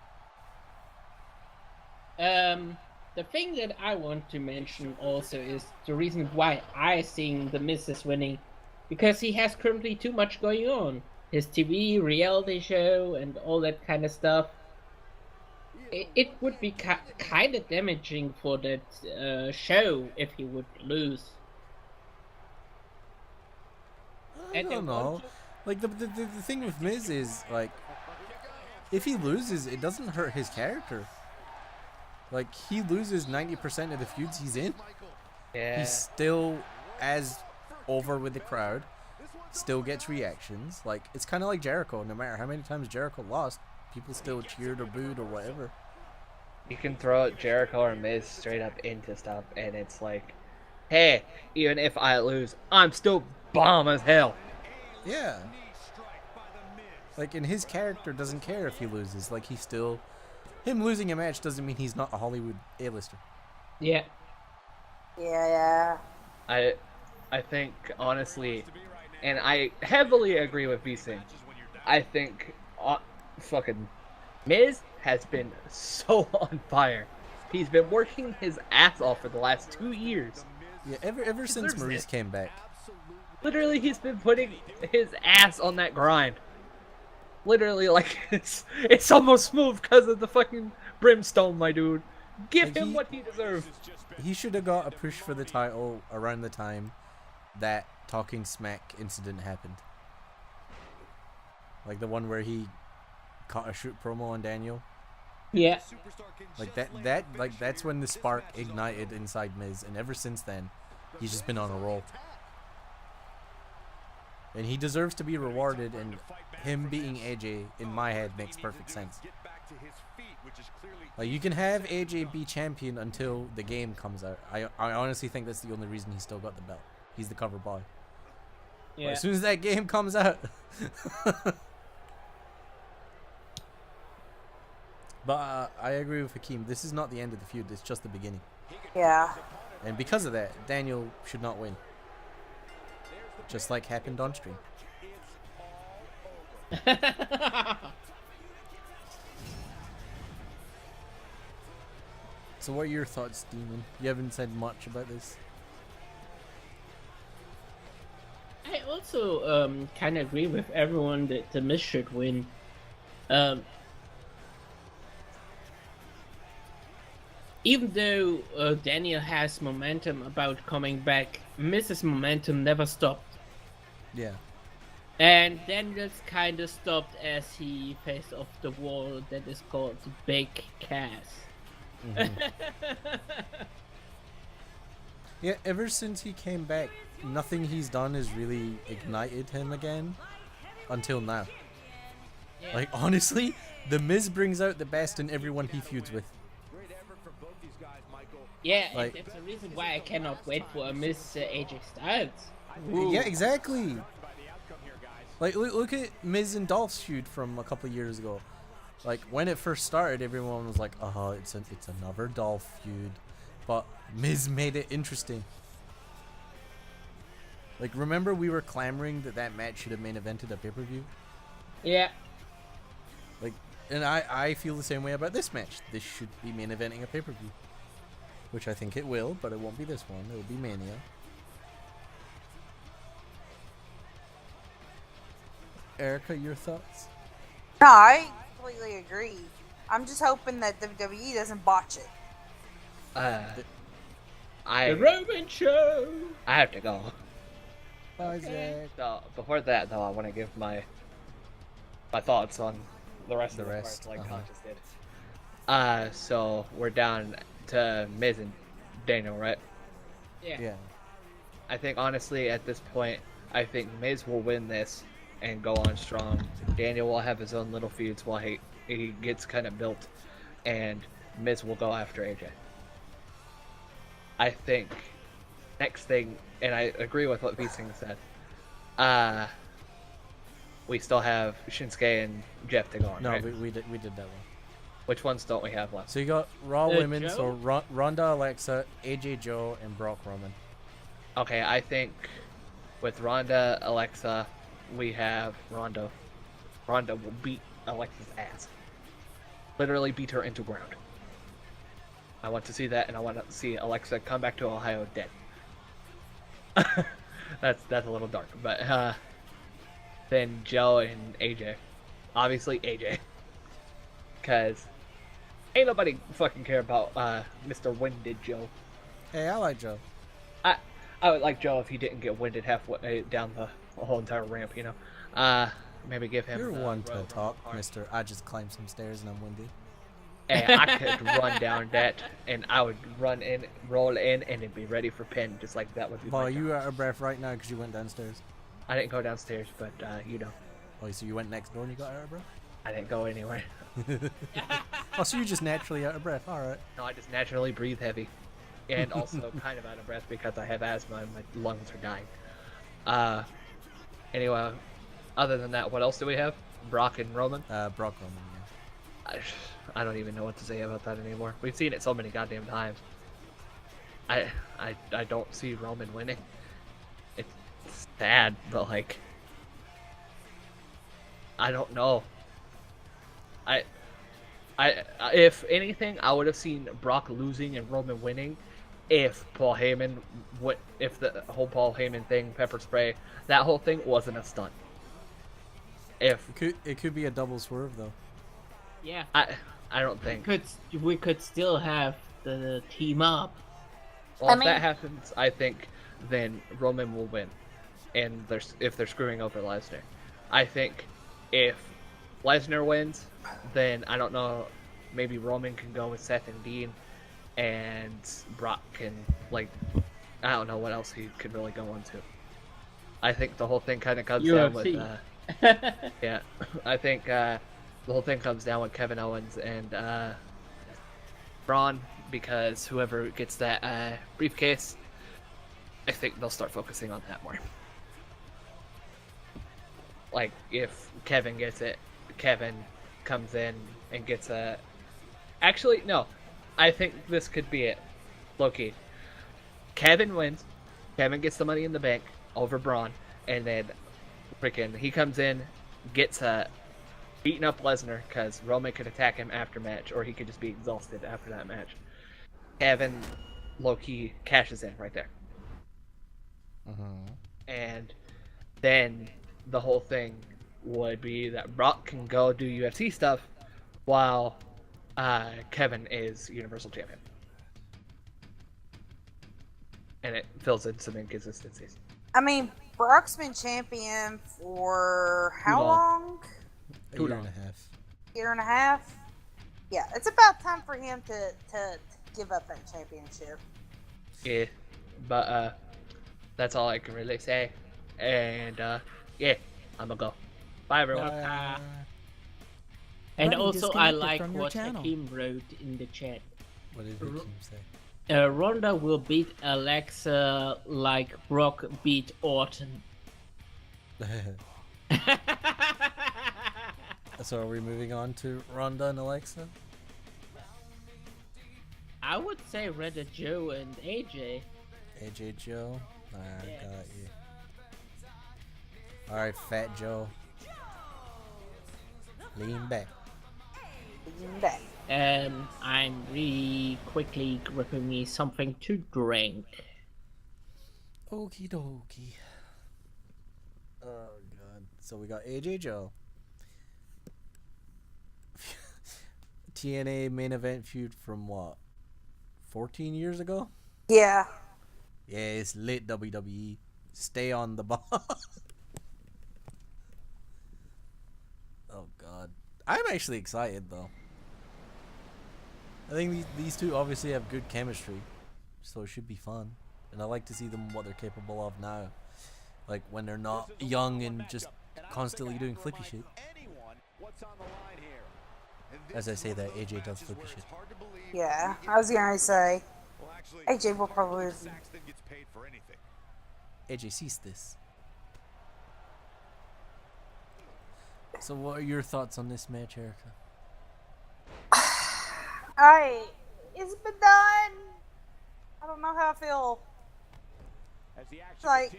The thing that I want to mention also is the reason why I think the Miz is winning, because he has currently too much going on. His TV, reality show, and all that kind of stuff. It would be kind of damaging for that show if he would lose. I don't know. Like, the thing with Miz is, like, if he loses, it doesn't hurt his character. Like, he loses 90% of the feuds he's in. Yeah. He's still as over with the crowd. Still gets reactions. Like, it's kind of like Jericho. No matter how many times Jericho lost, people still cheered or booed or whatever. You can throw Jericho or Miz straight up into stuff, and it's like, hey, even if I lose, I'm still bomb as hell. Yeah. Like, and his character doesn't care if he loses. Like, he's still... Him losing a match doesn't mean he's not a Hollywood A-lister. Yeah. Yeah. I think, honestly, and I heavily agree with Vsing, I think fucking Miz has been so on fire. He's been working his ass off for the last 2 years. Yeah, ever since Maurice came back. Literally, he's been putting his ass on that grind. Literally, like, it's almost smooth because of the fucking brimstone, my dude. Give him what he deserves. He should have got a push for the title around the time that Talking Smack incident happened. Like the one where he caught a shoot promo on Daniel. Yeah. Like that's when the spark ignited inside Miz, and ever since then, he's just been on a roll. And he deserves to be rewarded, and him beating AJ, in my head, makes perfect sense. Like, you can have AJ be champion until the game comes out. I honestly think that's the only reason he still got the belt. He's the cover boy. Yeah. But as soon as that game comes out... But I agree with Hakeem. This is not the end of the feud. It's just the beginning. Yeah. And because of that, Daniel should not win. Just like happened on stream. So what are your thoughts, Demon? You haven't said much about this. I also kind of agree with everyone that the Miz should win. Even though Daniel has momentum about coming back, Miz's momentum never stopped. Yeah. And Daniels kind of stopped as he faced off the wall that is called Big Cass. Yeah, ever since he came back, nothing he's done has really ignited him again until now. Yeah. Like, honestly, The Miz brings out the best in everyone he feuds with. Yeah, Like- and that's the reason why I cannot wait for a Miss AJ Styles. Yeah, exactly. Like, look at Miz and Dolph's feud from a couple of years ago. Like, when it first started, everyone was like, "Oh, it's another Dolph feud," but Miz made it interesting. Like, remember we were clamoring that match should have main evented a pay-per-view? Yeah. Like, and I feel the same way about this match. This should be main eventing a pay-per-view, which I think it will, but it won't be this one. It will be Mania. Erica, your thoughts? No, I completely agree. I'm just hoping that WWE doesn't botch it. The I Roman Show! I have to go. Bye, Zack. So before that, though, I want to give my thoughts on the rest The of the rest, parts, like uh-huh. Canchas did. So we're down to Miz and Daniel, right? Yeah. I think honestly, at this point, I think Miz will win this and go on strong. Daniel will have his own little feuds while he gets kind of built, and Miz will go after AJ. I think next thing, and I agree with what Vsinghb said. We still have Shinsuke and Jeff to go on. No, right? we did that one. Which ones don't we have left? So you got Raw Women, Joe? so Ronda, Alexa, AJ Joe, and Brock Roman. Okay, I think with Ronda, Alexa, we have Ronda. Ronda will beat Alexa's ass. Literally beat her into ground. I want to see that, and I want to see Alexa come back to Ohio dead. that's a little dark, but then Joe and AJ. Obviously AJ. Because ain't nobody fucking care about Mr. Winded Joe. Hey, I like Joe. I would like Joe if he didn't get winded halfway down the whole entire ramp, you know. Maybe give him. You're the one to Royal talk, Rumble card. Mister. I just climbed some stairs and I'm windy. Hey, I could run down that, and I would run in, roll in, and it'd be ready for pin, just like that would be. Well, my you job. out of breath right now because you went downstairs. I didn't go downstairs, but you know, Oh, so you went next door and you got out of breath? I didn't go anywhere. Oh, so you're just naturally out of breath. All right. No, I just naturally breathe heavy, and also kind of out of breath because I have asthma and my lungs are dying. Anyway, other than that, what else do we have? Brock and Roman. Brock Roman. Yeah. I don't even know what to say about that anymore. We've seen it so many goddamn times. I don't see Roman winning. It's sad, but like, I don't know. If anything, I would have seen Brock losing and Roman winning if Paul Heyman if the whole Paul Heyman thing, pepper spray, that whole thing wasn't a stunt. If It could be a double swerve though. Yeah. I don't think. We could still have the team up. Well, I if that mean- happens, I think then Roman will win, and if they're screwing over Lesnar. I think if Lesnar wins, then I don't know, maybe Roman can go with Seth and Dean, and Brock can, like, I don't know what else he could really go into. I think the whole thing kind of comes down with, yeah, I think the whole thing comes down with Kevin Owens and Braun, because whoever gets that briefcase, I think they'll start focusing on that more. Like, if Kevin gets it, Kevin comes in and gets a... Actually, no. I think this could be it. Low-key. Kevin wins. Kevin gets the money in the bank over Braun. And then freaking he comes in, gets beating up Lesnar, because Roman could attack him after match, or he could just be exhausted after that match. Kevin, low-key, cashes in right there. And then the whole thing would be that Brock can go do UFC stuff while Kevin is Universal Champion. And it fills in some inconsistencies. I mean, Brock's been champion for how long? A year and a half. Year and a half? Yeah, it's about time for him to give up that championship. Yeah, but that's all I can really say. And yeah, I'm gonna go. Bye, everyone. And Buddy also, I disconnected like from your what channel. Hakeem wrote in the chat. What did Hakeem say? Ronda will beat Alexa like Brock beat Orton. So are we moving on to Ronda and Alexa? I would say rather Joe and AJ. AJ Joe? I Yes. got you. Alright, Fat Joe. Lean back. Back. I'm really quickly gripping me something to drink. Okie dokie. Oh god. So we got AJ Joe. TNA main event feud from what? 14 years ago? Yeah. Yeah, it's lit, WWE. Stay on the ball. Oh god. I'm actually excited though. I think these two obviously have good chemistry, so it should be fun. And I like to see them what they're capable of now. Like when they're not young and just constantly doing flippy shit. As I say that, AJ does flippy shit. Yeah, I was gonna say, AJ will probably. AJ sees this. So what are your thoughts on this match, Erica? It's been done. I don't know how I feel. Like,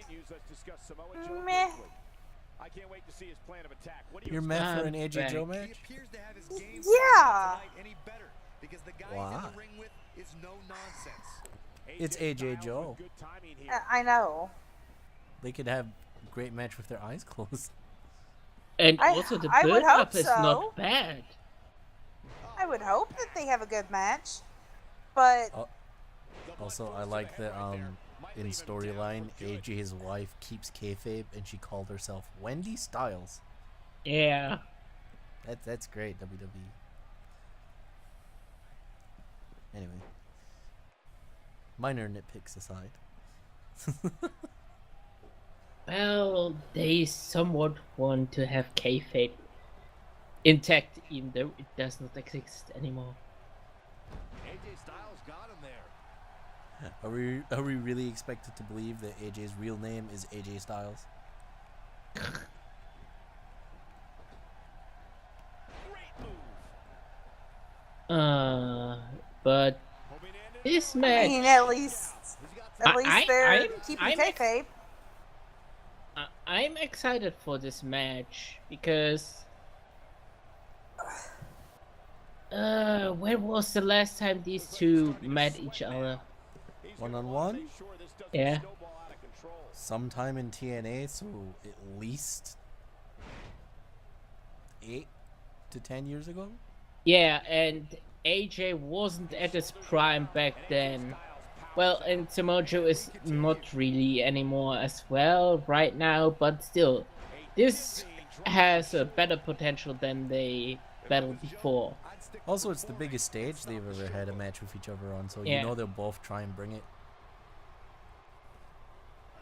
meh. I can't wait to see his plan of attack. What do You're you mad for I'm an AJ back. Joe match? Yeah. Because the guy Why? he's in the ring with is no nonsense. It's AJ Joe. I know. They could have a great match with their eyes closed. And I- also the I would build-up hope is so. not bad. I would hope that they have a good match, but Also, I like that in storyline, AJ's wife keeps kayfabe and she called herself Wendy Styles. Yeah. That's great, WWE. Anyway, minor nitpicks aside. Well, they somewhat want to have kayfabe intact, even though it does not exist anymore. AJ Styles got him there. Are we really expected to believe that AJ's real name is AJ Styles? But this I match, mean, at least they're I'm keeping kayfabe. I'm excited for this match because when was the last time these two met each other? One-on-one? Yeah. Sometime in TNA, so at least 8 to 10 years ago? Yeah, and AJ wasn't at his prime back then. Well, and Samoa Joe is not really anymore as well right now, but still, this has a better potential than they battled before. Also, it's the biggest stage they've ever had a match with each other on, so Yeah. you know they'll both try and bring it.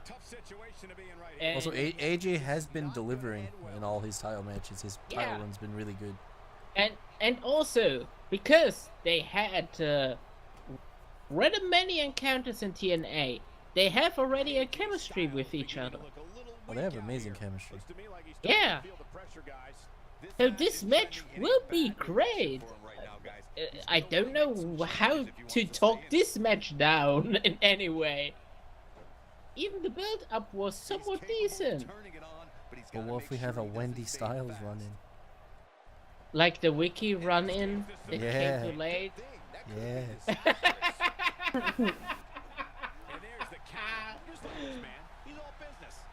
Tough situation to be in right here. And, Also, AJ has been delivering in all his title matches. His title Yeah. run's been really good. and also, because they had rather many encounters in TNA, they have already a chemistry with each other. Well, they have amazing chemistry. Yeah. So this match will be great. I don't know how to talk this match down in any way. Even the build-up was somewhat decent. But what if we have a Wendy Styles run-in? Like the wiki run-in that Yeah. came too late. Yeah. And there's the count. Here's the loose man. He's all business.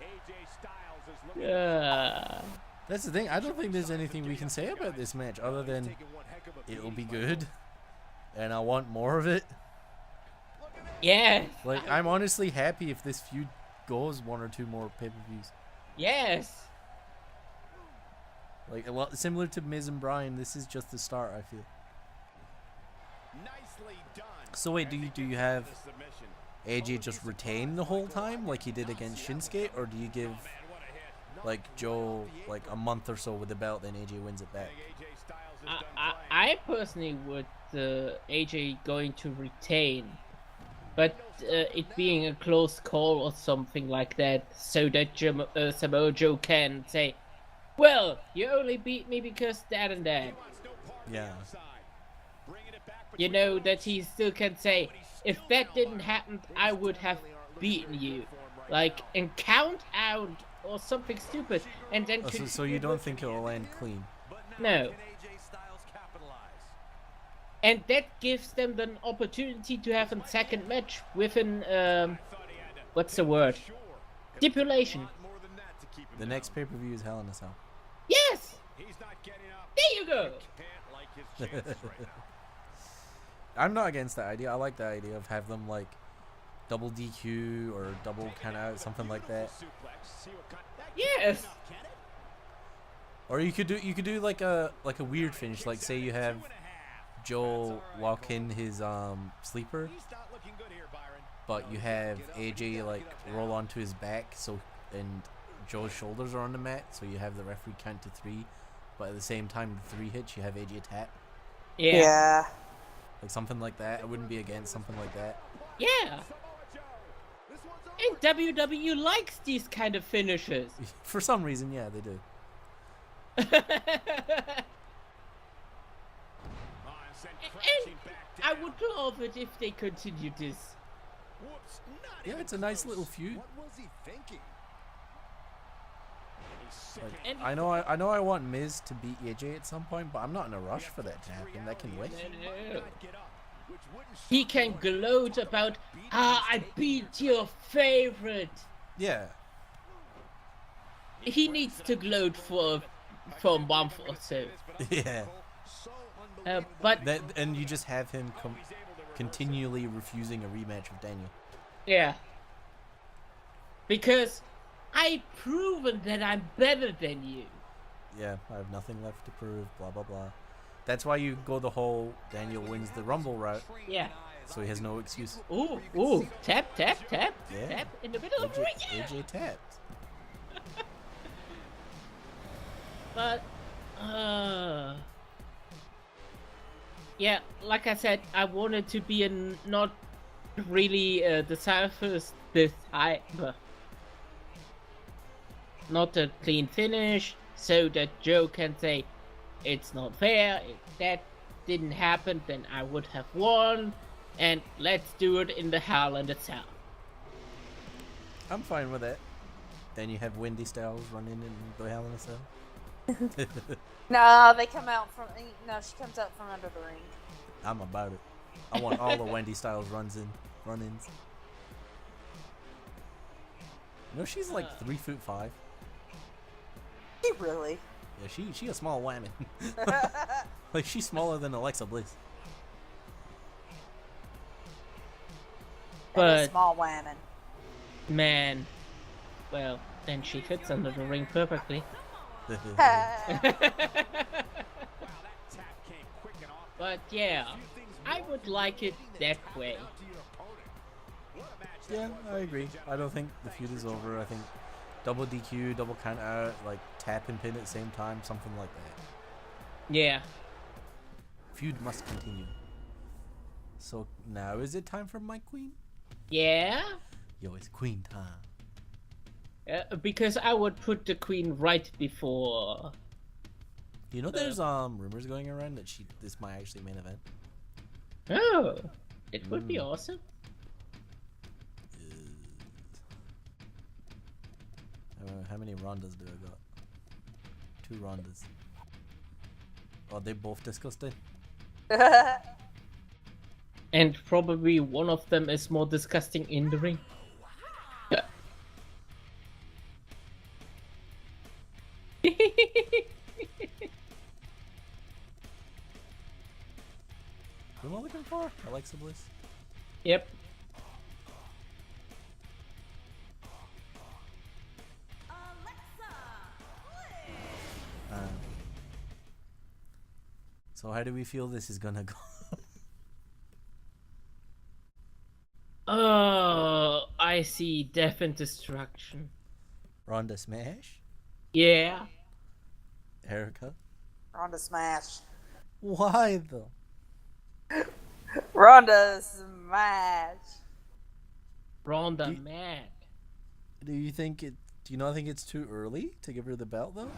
AJ Styles is looking That's the thing. I don't think there's anything we can say about this match other than taking one heck of a it'll beating, be Michael. good, and I want more of it. Look at Yes. Like, I'm honestly happy if this feud goes 1 or 2 more pay-per-views. Yes. Like, a lot similar to Miz and Bryan, this is just the start, I feel. Nicely done. So wait, do you have AJ just retain the whole time like he did against Shinsuke, or do you give like Joe like a month or so with the belt, then AJ wins it back? I personally would AJ going to retain, but it being a close call or something like that, so that Samoa Joe can say, well, you only beat me because that and that. Yeah. You know, that he still can say, if that didn't happen, I would have beaten you. Like, and count out or something stupid, and then... So you don't think it'll end clean? No. And that gives them the opportunity to have a second match with an, what's the word? Stipulation. The next pay-per-view is Hell in a Cell. Yes! There you go! I'm not against that idea. I like the idea of have them like double DQ or double count out, something like that. Yes. Or you could do like a weird finish, like say you have Joe lock in his sleeper, but you have AJ like roll onto his back, so and Joe's shoulders are on the mat, so you have the referee count to 3, but at the same time the 3 hits, you have AJ tap. Yeah. Like something like that. I wouldn't be against something like that. Yeah. And WWE likes these kind of finishes. For some reason, yeah, they do. And I would love it if they continue this. Yeah, it's a nice little feud. What was he thinking? Like, I know I want Miz to beat AJ at some point, but I'm not in a rush for that to happen. That can wait. No. He can gloat about, I beat your favorite. Yeah. He needs to gloat for a month or so. Yeah. But and you just have him continually refusing a rematch with Daniel. Yeah. Because I've proven that I'm better than you. Yeah, I have nothing left to prove, blah, blah, blah. That's why you go the whole Daniel wins the Rumble route. Yeah. So he has no excuse. Ooh. Tap. Yeah. Tap in the middle of the ring. Yeah. AJ tapped. But, yeah, like I said, I wanted to be not really the toughest this time. Not a clean finish, so that Joe can say, it's not fair, if that didn't happen, then I would have won, and let's do it in the Hell in a Cell. I'm fine with it. Then you have Wendy Styles run in the Hell in a Cell. No, they come out from. No, she comes out from under the ring. I'm about it. I want all the Wendy Styles run-ins. You know she's like 3'5". She really? Yeah, she a small woman. Like she's smaller than Alexa Bliss. But small woman. Man, well, then she fits under the ring perfectly. But yeah, I would like it that way. Yeah, I agree. I don't think the feud is over. I think double DQ, double count out, like tap and pin at the same time, something like that. Yeah. Feud must continue. So now is it time for my queen? Yeah? Yo, it's queen time. Because I would put the queen right before. You know, there's rumors going around that this might actually main event. Oh, it would be awesome. How many Rondas do I got? 2 Rondas. Oh, they both disgusting. And probably one of them is more disgusting in the ring. Who am I looking for? Alexa Bliss. Yep. So how do we feel this is gonna go? Oh, I see death and destruction. Ronda smash? Yeah. Erica? Ronda smash. Why though? Ronda smash. Ronda Do- mad. Do you not think it's too early to give her the belt though?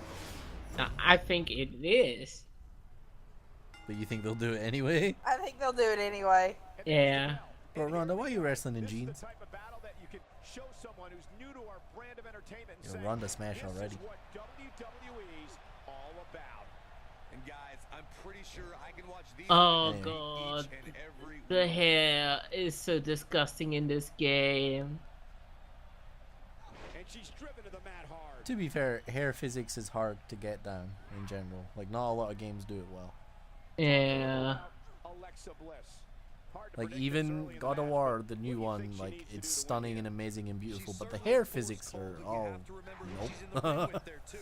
I think it is. But you think they'll do it anyway? I think they'll do it anyway. Yeah. But Ronda, why are you wrestling in jeans? You're Ronda smash already. And guys, I'm pretty sure I can watch these Oh Hey. god. each and every The week. hair is so disgusting in this game. And she's driven to the mat hard. To be fair, hair physics is hard to get down in general. Like, not a lot of games do it well. Yeah. Alexa Bliss. Hard to Like, predict even this early in the God of match. War, the What new do you one, think she like, needs to it's do to stunning win and again? amazing and beautiful, She's but the certainly hair full physics cold, are but you all have to remember who she's in the ring with there, too.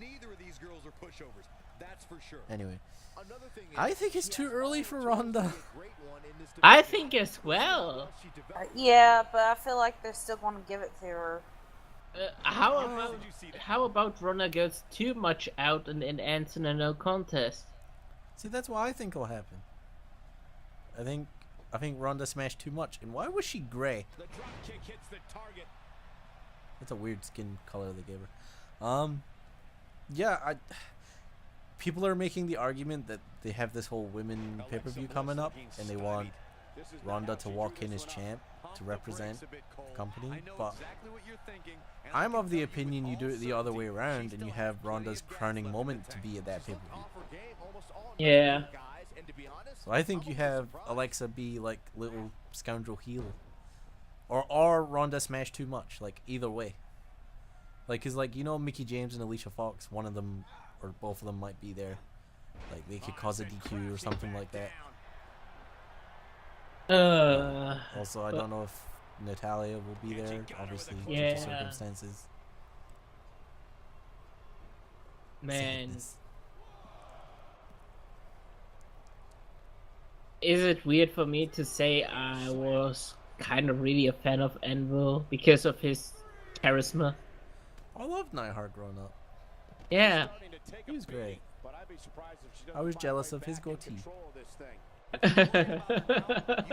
Neither of these girls are pushovers. That's for sure. Anyway, Another thing is, I think it's she too has early all for the tools to Ronda. be a great one in this I division. think as well. She developed Yeah, but I feel like they're still going to give it to her. How about Ronda goes too much out and ends in a no contest? see, that's what I think will happen. I think Ronda smashed too much. And why was she gray? the drop kick hits the target. That's a weird skin color they gave her. Yeah, people are making the argument that they have this whole women pay-per-view coming up, and they want This is not Ronda how to she walk drew in this as one up. champ Pump to the represent brakes a bit, Cole. the company, I know but exactly what you're thinking, and I I'm can of the tell you with opinion you all do it the other way certainty, around, she and you still have has plenty Ronda's of gas crowning left in moment the to tank. be at that She's looked pay-per-view. off her game almost all night, Yeah. guys, and to be honest, So I think I'm you a bit have surprised. Alexa be like little scoundrel heel, or Ronda smash too much. Like either way. Like, cause like, you know, Mickey James and Alicia Fox, one of them or both of them might be there. Like they could cause a DQ or something like that. Also, I don't know if Natalia will be there, obviously, due Yeah. to circumstances. Man, Sadness. is it weird for me to say I was kind of really a fan of Anvil because of his charisma? I loved Neidhart growing up. Yeah. He was great. But I'd be surprised if she I was doesn't jealous find of her his back in goatee. control of this thing. You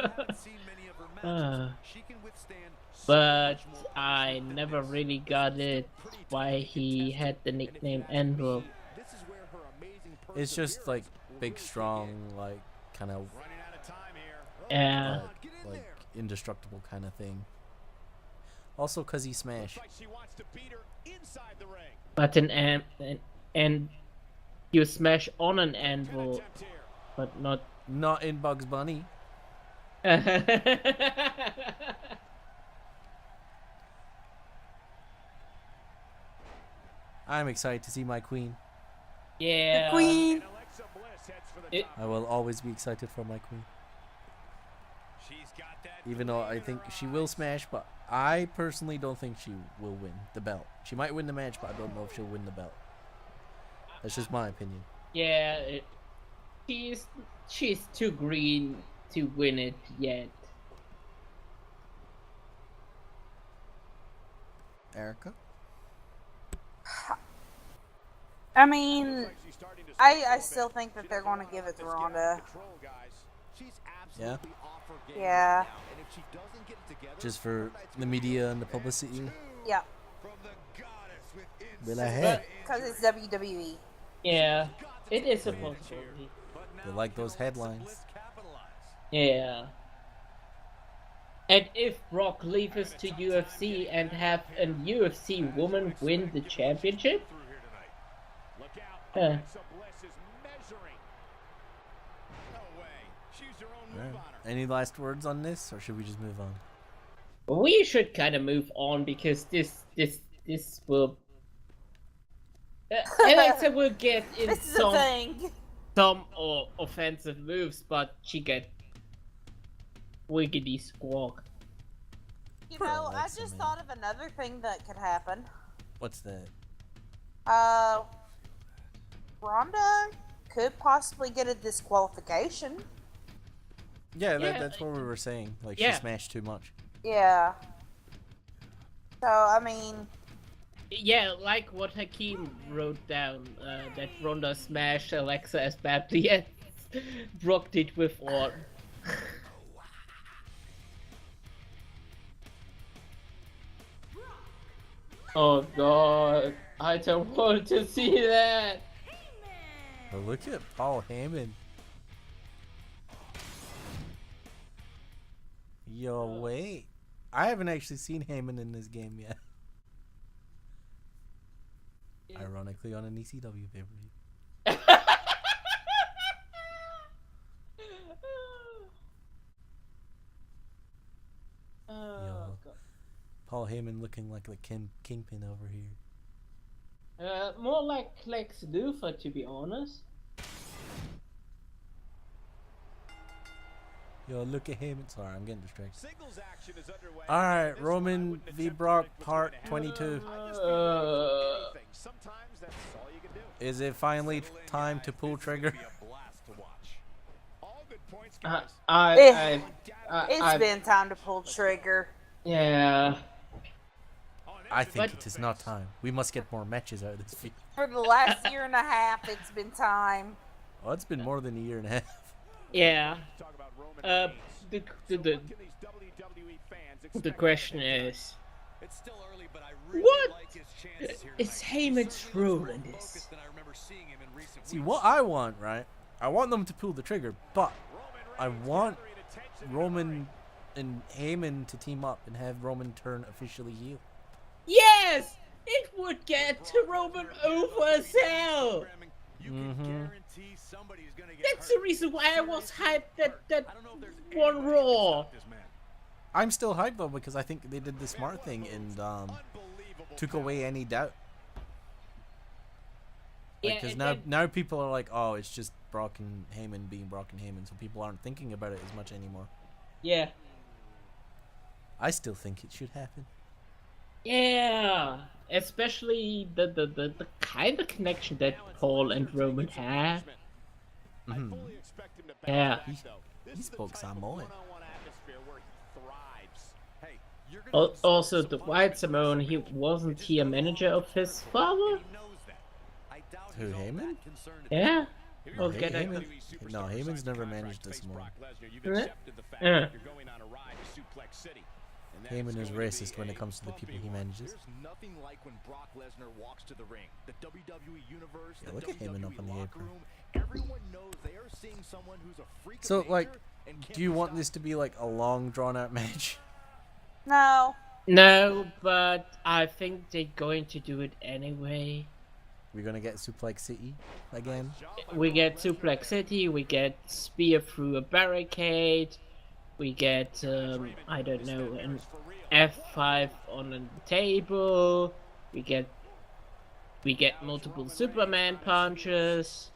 haven't seen many of her matches. She can withstand so But much more I than never this. really got it why he had the nickname Anvil. This is where her amazing It's just like perseverance will big, really strong, kick like kind of in. Running out of time here. Yeah. Get in like there. indestructible kind of thing. Also, cause he smash. Looks like she wants to beat her inside the ring. But and you smash on an anvil, Attempt here. but not. Not in Bugs Bunny. I'm excited to see my queen. Yeah. Queen. And Alexa Bliss heads for the It- top. I will always be excited for my queen. She's got that Even though I gleam in think her she will eyes. smash, but I personally don't think she will win the belt. She might win the match, but I don't know if she'll win the belt. That's just my opinion. Yeah. She's too green to win it yet. Erica? I mean, Looks like she's starting to I slip a little still bit. think that She they're doesn't going to wanna give it let to this get out of Ronda. control, guys. She's Yeah? absolutely off her game Yeah. right now, and if she doesn't get it together, Just for her night's the gonna be media over. and the publicity? Two Yeah, from the goddess with Will I insane have? because it's WWE. Yeah. Got to It take is advantage supposed to here, be. but They now like can those Alexa headlines. Bliss capitalize? Yeah. And if Brock leaves to UFC and have a UFC woman win the championship, Through here tonight. Look out, Huh. Alexa Bliss is measuring. No way. She's her own move on her. Any last words on this, or should we just move on? we should kind of move on because this will. Alexa will get in This is the thing. some offensive moves, but she get wiggity squawk. You Poor know, I Alexa, just man. thought of another thing that could happen. What's that? Ronda could possibly get a disqualification. Yeah, that's what we were saying. Like, she smashed too much. Yeah. So, I mean... Yeah, like what Hakeem wrote down, that Ronda smashed Alexa as badly as Brock did with Orton. Oh god, I don't want to see that! Oh, look at Paul Heyman. Yo, wait. I haven't actually seen Heyman in this game yet. Ironically, on an ECW pay-per-view. Yo, Paul Heyman looking like the kingpin over here. More like Lex Luthor, to be honest. Yo, look at Heyman. Sorry, I'm getting distracted. Alright, Roman v. Brock, part 22. Is it finally time to pull trigger? It's been time to pull trigger. Yeah. I think it is not time. We must get more matches out of this feed. For the last year and a half, it's been time. Oh, it's been more than a year and a half. Yeah. The question is, what is Heyman's role in this? See, what I want, right? I want them to pull the trigger, but I want Roman and Heyman to team up and have Roman turn officially heel. Yes! It would get Roman over as hell! That's the reason why I was hyped that one Raw. I'm still hyped though because I think they did the smart thing and took away any doubt. Because now people are like, oh, it's just Brock and Heyman being Brock and Heyman, so people aren't thinking about it as much anymore. Yeah. I still think it should happen. Yeah, especially the kind of connection that Paul and Roman have. Yeah. He spoke Samoan. Also, the White Samoan, wasn't he a manager of his father? Who, Heyman? Yeah. No, Heyman's never managed this Samoan. Heyman is racist when it comes to the people he manages. Yeah, look at Heyman up on the apron. So, like, do you want this to be like a long, drawn-out match? No. No, but I think they're going to do it anyway. We're gonna get Suplex City again. We get Suplex City, we get Spear through a barricade, we get, I don't know, an F5 on a table, we get multiple Superman punches.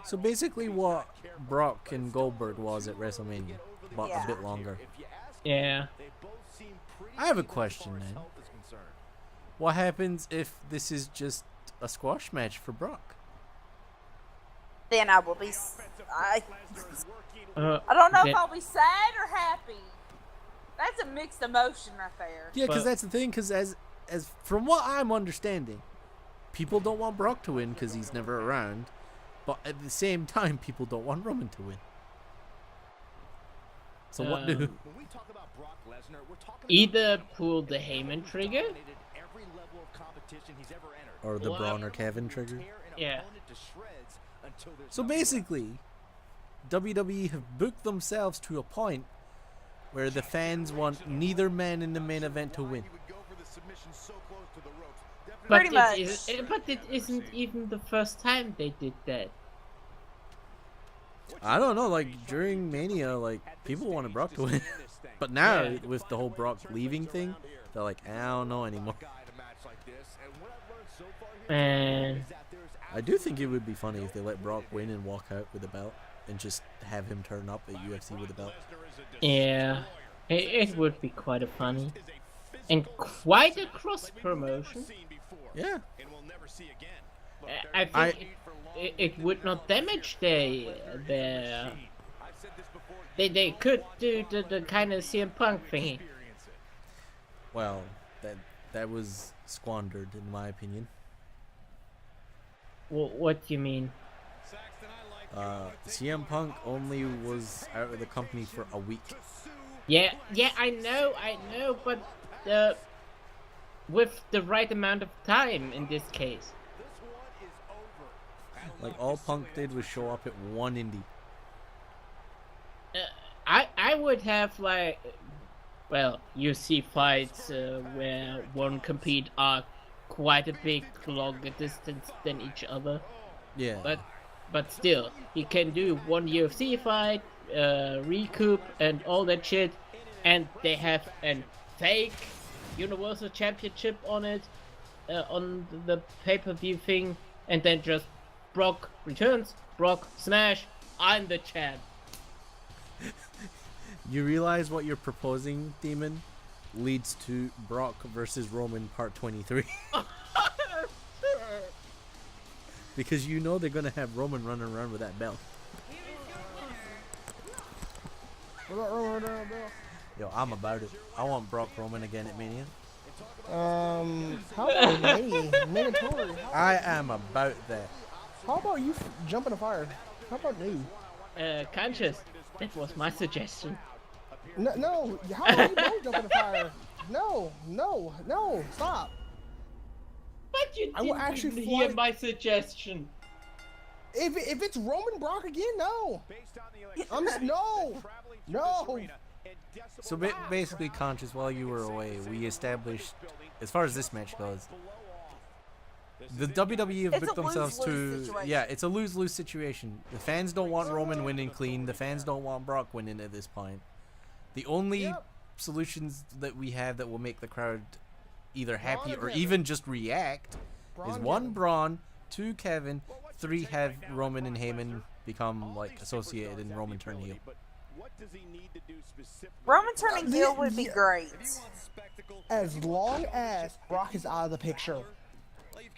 So basically what Brock and Goldberg was at WrestleMania, but a bit longer. Yeah. I have a question, man. What happens if this is just a squash match for Brock? Then I will be... I don't know if I'll be sad or happy. That's a mixed emotion right there. Yeah, because that's the thing, because as from what I'm understanding, people don't want Brock to win because he's never around, but at the same time, people don't want Roman to win. So what do... Either pull the Heyman trigger, or the Braun or Kevin trigger. Yeah. So basically, WWE have booked themselves to a point where the fans want neither man in the main event to win. But it isn't even the first time they did that. I don't know, like during Mania, like people wanted Brock to win. But now, with the whole Brock leaving thing, they're like, I don't know anymore. Man. I do think it would be funny if they let Brock win and walk out with a belt and just have him turn up at UFC with a belt. Yeah, it would be quite a funny and quite a cross promotion. Yeah. I think it would not damage their. They could do the kind of CM Punk thingy. Well, that was squandered in my opinion. What do you mean? CM Punk only was out of the company for a week. Yeah, I know, but with the right amount of time in this case. Like, all Punk did was show up at one indie. I would have, like, well, you see fights where one compete are quite a big longer distance than each other. Yeah. But still, he can do one UFC fight, recoup, and all that shit, and they have a fake Universal Championship on it, on the pay-per-view thing, and then just Brock returns, Brock smash, I'm the champ. You realize what you're proposing, Demon, leads to Brock versus Roman Part 23. Because you know they're gonna have Roman running around with that belt. What about Roman running around, bro? Yo, I'm about it. I want Brock Roman again at Mania. How about me? Mandatory. I am about that. How about you jump in the fire? How about me? Canchas, that was my suggestion. No, how about you both jump in the fire? No, stop. But you I will actually didn't hear my suggestion. If it's Roman Brock again, no. No. So basically, Conscious, while you were away, we established, as far as this match goes, the WWE have booked themselves to... Yeah, it's a lose-lose situation. The fans don't want Roman winning clean. The fans don't want Brock winning at this point. The only solutions that we have that will make the crowd either happy or even just react is 1, Braun, 2, Kevin, 3, have Roman and Heyman become like associated and Roman turn heel. Roman turning heel would be great. As long as Brock is out of the picture.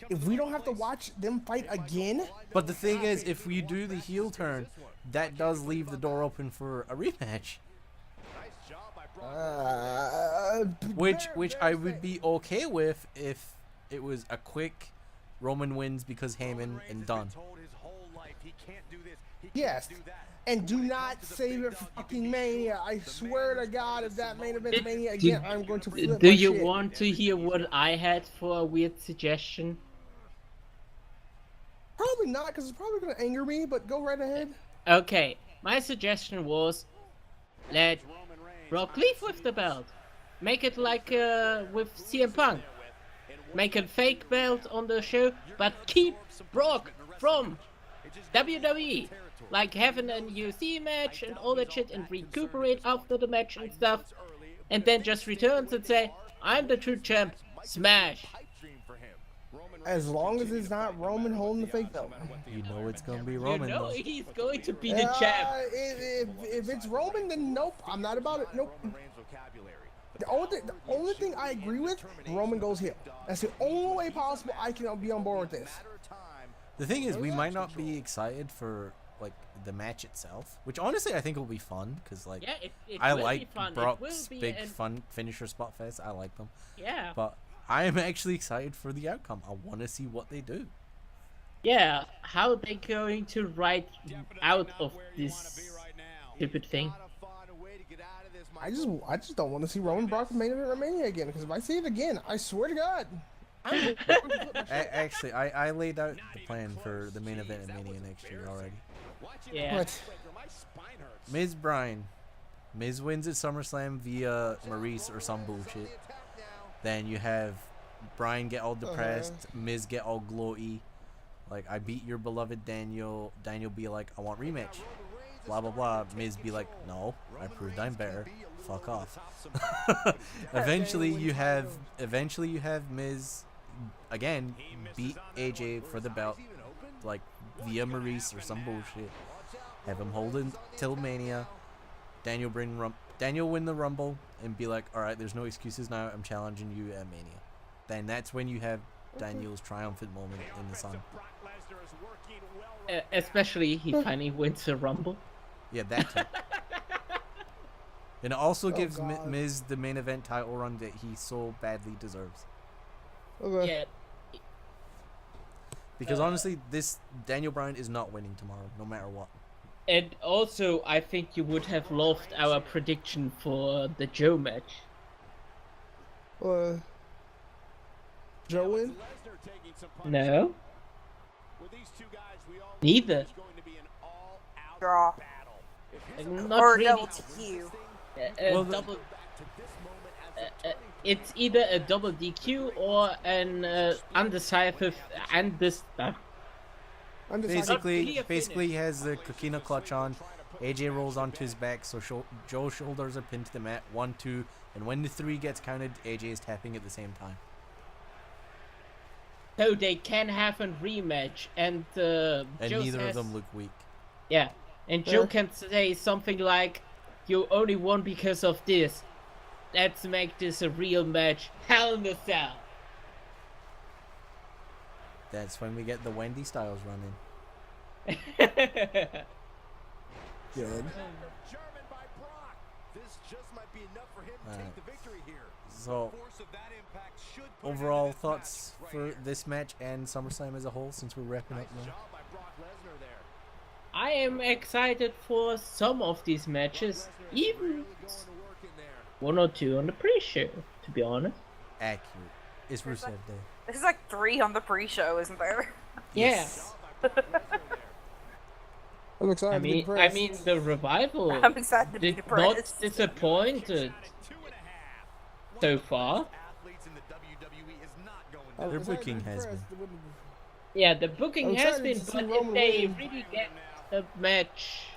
If we don't have to watch them fight again. But the thing is, if we do the heel turn, that does leave the door open for a rematch. Which I would be okay with if it was a quick Roman wins because Heyman and done. Yes, and do not save it for fucking Mania. I swear to God, if that main event Mania again, I'm going to flip Do my you shit. want to hear what I had for a weird suggestion? Probably not, because it's probably going to anger me, but go right ahead. Okay, my suggestion was let Brock leave with the belt. Make it like with CM Punk. Make a fake belt on the show, but keep Brock from WWE. Like having a UFC match and all that shit and recuperate after the match and stuff. And then just returns and say, I'm the true champ. Smash. As long as it's not Roman holding the fake belt. You know it's going to be Roman. You know he's going to be the champ. If it's Roman, then nope. I'm not about it. Nope. The only thing I agree with, Roman goes heel. That's the only way possible I can be on board with this. The thing is, we might not be excited for like the match itself, which honestly I think will be fun because like I like Brock's big fun finisher spot fest. I like them. Yeah. But I am actually excited for the outcome. I want to see what they do. Yeah, how they going to write out of this stupid thing. I just don't want to see Roman Brock main event at Mania again, because if I see it again, I swear to God. Actually, I laid out the plan for the main event at Mania next year already. Yeah. What? Miz Bryan. Miz wins at SummerSlam via Maurice or some bullshit. Then you have Bryan get all depressed, Miz get all glowy. Like, I beat your beloved Daniel. Daniel be like, I want rematch. Blah, blah, blah. Miz be like, no, I proved I'm better. Fuck off. Eventually you have Miz again beat AJ for the belt, like via Maurice or some bullshit. Have him hold it till Mania. Daniel win the Rumble and be like, all right, there's no excuses now. I'm challenging you at Mania. Then that's when you have Daniel's triumphant moment in the sun. Especially he finally wins the Rumble. Yeah, that too. And it also gives God. Miz the main event title run that he so badly deserves. Okay. Yeah. Because honestly, this Daniel Bryan is not winning tomorrow, no matter what. And also, I think you would have loved our prediction for the Joe match. Joe win? No. Neither. Draw. Not Or really. double TQ. Well, Double. It's either a double DQ or an undecisive and this. Basically, he has the coquina clutch on. AJ rolls onto his back, so Joe's shoulders are pinned to the mat. 1, 2, and when the 3 gets counted, AJ is tapping at the same time. So they can have a rematch, and Joe neither says, of them look weak. Yeah, and Joe can say something like, "You only won because of this. Let's make this a real match. Hell in a Cell." That's when we get the Wendy Styles run Good. So, overall thoughts for this match and SummerSlam as a whole, since we're wrapping up now? I am excited for some of these matches, even 1 or 2 on the pre-show, to be honest. Accurate. It's Rusev Day. There's like 3 on the pre-show, isn't there? Yes. I'm excited I to be mean, depressed. the Revival I'm excited to be did not depressed. disappointed so far. Their booking has been. Yeah, the booking I'm has excited been, to see but if Roman they win. really get the match,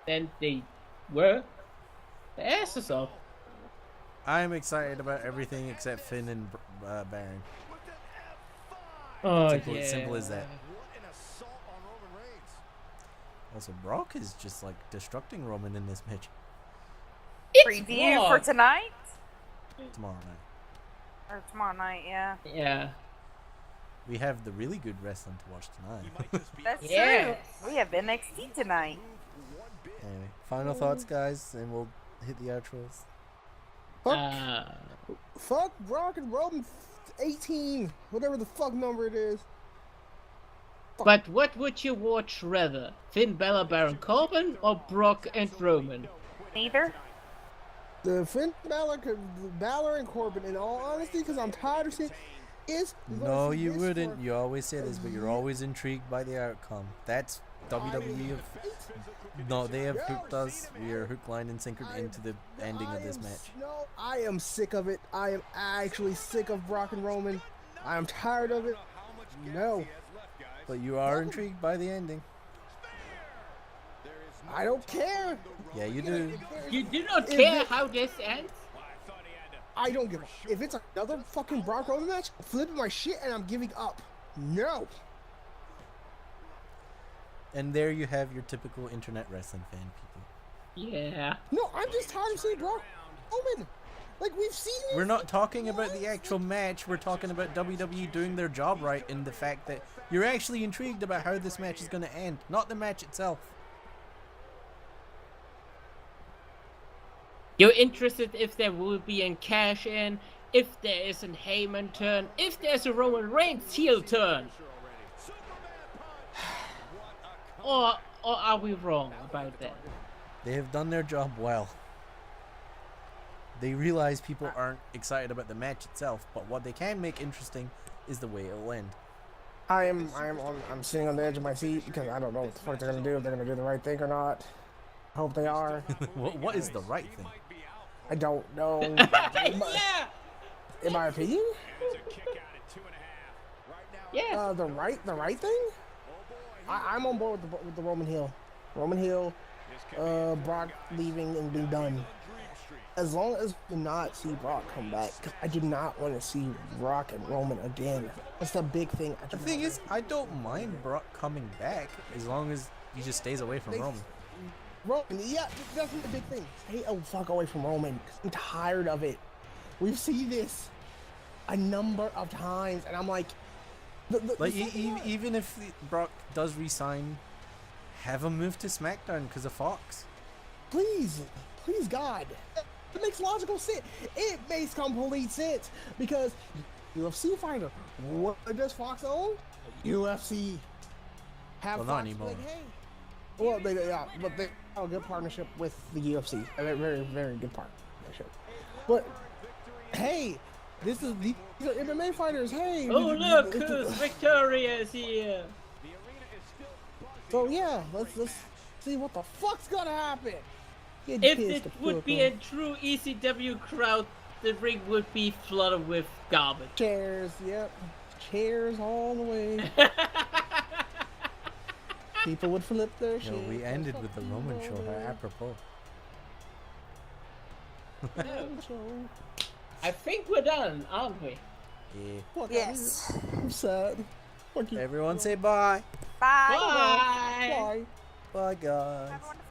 then they were the asses off. I'm excited about everything except Finn and Baron. Oh, Simple as that. Also, Brock is just like destructing Roman in this match Preview Brock. for tonight? tomorrow night. Or tomorrow night, yeah. Yeah. We have the really good wrestling to watch tonight. That's Yes. true. We have NXT tonight. Anyway, final thoughts, guys, and we'll hit the outros. Fuck Brock and Roman 18, whatever the fuck number it is. But what would you watch rather? Finn Balor, Baron Corbin, or Brock and Roman? Neither? The Finn Balor and Corbin, in all honesty, because I'm tired of seeing is. No, you wouldn't. You always say this, but you're always intrigued by the outcome. That's WWE. No, they have hooked us. We are hook, line, and sinker into the ending of this match. No, I am sick of it. I am actually sick of Brock and Roman. I am tired of it. No. But you are intrigued by the ending. I don't care. Yeah, you do. You do not care how this ends? I don't give a. If it's another fucking Brock Roman match, I'm flipping my shit and I'm giving up. No. And there you have your typical internet wrestling fan, people. Yeah. No, I'm just tired of seeing Brock Roman. Like, we've seen it. We're not talking about the actual match. We're talking about WWE doing their job right in the fact that you're actually intrigued about how this match is going to end, not the match itself. You're interested if there will be a cash in, if there is a Heyman turn, if there's a Roman Reigns heel turn. Or are we wrong about that? They have done their job well. They realize people aren't excited about the match itself, but what they can make interesting is the way it'll end. I'm sitting on the edge of my seat because I don't know what the fuck they're gonna do. If they're gonna do the right thing or not. I hope they are. What is the right thing? I don't know. Yeah. In my opinion, Yeah. the right thing. I'm on board with the Roman heel. Roman heel, Brock leaving and being done. As long as we do not see Brock come back, because I do not want to see Brock and Roman again. That's the big thing. The thing is, I don't mind Brock coming back as long as he just stays away from Roman. Roman, yeah, that's the big thing. Stay the fuck away from Roman. I'm tired of it. We've seen this a number of times, and I'm like, Like even if Brock does resign, have him move to SmackDown because of Fox. Please, God. It makes logical sense. It makes complete sense because UFC fighter. What does Fox own? UFC. Have Well, Fox not anymore. like, hey. Well, but they have a good partnership with the UFC. A very, very good partnership. But hey, these are MMA fighters. Hey. Oh look, who's victorious here? So yeah, let's see what the fuck's gonna happen. If it would be a true ECW crowd, the ring would be flooded with garbage. Chairs, yep. Chairs all the way. People would flip their shit. We ended with the Roman show, apropos. I think we're done, aren't we? Yeah. Yes. I'm sad. Everyone say bye. Bye. Bye. Bye. Bye, guys. Have a wonderful